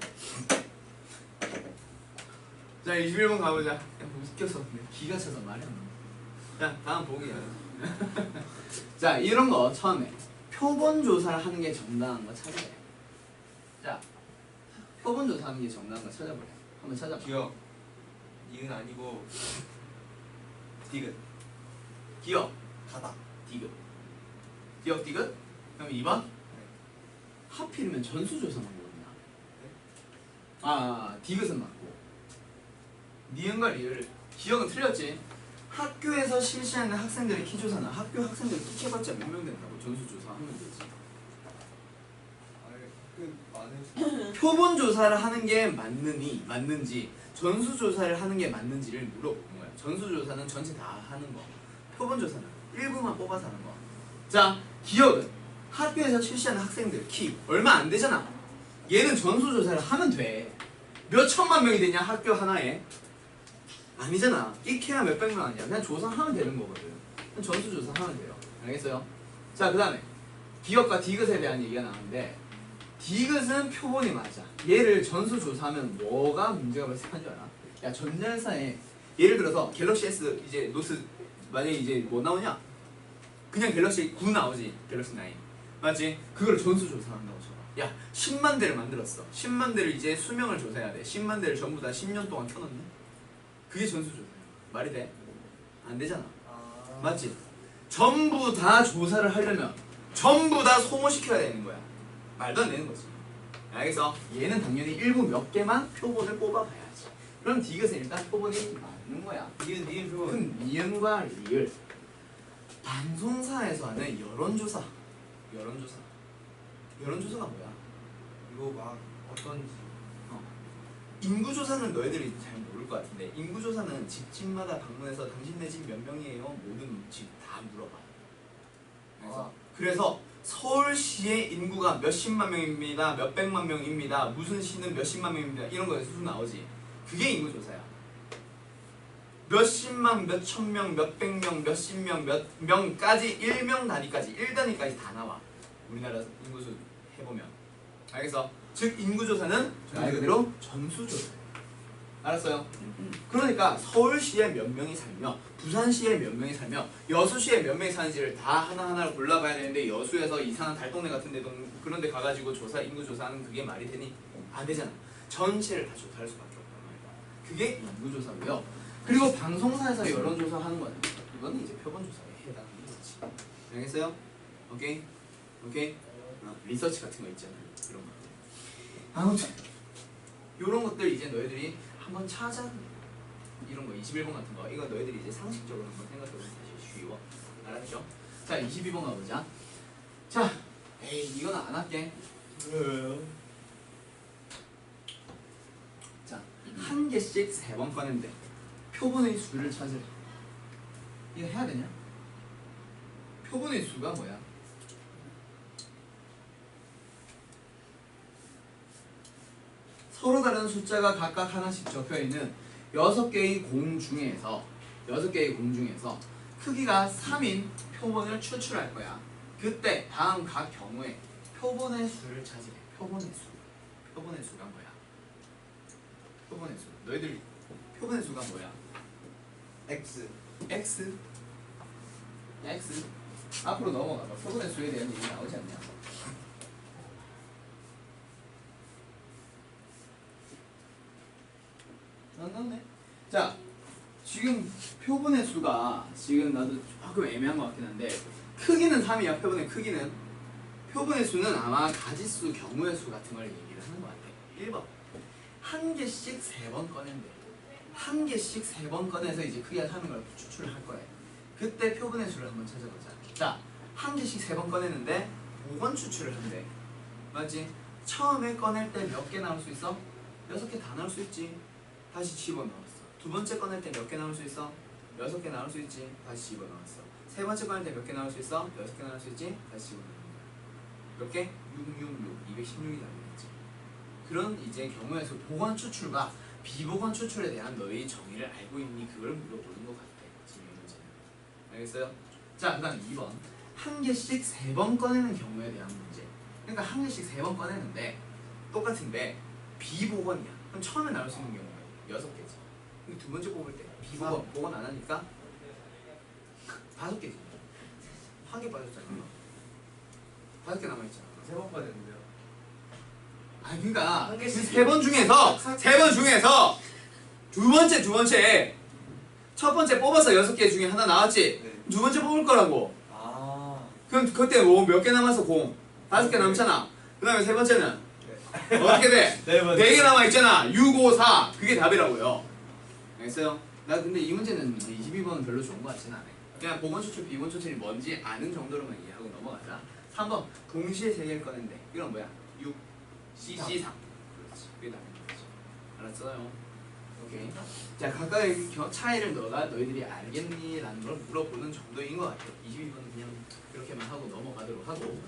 Speaker 1: 자, 21번 가보자. 야, 웃겨서 기가 차서 말이 안 나와. 자, 다음 보기야. 자, 이런 거 처음에 표본 조사를 하는 게 정당한 거 찾아래. 자, 표본 조사하는 게 정당한 거 찾아보래. 한번 찾아봐.
Speaker 2: 기억. 이은 아니고 디귿.
Speaker 1: 기억,
Speaker 2: 가다.
Speaker 1: 디귿. 기억, 디귿? 그럼 2번? 하필이면 전수조사만 모르냐? 디귿은 맞고 니은과 리을 기억은 틀렸지. 학교에서 실시하는 학생들의 키 조사는 학교 학생들 키 해봤자 몇 명 된다고 전수조사 하면 되지.
Speaker 2: 그 안에
Speaker 1: 표본 조사를 하는 게 맞는지 전수 조사를 하는 게 맞는지를 물어보는 거야. 전수 조사는 전체 다 하는 거. 표본 조사는 일부만 뽑아서 하는 거. 자, 기억은 학교에서 실시하는 학생들 키 얼마 안 되잖아. 얘는 전수 조사를 하면 돼. 몇 천만 명이 되냐 학교 하나에? 아니잖아. 익혀야 몇백 명 아니야. 그냥 조사하면 되는 거거든. 그냥 전수 조사하면 돼요. 알겠어요? 자, 그 다음에 기억과 디귿에 대한 얘기가 나왔는데 디귿은 표본이 맞아. 얘를 전수 조사하면 뭐가 문제가 발생한 줄 알아? 야, 전자회사에 예를 들어서 갤럭시 S 이제 노트 만약에 이제 뭐 나오냐? 그냥 갤럭시 9 나오지. 갤럭시 9 맞지? 그걸 전수 조사한다고 쳐봐. 야, 10만 대를 만들었어. 10만 대를 이제 수명을 조사해야 돼. 10만 대를 전부 다 10년 동안 켜놓네. 그게 전수 조사야. 말이 돼? 안 되잖아. 맞지? 전부 다 조사를 하려면 전부 다 소모시켜야 되는 거야. 말도 안 되는 거지. 알겠어? 얘는 당연히 일부 몇 개만 표본을 뽑아봐야지. 그럼 디귿은 일단 표본이 맞는 거야.
Speaker 2: 니은 표본.
Speaker 1: 그럼 니은과 리을. 방송사에서 하는 여론조사가 뭐야?
Speaker 2: 이거 막 어떤지.
Speaker 1: 인구조사는 너희들이 잘 모를 것 같은데 인구조사는 집집마다 방문해서 당신네 집 몇 명이에요? 모든 집 다 물어봐. 그래서 서울시의 인구가 몇십만 명입니다. 몇백만 명입니다. 무슨 시는 몇십만 명입니다. 이런 거에서 수 나오지. 그게 인구조사야. 몇십만, 몇천명, 몇백명, 몇십명, 몇 명까지 1명 단위까지 1단위까지 다 나와. 우리나라 인구수 해보면. 알겠어? 즉 인구조사는 말 그대로 전수조사예요. 알았어요? 그러니까 서울시에 몇 명이 살며 부산시에 몇 명이 살며 여수시에 몇 명이 사는지를 다 하나하나 골라봐야 되는데 여수에서 이상한 달동네 같은 데 그런 데 가가지고 인구조사하는 그게 말이 되니? 안 되잖아. 전체를 다 조사할 수밖에 없단 말이야. 그게 인구조사고요. 그리고 방송사에서 여론조사하는 거는 이거는 이제 표본조사에 해당하는 거지. 알겠어요? 오케이? 리서치 같은 거 있잖아요. 이런 거. 아무튼 요런 것들 이제 너희들이 한번 찾아. 이런 거 21번 같은 거 이거 너희들이 이제 상식적으로 한번 생각해보면 사실 쉬워. 알았죠? 자, 22번 가보자. 자, 에이 이거는 안 할게.
Speaker 2: 왜요?
Speaker 1: 자, 한 개씩 3번 꺼낸대. 표본의 수를 찾으래. 이거 해야 되냐? 표본의 수가 뭐야? 서로 다른 숫자가 각각 하나씩 적혀있는 6개의 공 중에서 크기가 3인 표본을 추출할 거야. 그때 다음 각 경우에 표본의 수를 찾으래. 표본의 수가 뭐야? 표본의 수. 너희들 표본의 수가 뭐야?
Speaker 2: X.
Speaker 1: X. 앞으로 넘어가봐. 표본의 수에 대한 얘기 나오지 않냐? 안 나오네. 자, 지금 표본의 수가 지금 나도 조금 애매한 것 같긴 한데 크기는 3이야. 표본의 수는 아마 가지수, 경우의 수 같은 걸 얘기를 하는 것 같아. 1번 한 개씩 3번 꺼낸대. 한 개씩 3번 꺼내서 이제 크기가 3인 걸 추출을 할 거예요. 그때 표본의 수를 한번 찾아보자. 자, 한 개씩 3번 꺼내는데 5번 추출을 한대. 맞지? 처음에 꺼낼 때 몇 개 나올 수 있어? 6개 다 나올 수 있지. 다시 집어넣었어. 두 번째 꺼낼 때 몇 개 나올 수 있어? 6개 나올 수 있지. 다시 집어넣었어. 세 번째 꺼낼 때 몇 개 나올 수 있어? 6개 나올 수 있지. 다시 집어넣는 거야. 몇 개? 216이 나오겠지. 그런 이제 경우의 수 보건 추출과 비보건 추출에 대한 너의 정의를 알고 있니? 그걸 물어보는 것 같아. 지금 이 문제는. 알겠어요? 자, 그 다음 2번 한 개씩 3번 꺼내는 경우에 대한 문제. 그러니까 한 개씩 3번 꺼내는데 똑같은데 비보건이야. 그럼 처음에 나올 수 있는 경우가 6개지. 근데 두 번째 뽑을 때 비보건 보건 안 하니까 5개지. 한 개 빠졌잖아. 5개 남아있잖아.
Speaker 2: 3번 빠졌는데요.
Speaker 1: 아니 그러니까
Speaker 2: 한
Speaker 1: 그
Speaker 2: 개씩
Speaker 1: 3번 중에서 두 번째 첫 번째 뽑아서 6개 중에 하나 나왔지.
Speaker 2: 네.
Speaker 1: 두 번째 뽑을 거라고.
Speaker 2: 아.
Speaker 1: 그럼 그때 뭐 몇 개 남았어? 공 5개 남잖아. 그 다음에 세 번째는
Speaker 2: 네.
Speaker 1: 어떻게 돼?
Speaker 2: 네 번.
Speaker 1: 4개 남아있잖아. 6, 5, 4. 그게 답이라고요. 알겠어요? 나 근데 이 문제는 22번은 별로 좋은 것 같진 않아. 그냥 보건 추출, 비번 추출이 뭔지 아는 정도로만 이해하고 넘어가자. 3번. 동시에 3개를 꺼낸대. 이건 뭐야? 6, C, C3. 그렇지. 그게 답인 거지. 알았어요? 오케이. 자, 각각의 차이를 너희들이 알겠니? 라는 걸 물어보는 정도인 것 같아요. 22번은 그냥 그렇게만 하고 넘어가도록 하고.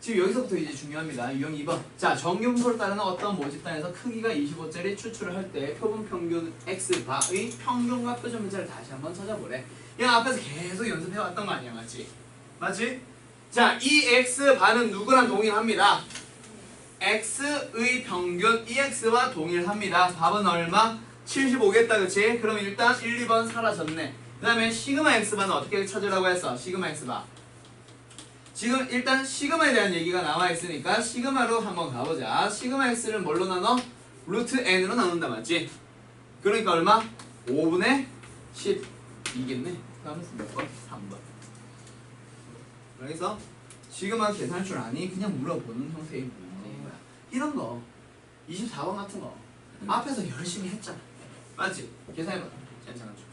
Speaker 1: 지금 여기서부터 이제 중요합니다. 유형 2번. 자, 정규분포를 따르는 어떤 모집단에서 크기가 25짜리 추출을 할 때 표본 평균 X바의 평균과 표준 분자를 다시 한번 찾아보래. 야, 앞에서 계속 연습해왔던 거 아니야, 맞지? 맞지? 자, 이 X바는 누구랑 동일합니다. X의 평균 EX와 동일합니다. 답은 얼마? 75겠다, 그치? 그럼 일단 1, 2번 사라졌네. 그 다음에 시그마 X바는 어떻게 찾으라고 했어? 시그마 X바. 지금 일단 시그마에 대한 얘기가 나와 있으니까 시그마로 한번 가보자. 시그마 X를 뭘로 나눠? 루트 N으로 나눈다, 맞지? 그러니까 얼마? 5분의 12겠네. 다음은 몇 번? 3번. 그래서 시그마 계산할 줄 아니? 그냥 물어보는 형태의 문제인 거야. 이런 거 24번 같은 거 앞에서 열심히 했잖아. 맞지? 계산해봐. 괜찮아 줄게.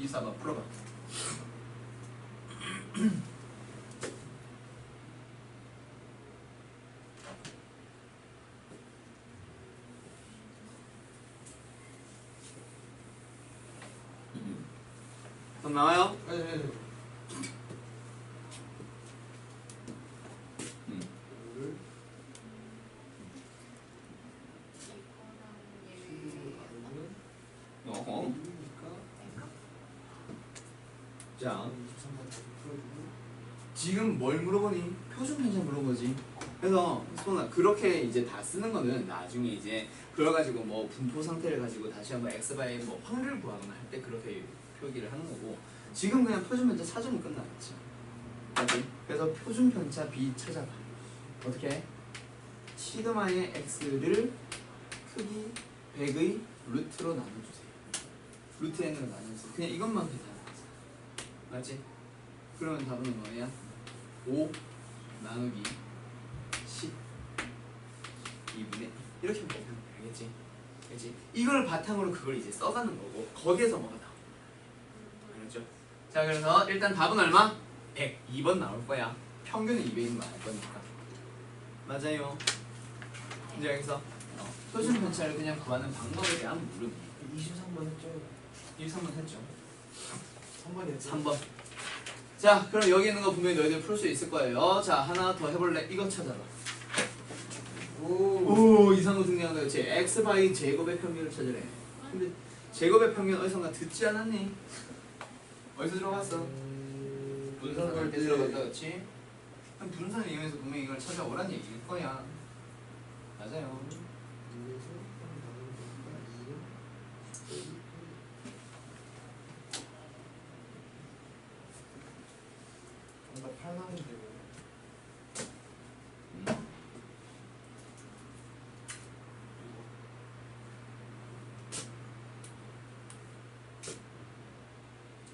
Speaker 1: 24번 풀어봐. 돈 나와요?
Speaker 2: 네, 네, 네.
Speaker 1: 어허. 자, 지금 뭘 물어보니? 표준 편차 물어보지. 그래서 소나 그렇게 이제 다 쓰는 거는 나중에 이제 그걸 가지고 뭐 분포 상태를 가지고 다시 한번 x바의 뭐 확률 구하거나 할 때 그렇게 표기를 하는 거고, 지금 그냥 표준 편차 찾으면 끝나겠지. 맞지? 그래서 표준 편차 B 찾아봐. 어떻게? 시그마의 x를 크기 100의 루트로 나눠주세요. 루트 n으로 나눠주세요. 그냥 이것만 계산하세요. 맞지? 그러면 답은 뭐야? 5 나누기 10 2분의 이렇게 보면 알겠지? 알겠지? 이걸 바탕으로 그걸 이제 써가는 거고, 거기에서 뭐가 나와? 알겠죠? 자, 그래서 일단 답은 얼마? 100. 2번 나올 거야. 평균은 200인 거 알 거니까. 맞아요. 이제 여기서 표준 편차를 그냥 구하는 방법에 대한 물음.
Speaker 2: 23번 했죠.
Speaker 1: 23번 했죠.
Speaker 2: 3번이 했죠.
Speaker 1: 3번. 자, 그럼 여기 있는 거 분명히 너희들 풀 수 있을 거예요. 자, 하나 더 해볼래? 이거 찾아봐. 오, 이상호 등장한다. 그치? x바이 제곱의 평균을 찾으래. 근데 제곱의 평균 어디선가 듣지 않았니? 어디서 들어갔어? 분산을 때 들어갔다, 그치? 그럼 분산을 이용해서 분명히 이걸 찾아오란 얘기일 거야. 맞아요.
Speaker 2: 뭔가 8만인데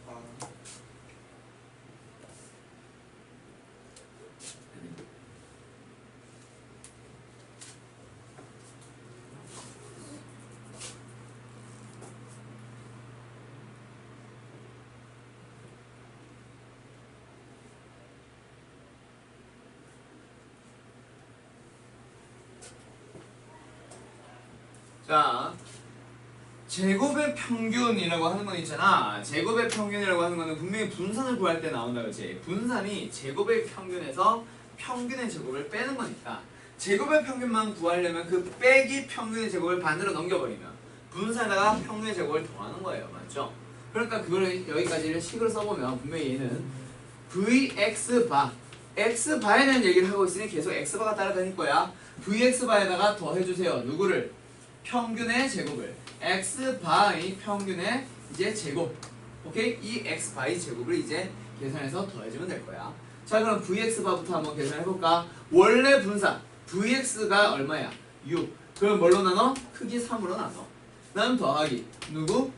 Speaker 2: 아.
Speaker 1: 자, 제곱의 평균이라고 하는 건 있잖아. 제곱의 평균이라고 하는 거는 분명히 분산을 구할 때 나온다, 그렇지? 분산이 제곱의 평균에서 평균의 제곱을 빼는 거니까 제곱의 평균만 구하려면 그 빼기 평균의 제곱을 반대로 넘겨버리면 분산에다가 평균의 제곱을 더하는 거예요, 맞죠? 그러니까 그거를 여기까지를 식으로 써보면 분명히 얘는 vx바, x바에 대한 얘기를 하고 있으니 계속 x바가 따라다닐 거야. vx바에다가 더해주세요. 누구를? 평균의 제곱을. x바의 평균의 이제 제곱. 오케이? 이 x바의 제곱을 이제 계산해서 더해주면 될 거야. 자, 그럼 vx바부터 한번 계산해볼까? 원래 분산 vx가 얼마야? 6. 그럼 뭘로 나눠? 크기 3으로 나눠. 다음 더하기 누구?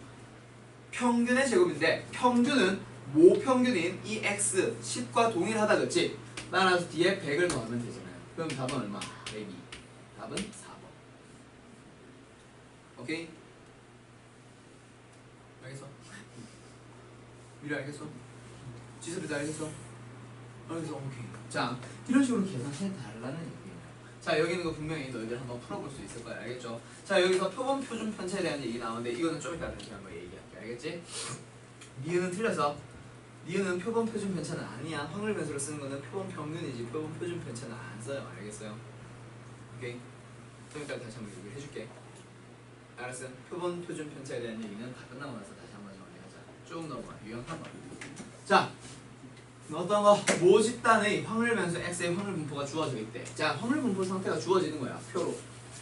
Speaker 1: 평균의 제곱인데 평균은 모평균인 이 x 10과 동일하다, 그치? 따라서 뒤에 100을 더하면 되잖아요. 그럼 답은 얼마? 102. 답은 4번. 오케이? 알겠어? 미리 알겠어? 지수리도 알겠어? 알겠어? 오케이. 자, 이런 식으로 계산해 달라는 얘기예요. 자, 여기 있는 거 분명히 너희들 한번 풀어볼 수 있을 거야. 알겠죠? 자, 여기서 표본 표준 편차에 대한 얘기 나오는데 이거는 좀 이따 다시 한번 얘기할게. 알겠지? 니은은 틀렸어. 니은은 표본 표준 편차는 아니야. 확률 변수로 쓰는 거는 표본 평균이지 표본 표준 편차는 안 써요. 알겠어요? 오케이? 좀 이따 다시 한번 얘기를 해줄게. 알았어? 표본 표준 편차에 대한 얘기는 다 끝나고 나서 다시 한번 정리하자. 쭉 넘어가. 유형 3번. 자, 어떤 거? 모집단의 확률 변수 x의 확률 분포가 주어져 있대. 자, 확률 분포 상태가 주어지는 거야. 표로.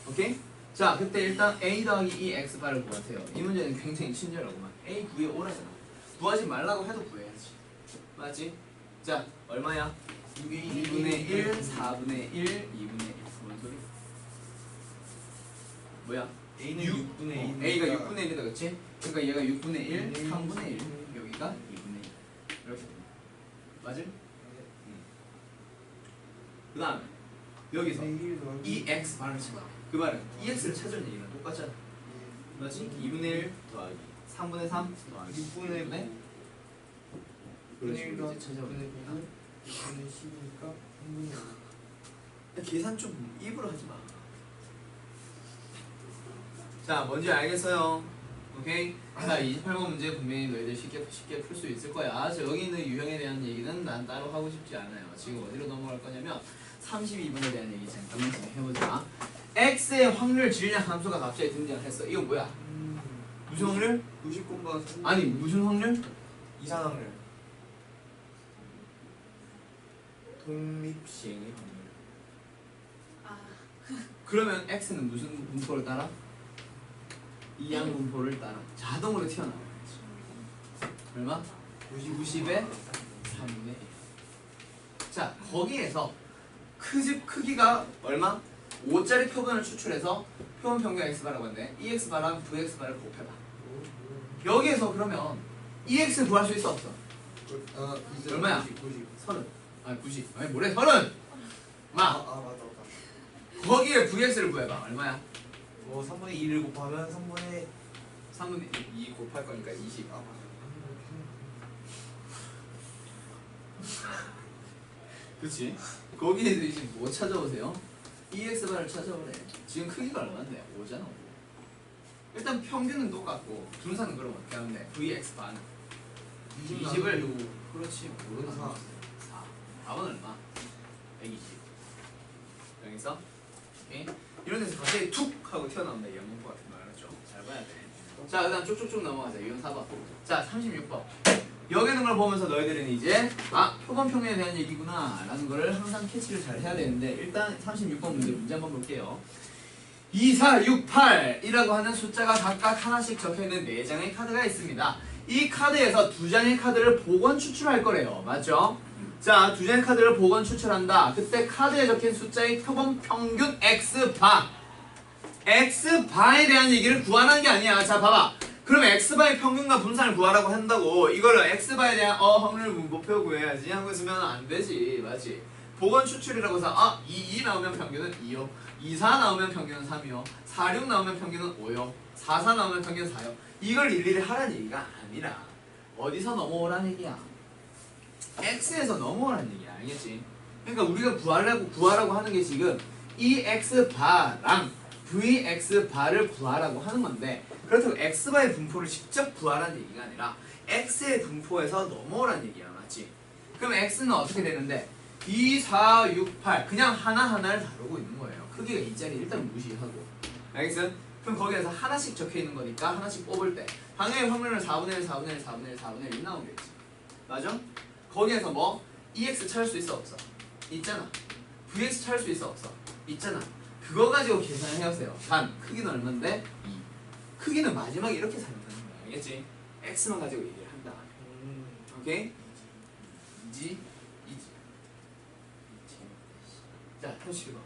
Speaker 1: 오케이? 자, 그때 일단 a 더하기 2x바를 구하세요. 이 문제는 굉장히 친절하구만. a 구해 오라잖아. 구하지 말라고 해도 구해야지. 맞지? 자, 얼마야? 2분의 1, 4분의 1, 2분의 1. 뭔 소리? 뭐야?
Speaker 2: A는
Speaker 1: 6,
Speaker 2: 6분의 1.
Speaker 1: A가 6분의 1이다, 그치? 그러니까 얘가 6분의 1, 3분의 1, 여기가 2분의 1. 이렇게 됩니다. 맞을? 그 다음에 여기서 이 x 바를 찾아. 그 말은 이 x를 찾으는 얘기는 똑같잖아. 맞지? 2분의 1 더하기 3분의 3 더하기
Speaker 2: 6분의 9.
Speaker 1: 그런 식으로 이제 찾아보는
Speaker 2: 6분의 10이니까 3분의 1.
Speaker 1: 계산 좀 입으로 하지 마. 자, 뭔지 알겠어요? 오케이? 자, 28번 문제 분명히 너희들 쉽게 풀 수 있을 거야. 자, 여기 있는 유형에 대한 얘기는 난 따로 하고 싶지 않아요. 지금 어디로 넘어갈 거냐면 32번에 대한 얘기 잠깐만 해보자. x의 확률 질량 함수가 갑자기 등장했어. 이건 뭐야? 무슨 확률?
Speaker 2: 90공과
Speaker 1: 아니, 무슨 확률?
Speaker 2: 이산확률. 독립시행의 확률.
Speaker 3: 아,
Speaker 1: 그러면 x는 무슨 분포를 따라? 이항 분포를 따라 자동으로 튀어나와요. 얼마? 90에 3분의 1. 자, 거기에서 크기가 얼마? 5짜리 표본을 추출해서 표본 평균 x바라고 하는데 EX바랑 VX바를 곱해봐. 여기에서 그러면 EX 구할 수 있어 없어? 얼마야?
Speaker 2: 90.
Speaker 1: 30. 아니 90. 아니 뭐래 30! 마!
Speaker 2: 맞다.
Speaker 1: 거기에 VX를 구해봐. 얼마야?
Speaker 2: 3분의 2를 곱하면 3분의
Speaker 1: 3분의 2 곱할 거니까 20.
Speaker 2: 아 맞아.
Speaker 1: 그치? 거기에서 이제 뭐 찾아오세요? EX바를 찾아오래. 지금 크기가 얼마인데? 5잖아 5. 일단 평균은 똑같고 분산은 그럼 어떻게 하는데? VX바는 20을 그렇지 모르나 4. 답은 얼마? 120. 여기서 오케이? 이런 데서 갑자기 툭 하고 튀어나온다. 이 영문법 같은 거 알았죠? 잘 봐야 돼. 자, 그 다음 쭉쭉쭉 넘어가자. 유형 4번. 자, 36번. 여기 있는 걸 보면서 너희들은 이제 표본 평균에 대한 얘기구나 라는 거를 항상 캐치를 잘 해야 되는데 일단 36번 문제 한번 볼게요. 2, 4, 6, 8이라고 하는 숫자가 각각 하나씩 적혀있는 4장의 카드가 있습니다. 이 카드에서 2장의 카드를 복원 추출할 거래요. 맞죠? 자, 2장의 카드를 복원 추출한다. 그때 카드에 적힌 숫자의 표본 평균 X바. X바에 대한 얘기를 구하는 게 아니야. 자, 봐봐. 그러면 X바의 평균과 분산을 구하라고 한다고 이거를 X바에 대한 확률 목표 구해야지 하고 있으면 안 되지. 맞지? 복원 추출이라고 해서 2 나오면 평균은 2요. 2, 4 나오면 평균은 3이요. 4, 6 나오면 평균은 5요. 4, 4 나오면 평균은 4요. 이걸 일일이 하라는 얘기가 아니라 어디서 넘어오라는 얘기야? X에서 넘어오라는 얘기야. 알겠지? 그러니까 우리가 구하라고 하는 게 지금 이 X바랑 VX바를 구하라고 하는 건데 그렇다고 X바의 분포를 직접 구하라는 얘기가 아니라 X의 분포에서 넘어오라는 얘기야. 맞지? 그럼 X는 어떻게 되는데 2, 4, 6, 8 그냥 하나하나를 다루고 있는 거예요. 크기가 2짜리 일단 무시하고. 알겠어? 그럼 거기에서 하나씩 적혀있는 거니까 하나씩 뽑을 때 당연히 확률은 4분의 1, 4분의 1, 4분의 1, 4분의 1 나오겠지. 맞아? 거기에서 뭐 EX 찾을 수 있어 없어? 있잖아. VX 찾을 수 있어 없어? 있잖아. 그거 가지고 계산을 해보세요. 단 크기는 얼마인데? 2. 크기는 마지막에 이렇게 사용하는 거야. 알겠지? X만 가지고 얘기를 한다. 오케이? 이지? 자, 표시 봐.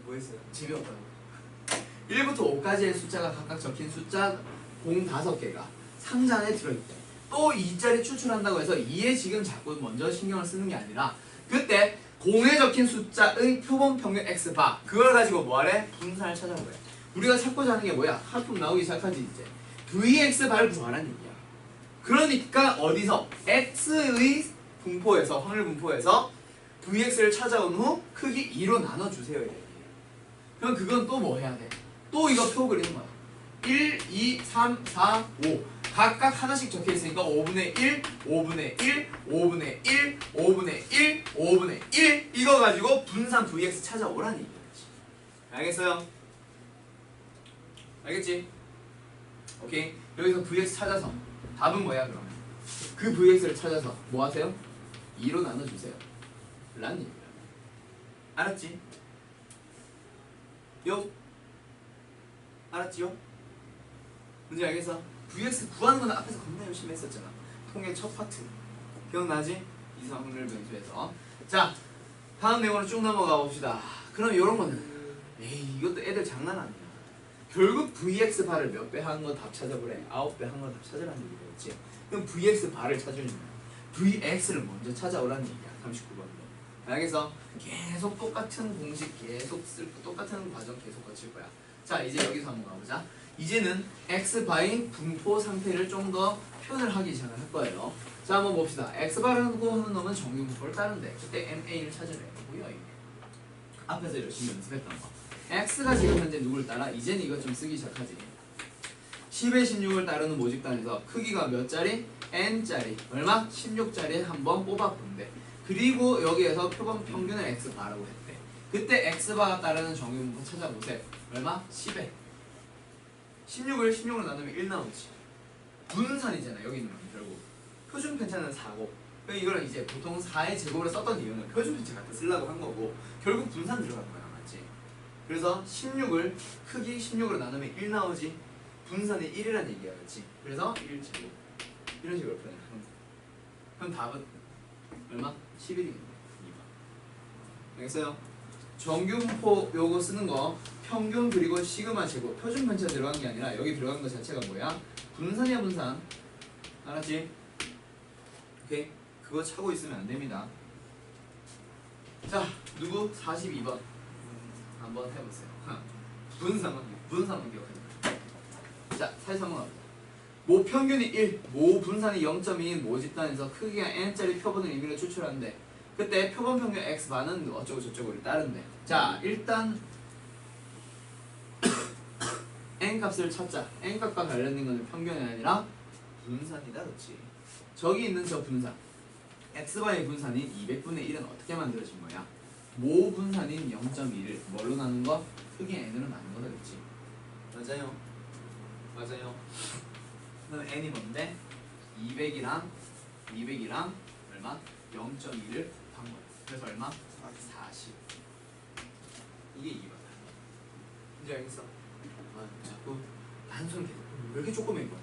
Speaker 2: 뭐 했어요?
Speaker 1: 재미없다고. 1부터 5까지의 숫자가 각각 적힌 숫자 공 5개가 상자 안에 들어있대. 또 2짜리 추출한다고 해서 2에 지금 자꾸 먼저 신경을 쓰는 게 아니라 그때 공에 적힌 숫자의 표본 평균 x바 그걸 가지고 뭐하래? 분산을 찾아보래. 우리가 찾고자 하는 게 뭐야? 하품 나오기 시작하지 이제. vx바를 구하라는 얘기야. 그러니까 어디서? x의 분포에서 확률 분포에서 vx를 찾아온 후 크기 2로 나눠주세요 이렇게. 그럼 그건 또 뭐 해야 돼? 또 이거 표 그리는 거야. 1, 2, 3, 4, 5 각각 하나씩 적혀 있으니까 5분의 1, 5분의 1, 5분의 1, 5분의 1, 5분의 1 이거 가지고 분산 vx 찾아오라는 얘기지. 알겠어요? 알겠지? 오케이. 여기서 vx 찾아서 답은 뭐야 그러면? 그 vx를 찾아서 뭐 하세요? 2로 나눠주세요 라는 얘기야. 알았지? 요? 알았지요? 뭔지 알겠어? vx 구하는 건 앞에서 겁나 열심히 했었잖아. 통계 첫 파트 기억나지? 이상 확률 변수에서. 자 다음 내용으로 쭉 넘어가 봅시다. 그럼 이런 거는 에이 이것도 애들 장난 아니야. 결국 vx 바를 몇 배 하는 거 답 찾아보래. 9배 하는 거 답 찾으라는 얘기겠지. 그럼 vx 바를 찾으려면 vx를 먼저 찾아오라는 얘기야. 39번도. 알겠어? 계속 똑같은 공식 계속 쓸 똑같은 과정 계속 거칠 거야. 자 이제 여기서 한번 가보자. 이제는 x바의 분포 상태를 좀 더 표현을 하기 시작을 할 거예요. 자 한번 봅시다. x바라고 하는 놈은 정규 분포를 따른대. 그때 ma를 찾으래. 뭐야 이게? 앞에서 열심히 연습했던 거. x가 지금 현재 누굴 따라? 이제는 이거 좀 쓰기 시작하지. 10의 16을 따르는 모집단에서 크기가 몇 짜리? n짜리. 얼마? 16짜리 한번 뽑아본대. 그리고 여기에서 표본 평균을 x바라고 했대. 그때 x바가 따르는 정규 분포 찾아보세요. 얼마? 10에 16을 나누면 1 나오지. 분산이잖아 여기 있는 건 결국. 표준 편차는 4고. 이걸 이제 보통 4의 제곱으로 썼던 이유는 표준 편차 갖다 쓰려고 한 거고 결국 분산 들어간 거야. 맞지? 그래서 16을 크기 16으로 나누면 1 나오지. 분산이 1이라는 얘기야. 그렇지? 그래서 1제곱 이런 식으로 표현해. 그럼 답은 얼마? 11이겠네. 2번. 알겠어요? 정규 분포 요거 쓰는 거 평균 그리고 시그마 제곱 표준 편차 들어간 게 아니라 여기 들어간 거 자체가 뭐야? 분산이야 분산. 알았지? 오케이? 그거 차고 있으면 안 됩니다. 자 누구? 42번 한번 해보세요. 분산만 기억해요. 자 43번 가보자. 모 평균이 1, 모 분산이 0.2인 모집단에서 크기가 n짜리 표본을 임의로 추출하는데 그때 표본 평균 x반은 어쩌고 저쩌고를 따른대. 자 일단 n 값을 찾자. n 값과 관련된 것은 평균이 아니라 분산이다. 그렇지? 저기 있는 저 분산 x바의 분산인 200분의 1은 어떻게 만들어진 거야? 모 분산인 0.2를 뭘로 나눈 거? 크기 n으로 나눈 거다. 그렇지? 맞아요. 맞아요. 그럼 n이 뭔데? 200이랑 얼마? 0.2를 한 거야. 그래서 얼마? 40. 이게 2번. 이제 알겠어? 자꾸 단순 계속 왜 이렇게 조그매 이거?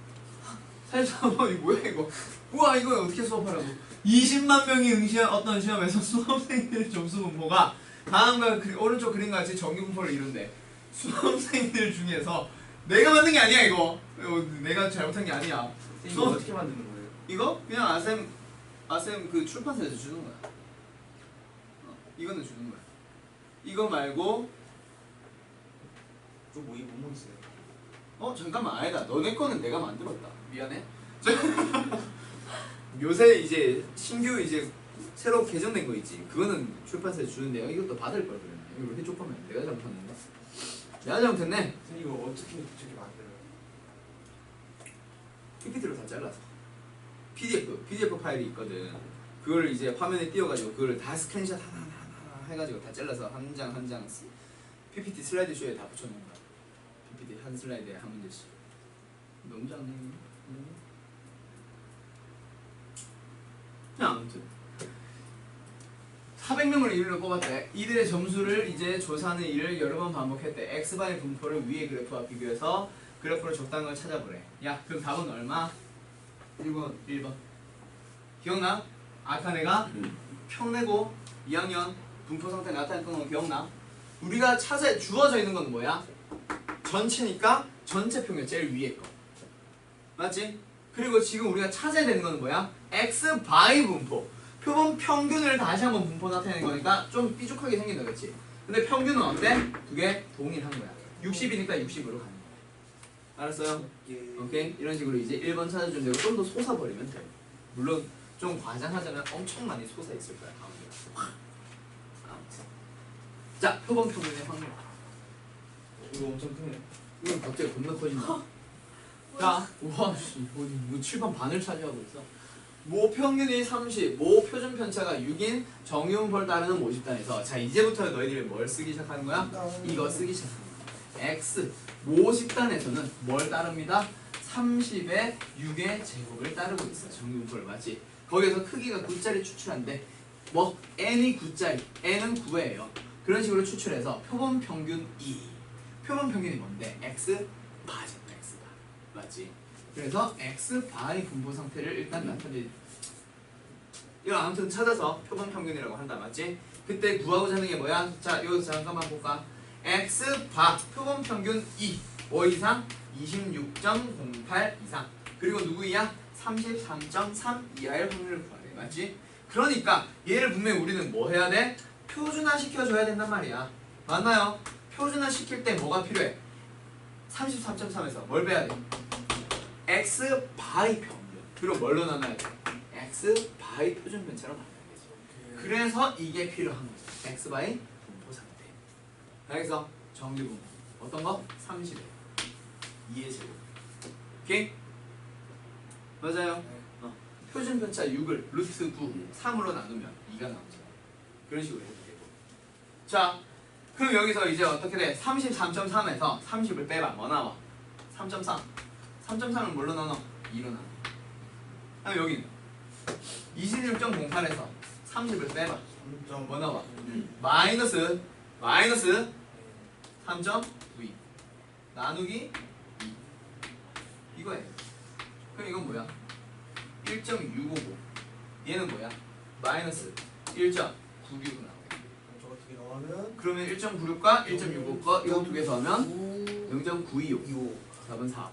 Speaker 1: 43번이 뭐야 이거? 우와 이거 어떻게 수업하라고? 20만 명이 응시한 어떤 시험에서 수험생들 점수 분포가 다음과 오른쪽 그림과 같이 정규 분포를 이룬대. 수험생들 중에서 내가 만든 게 아니야 이거 내가 잘못한 게 아니야.
Speaker 2: 이거 어떻게 만드는 거예요?
Speaker 1: 이거 그냥 아셈 그 출판사에서 주는 거야. 이거는 주는 거야. 이거 말고
Speaker 2: 저 뭐이 뭐 있어요?
Speaker 1: 잠깐만 아니다. 너네 거는 내가 만들었다. 미안해. 요새 이제 신규 이제 새로 개정된 거 있지. 그거는 출판사에서 주는데요. 이것도 받을 걸 그랬네. 이거 왜 이렇게 조그매? 내가 잘못했는가? 내가 잘못했네.
Speaker 2: 선생님 이거 어떻게 저렇게 만들어요?
Speaker 1: PPT로 다 잘라서 PDF 파일이 있거든. 그걸 이제 화면에 띄워가지고 그걸 다 스크린샷 하나 해가지고 다 잘라서 한 장 PPT 슬라이드 쇼에 다 붙여놓은 거야. PPT 한 슬라이드에 한 문제씩. 너무 작네. 그냥 아무튼 400명을 이율로 뽑았대. 이들의 점수를 이제 조사하는 일을 여러 번 반복했대. x바의 분포를 위의 그래프와 비교해서 그래프로 적당한 걸 찾아보래. 야 그럼 답은 얼마? 1번. 기억나? 아까 내가 평내고 2학년 분포 상태 나타냈던 거 기억나? 우리가 주어져 있는 건 뭐야? 전체니까 전체 평균 제일 위에 거. 맞지? 그리고 지금 우리가 찾아야 되는 건 뭐야? x 바의 분포. 표본 평균을 다시 한번 분포 나타내는 거니까 좀 삐죽하게 생긴다 그렇지? 근데 평균은 어때? 두 개 동일한 거야. 60이니까 60으로 가는 거야. 알았어요? 오케이? 이런 식으로 이제 1번 찾아주면 되고 좀 더 솟아버리면 돼. 물론 좀 과장하자면 엄청 많이 솟아 있을 거야. 가운데가. 아무튼. 자, 표본 평균의 확률.
Speaker 2: 이거 엄청 크네.
Speaker 1: 이건 갑자기 겁나 커진다. 자, 우와, 씨, 뭐 칠판 반을 차지하고 있어. 모 평균이 30, 모 표준 편차가 6인 정유분포를 따르는 모집단에서 자 이제부터 너희들이 뭘 쓰기 시작하는 거야? 이거 쓰기 시작하는 거야. X 모집단에서는 뭘 따릅니다? 30의 6의 제곱을 따르고 있어. 정유분포를 맞지? 거기에서 크기가 9짜리 추출한데 뭐 n이 9짜리, n은 9예요. 그런 식으로 추출해서 표본 평균 2. 표본 평균이 뭔데? X 바잖아. X 바. 맞지? 그래서 X 바의 분포 상태를 일단 나타내. 이거 아무튼 찾아서 표본 평균이라고 한다. 맞지? 그때 구하고자 하는 게 뭐야? 자, 여기서 잠깐만 볼까? X 바 표본 평균 2. 5 이상 26.08 이상. 그리고 누구이야? 33.3 이하의 확률을 구하래. 맞지? 그러니까 얘를 분명히 우리는 뭐 해야 돼? 표준화 시켜줘야 된단 말이야. 맞나요? 표준화 시킬 때 뭐가 필요해? 33.3에서 뭘 빼야 돼? X 바이 평균. 그리고 뭘로 나눠야 돼? X 바이 표준 편차로 나눠야겠지. 그래서 이게 필요한 거죠. X 바이 분포 상태. 그래서 정규 분포. 어떤 거? 30에 2의 제곱. 오케이? 맞아요. 표준 편차 6을 루트 9, 3으로 나누면 2가 나오죠. 그런 식으로 해도 되고. 자, 그럼 여기서 이제 어떻게 돼? 33.3에서 30을 빼봐. 뭐 나와? 3.3. 3.3을 뭘로 나눠? 2로 나눠. 그럼 여기는 26.08에서 30을 빼봐. 뭐 나와? 마이너스 3.92 나누기 2 이거예요. 그럼 이건 뭐야? 1.655 얘는 뭐야? 마이너스 1.969 나오게.
Speaker 2: 저거 어떻게 나오면
Speaker 1: 그러면 1.96과 1.65과 이거 두 개 더하면 0.925 답은 4번.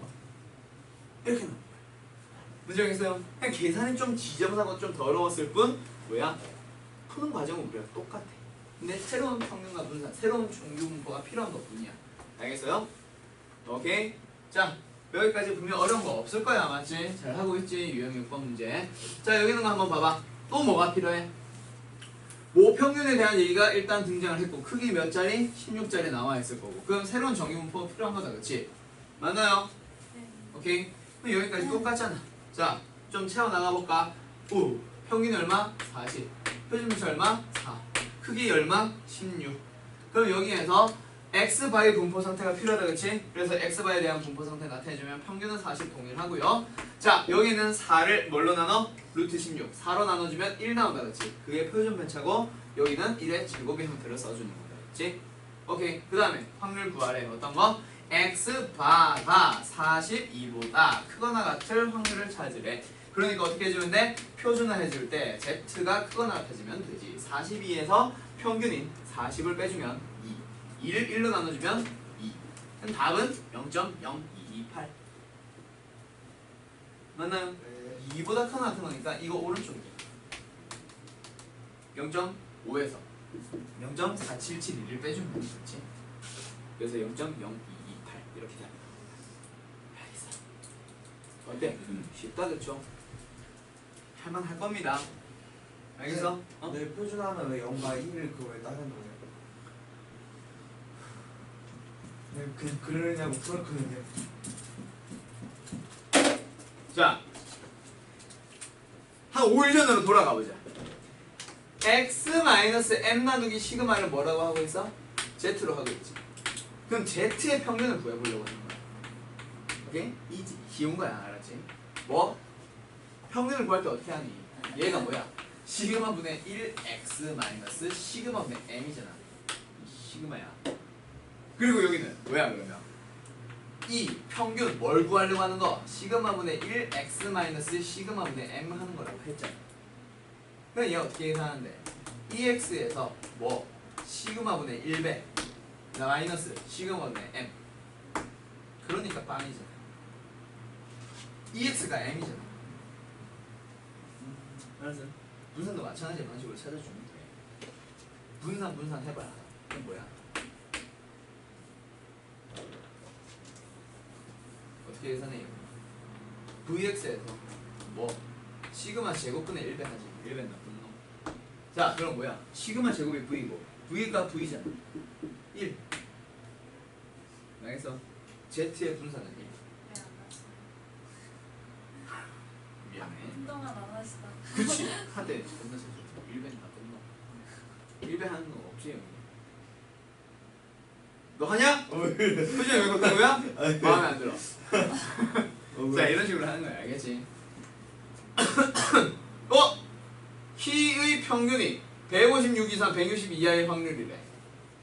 Speaker 1: 이렇게 나온 거야. 문제 정했어요? 그냥 계산이 좀 지저분하고 좀 더러웠을 뿐 뭐야? 푸는 과정은 우리랑 똑같아. 근데 새로운 평균과 분산, 새로운 정규 분포가 필요한 것 뿐이야. 알겠어요? 오케이? 자, 여기까지 분명 어려운 거 없을 거야. 맞지? 잘 하고 있지? 유형 6번 문제. 자, 여기 있는 거 한번 봐봐. 또 뭐가 필요해? 모 평균에 대한 얘기가 일단 등장을 했고 크기 몇 자리? 16자리 나와 있을 거고. 그럼 새로운 정규 분포가 필요한 거다. 그렇지? 맞나요?
Speaker 3: 네.
Speaker 1: 오케이? 그럼 여기까지 똑같잖아. 자, 좀 채워 나가 볼까? 오, 평균이 얼마? 40. 표준 편차 얼마? 4. 크기 얼마? 16. 그럼 여기에서 x 바의 분포 상태가 필요하다, 그렇지? 그래서 x 바에 대한 분포 상태 나타내주면 평균은 40 동일하고요. 자, 여기는 4를 뭘로 나눠? 루트 16. 4로 나눠주면 1 나온다, 그렇지? 그게 표준 편차고 여기는 1의 제곱의 형태를 써주는 거다, 그렇지? 오케이. 그 다음에 확률 구하래. 어떤 거? x 바가 42보다 크거나 같을 확률을 찾으래. 그러니까 어떻게 해주면 돼? 표준화 해줄 때 z가 크거나 같아지면 되지. 42에서 평균인 40을 빼주면 2. 2를 1로 나눠주면 2. 그럼 답은 0.0228. 맞나요?
Speaker 2: 네.
Speaker 1: 2보다 크거나 같은 거니까 이거 오른쪽이야. 0.5에서 0.4771을 빼주면 되지. 그래서 0.0228 이렇게 됩니다. 알겠어. 어때? 쉽다, 그쵸? 할만할 겁니다. 알겠어? 어?
Speaker 2: 내 표준하면 왜 0과 1을 그거에 따는 거예요? 그냥 그러냐고 풀었거든요.
Speaker 1: 자, 한 5일 전으로 돌아가 보자. x-m 나누기 시그마를 뭐라고 하고 있어? z로 하고 있지. 그럼 z의 평균을 구해보려고 하는 거야. 오케이? 이지. 쉬운 거야, 알았지? 뭐? 평균을 구할 때 어떻게 하니? 얘가 뭐야? 시그마 분의 1x 마이너스 시그마 분의 m이잖아. 시그마야. 그리고 여기는 뭐야 그러면? 이 평균 뭘 구하려고 하는 거? 시그마 분의 1x 마이너스 시그마 분의 m 하는 거라고 했잖아. 그럼 얘 어떻게 계산하는데? 2x에서 뭐? 시그마 분의 1배 마이너스 시그마 분의 m. 그러니까 빵이잖아. 2x가 m이잖아. 알았어? 분산도 마찬가지 방식으로 찾아주면 돼. 분산 해봐야. 이게 뭐야? 어떻게 계산해요? VX에서 뭐 시그마 제곱분의 1배 하지. 1배 나쁜 놈. 자 그럼 뭐야? 시그마 제곱이 V고 V가 V잖아. 1. 알겠어? Z의 분산은 1.
Speaker 3: 네, 안 맞아.
Speaker 1: 미안해.
Speaker 3: 운동은 안 하시다.
Speaker 1: 그치? 하대 겁나 쳐줘. 1배 나쁜 놈. 1배 하는 거 없지 여기. 너 하냐? 표정이 왜 그렇다는 거야? 마음에 안 들어. 자 이런 식으로 하는 거야. 알겠지? 키의 평균이 156 이상 160 이하의 확률이래.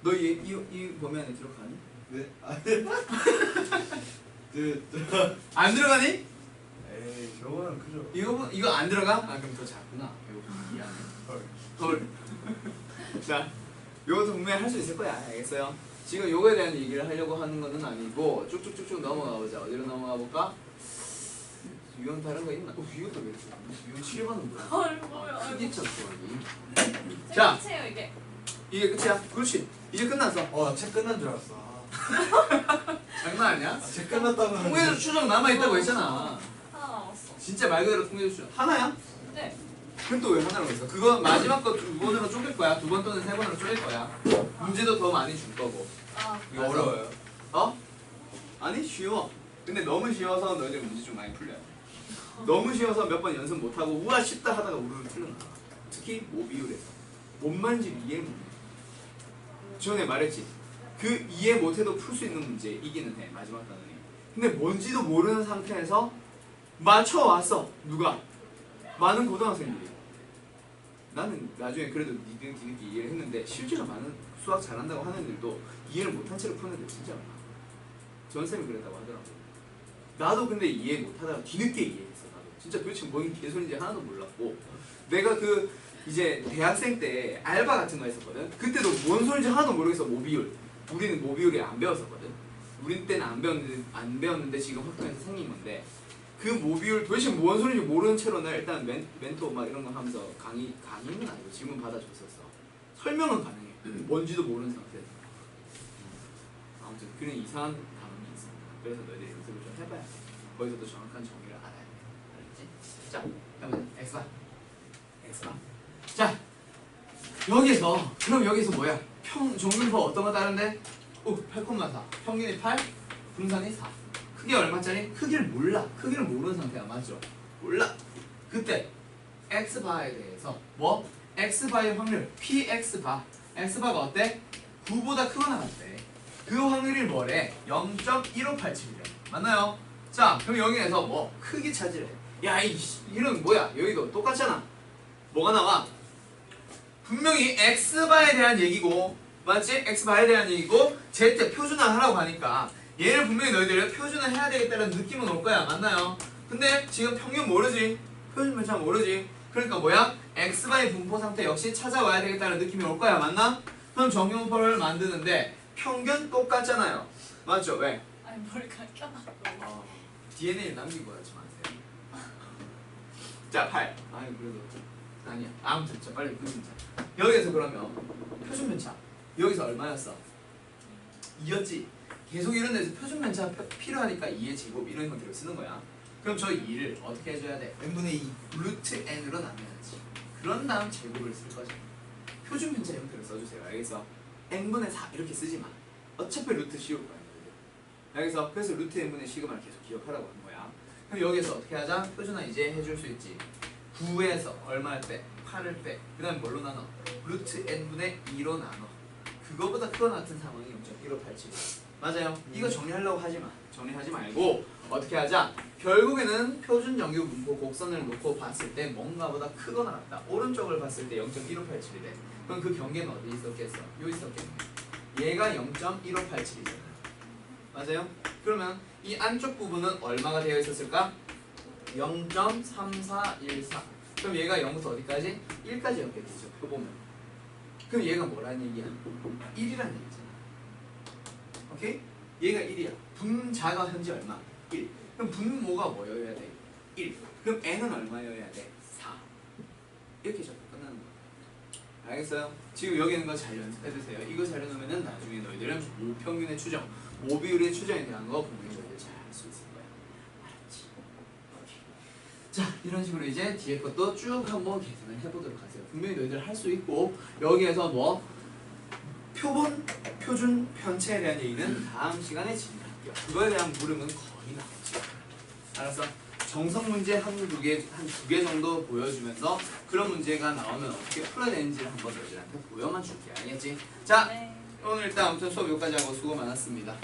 Speaker 1: 너 이 범위 안에 들어가니?
Speaker 2: 네?
Speaker 1: 안 들어가니?
Speaker 2: 에이 저거는 그죠.
Speaker 1: 이거 안 들어가? 아 그럼 더 작구나. 이거 이해하네. 헐. 자, 요것도 분명히 할 수 있을 거야. 알겠어요? 지금 요거에 대한 얘기를 하려고 하는 거는 아니고 쭉쭉쭉쭉 넘어가 보자. 어디로 넘어가 볼까? 유형 다른 거 있나? 이것도 왜 이렇게 유형 7번은 뭐야?
Speaker 3: 헐 뭐야.
Speaker 1: 크기 쳤어 여기. 자.
Speaker 3: 끝이에요 이게.
Speaker 1: 이게 끝이야? 그렇지. 이제 끝났어.
Speaker 2: 책 끝난 줄 알았어.
Speaker 1: 장난 아니야?
Speaker 2: 책 끝났다면.
Speaker 1: 통계수 추정 남아있다고 했잖아.
Speaker 3: 하나 남았어.
Speaker 1: 진짜 말 그대로 통계수 추정. 하나야?
Speaker 3: 네.
Speaker 1: 그럼 또 왜 하나라고 했어? 그거 마지막 거 2번으로 쪼갤 거야. 2번 또는 3번으로 쪼갤 거야. 문제도 더 많이 줄 거고.
Speaker 3: 아.
Speaker 2: 이거 어려워요.
Speaker 1: 어? 아니 쉬워. 근데 너무 쉬워서 너희들 문제 좀 많이 풀려야 돼. 너무 쉬워서 몇 번 연습 못하고 우와 쉽다 하다가 우르르 틀려나. 특히 모비율에서 뭔말인지 이해 못해. 전에 말했지. 그 이해 못해도 풀 수 있는 문제 이기는 해. 마지막 단원이. 근데 뭔지도 모르는 상태에서 맞춰왔어. 누가? 많은 고등학생들이. 나는 나중에 그래도 뒤늦게 이해를 했는데 실제로 많은 수학 잘한다고 하는 애들도 이해를 못한 채로 푸는 애들 진짜 많아. 전쌤이 그랬다고 하더라고. 나도 근데 이해 못하다가 뒤늦게 이해했어. 나도 진짜 도대체 뭔 개소리인지 하나도 몰랐고 내가 그 이제 대학생 때 알바 같은 거 했었거든. 그때도 뭔 소리인지 하나도 모르겠어. 모비율. 우리는 모비율이 안 배웠었거든. 우린 때는 안 배웠는데 지금 학교에서 생긴 건데 그 모비율 도대체 뭔 소리인지 모르는 채로 나 일단 멘토 막 이런 거 하면서 강의는 아니고 질문 받아줬었어. 설명은 가능해. 뭔지도 모르는 상태에서. 아무튼 그런 이상한 단어이 있습니다. 그래서 너희들이 연습을 좀 해봐야 돼. 거기서도 정확한 정의를 알아야 돼. 알겠지? 자, 해보자. X바. X바. 자, 그럼 여기서 뭐야? 정근법 어떤 거 다른데? 8,4. 평균이 8, 분산이 4. 크기 얼마짜리? 크기를 몰라. 크기를 모르는 상태야. 맞죠? 몰라. 그때 X바에 대해서 뭐? X바의 확률 PX바. X바가 어때? 9보다 크거나 같대. 그 확률이 뭐래? 0.1587이래. 맞나요? 자, 그럼 여기에서 뭐? 크기 찾으래. 야, 이런 뭐야? 여기도 똑같잖아. 뭐가 나와? 분명히 X바에 대한 얘기고 맞지? X바에 대한 얘기고 Z 표준화하라고 하니까 얘를 분명히 너희들 표준화해야 되겠다는 느낌은 올 거야. 맞나요? 근데 지금 평균 모르지? 표준 편차 모르지? 그러니까 뭐야? X바의 분포 상태 역시 찾아와야 되겠다는 느낌이 올 거야. 맞나? 그럼 정규분포를 만드는데 평균 똑같잖아요. 맞죠? 왜?
Speaker 3: 아니 머리가 껴놨고.
Speaker 1: DNA를 남기고 하지 마세요. 자, 8. 아니 그래도 아니야. 아무튼 자 빨리 그림자. 여기에서 그러면 표준 편차. 여기서 얼마였어? 2였지. 계속 이런 데서 표준 편차 필요하니까 2의 제곱 이런 형태로 쓰는 거야. 그럼 저 2를 어떻게 해줘야 돼? n분의 2 루트 n으로 나눠야지. 그런 다음 제곱을 쓸 거죠. 표준 편차 형태로 써주세요. 알겠어? n분의 4 이렇게 쓰지 마. 어차피 루트 씌울 거야. 알겠어? 그래서 루트 n분의 시그마를 계속 기억하라고 하는 거야. 그럼 여기서 어떻게 하자? 표준화 이제 해줄 수 있지. 9에서 얼마를 빼? 8을 빼. 그 다음에 뭘로 나눠? 루트 n분의 2로 나눠. 그거보다 크거나 같은 상황이 0.1587. 맞아요. 이거 정리하려고 하지 마. 정리하지 말고 어떻게 하자? 결국에는 표준 정규 분포 곡선을 놓고 봤을 때 뭔가보다 크거나 같다. 오른쪽을 봤을 때 0.1587이래. 그럼 그 경계는 어디 있었겠어? 요 있었겠네. 얘가 0.1587이잖아. 맞아요? 그러면 이 안쪽 부분은 얼마가 되어 있었을까? 0.3414. 그럼 얘가 0부터 어디까지? 1까지였겠죠. 표 보면. 그럼 얘가 뭐라는 얘기야? 1이라는 얘기잖아. 오케이? 얘가 1이야. 분자가 현재 얼마? 1. 그럼 분모가 뭐여야 돼? 1. 그럼 n은 얼마여야 돼? 4. 이렇게 적어. 알겠어요? 지금 여기 있는 거 잘 연습해두세요. 이거 잘 해놓으면은 나중에 너희들은 모평균의 추정, 모비율의 추정에 대한 거 분명히 너희들 잘 할 수 있을 거야. 알았지? 오케이. 자, 이런 식으로 이제 뒤에 것도 쭉 한번 계산을 해보도록 하세요. 분명히 너희들 할 수 있고 여기에서 뭐 표본, 표준, 편체에 대한 얘기는 다음 시간에 진행할게요. 그거에 대한 물음은 거의 나오지. 알았어? 정석 문제 한 두 개 정도 보여주면서 그런 문제가 나오면 어떻게 풀어야 되는지를 한번 너희들한테 보여만 줄게. 알겠지? 자,
Speaker 3: 네.
Speaker 1: 오늘 일단 아무튼 수업 여기까지 하고 수고 많았습니다.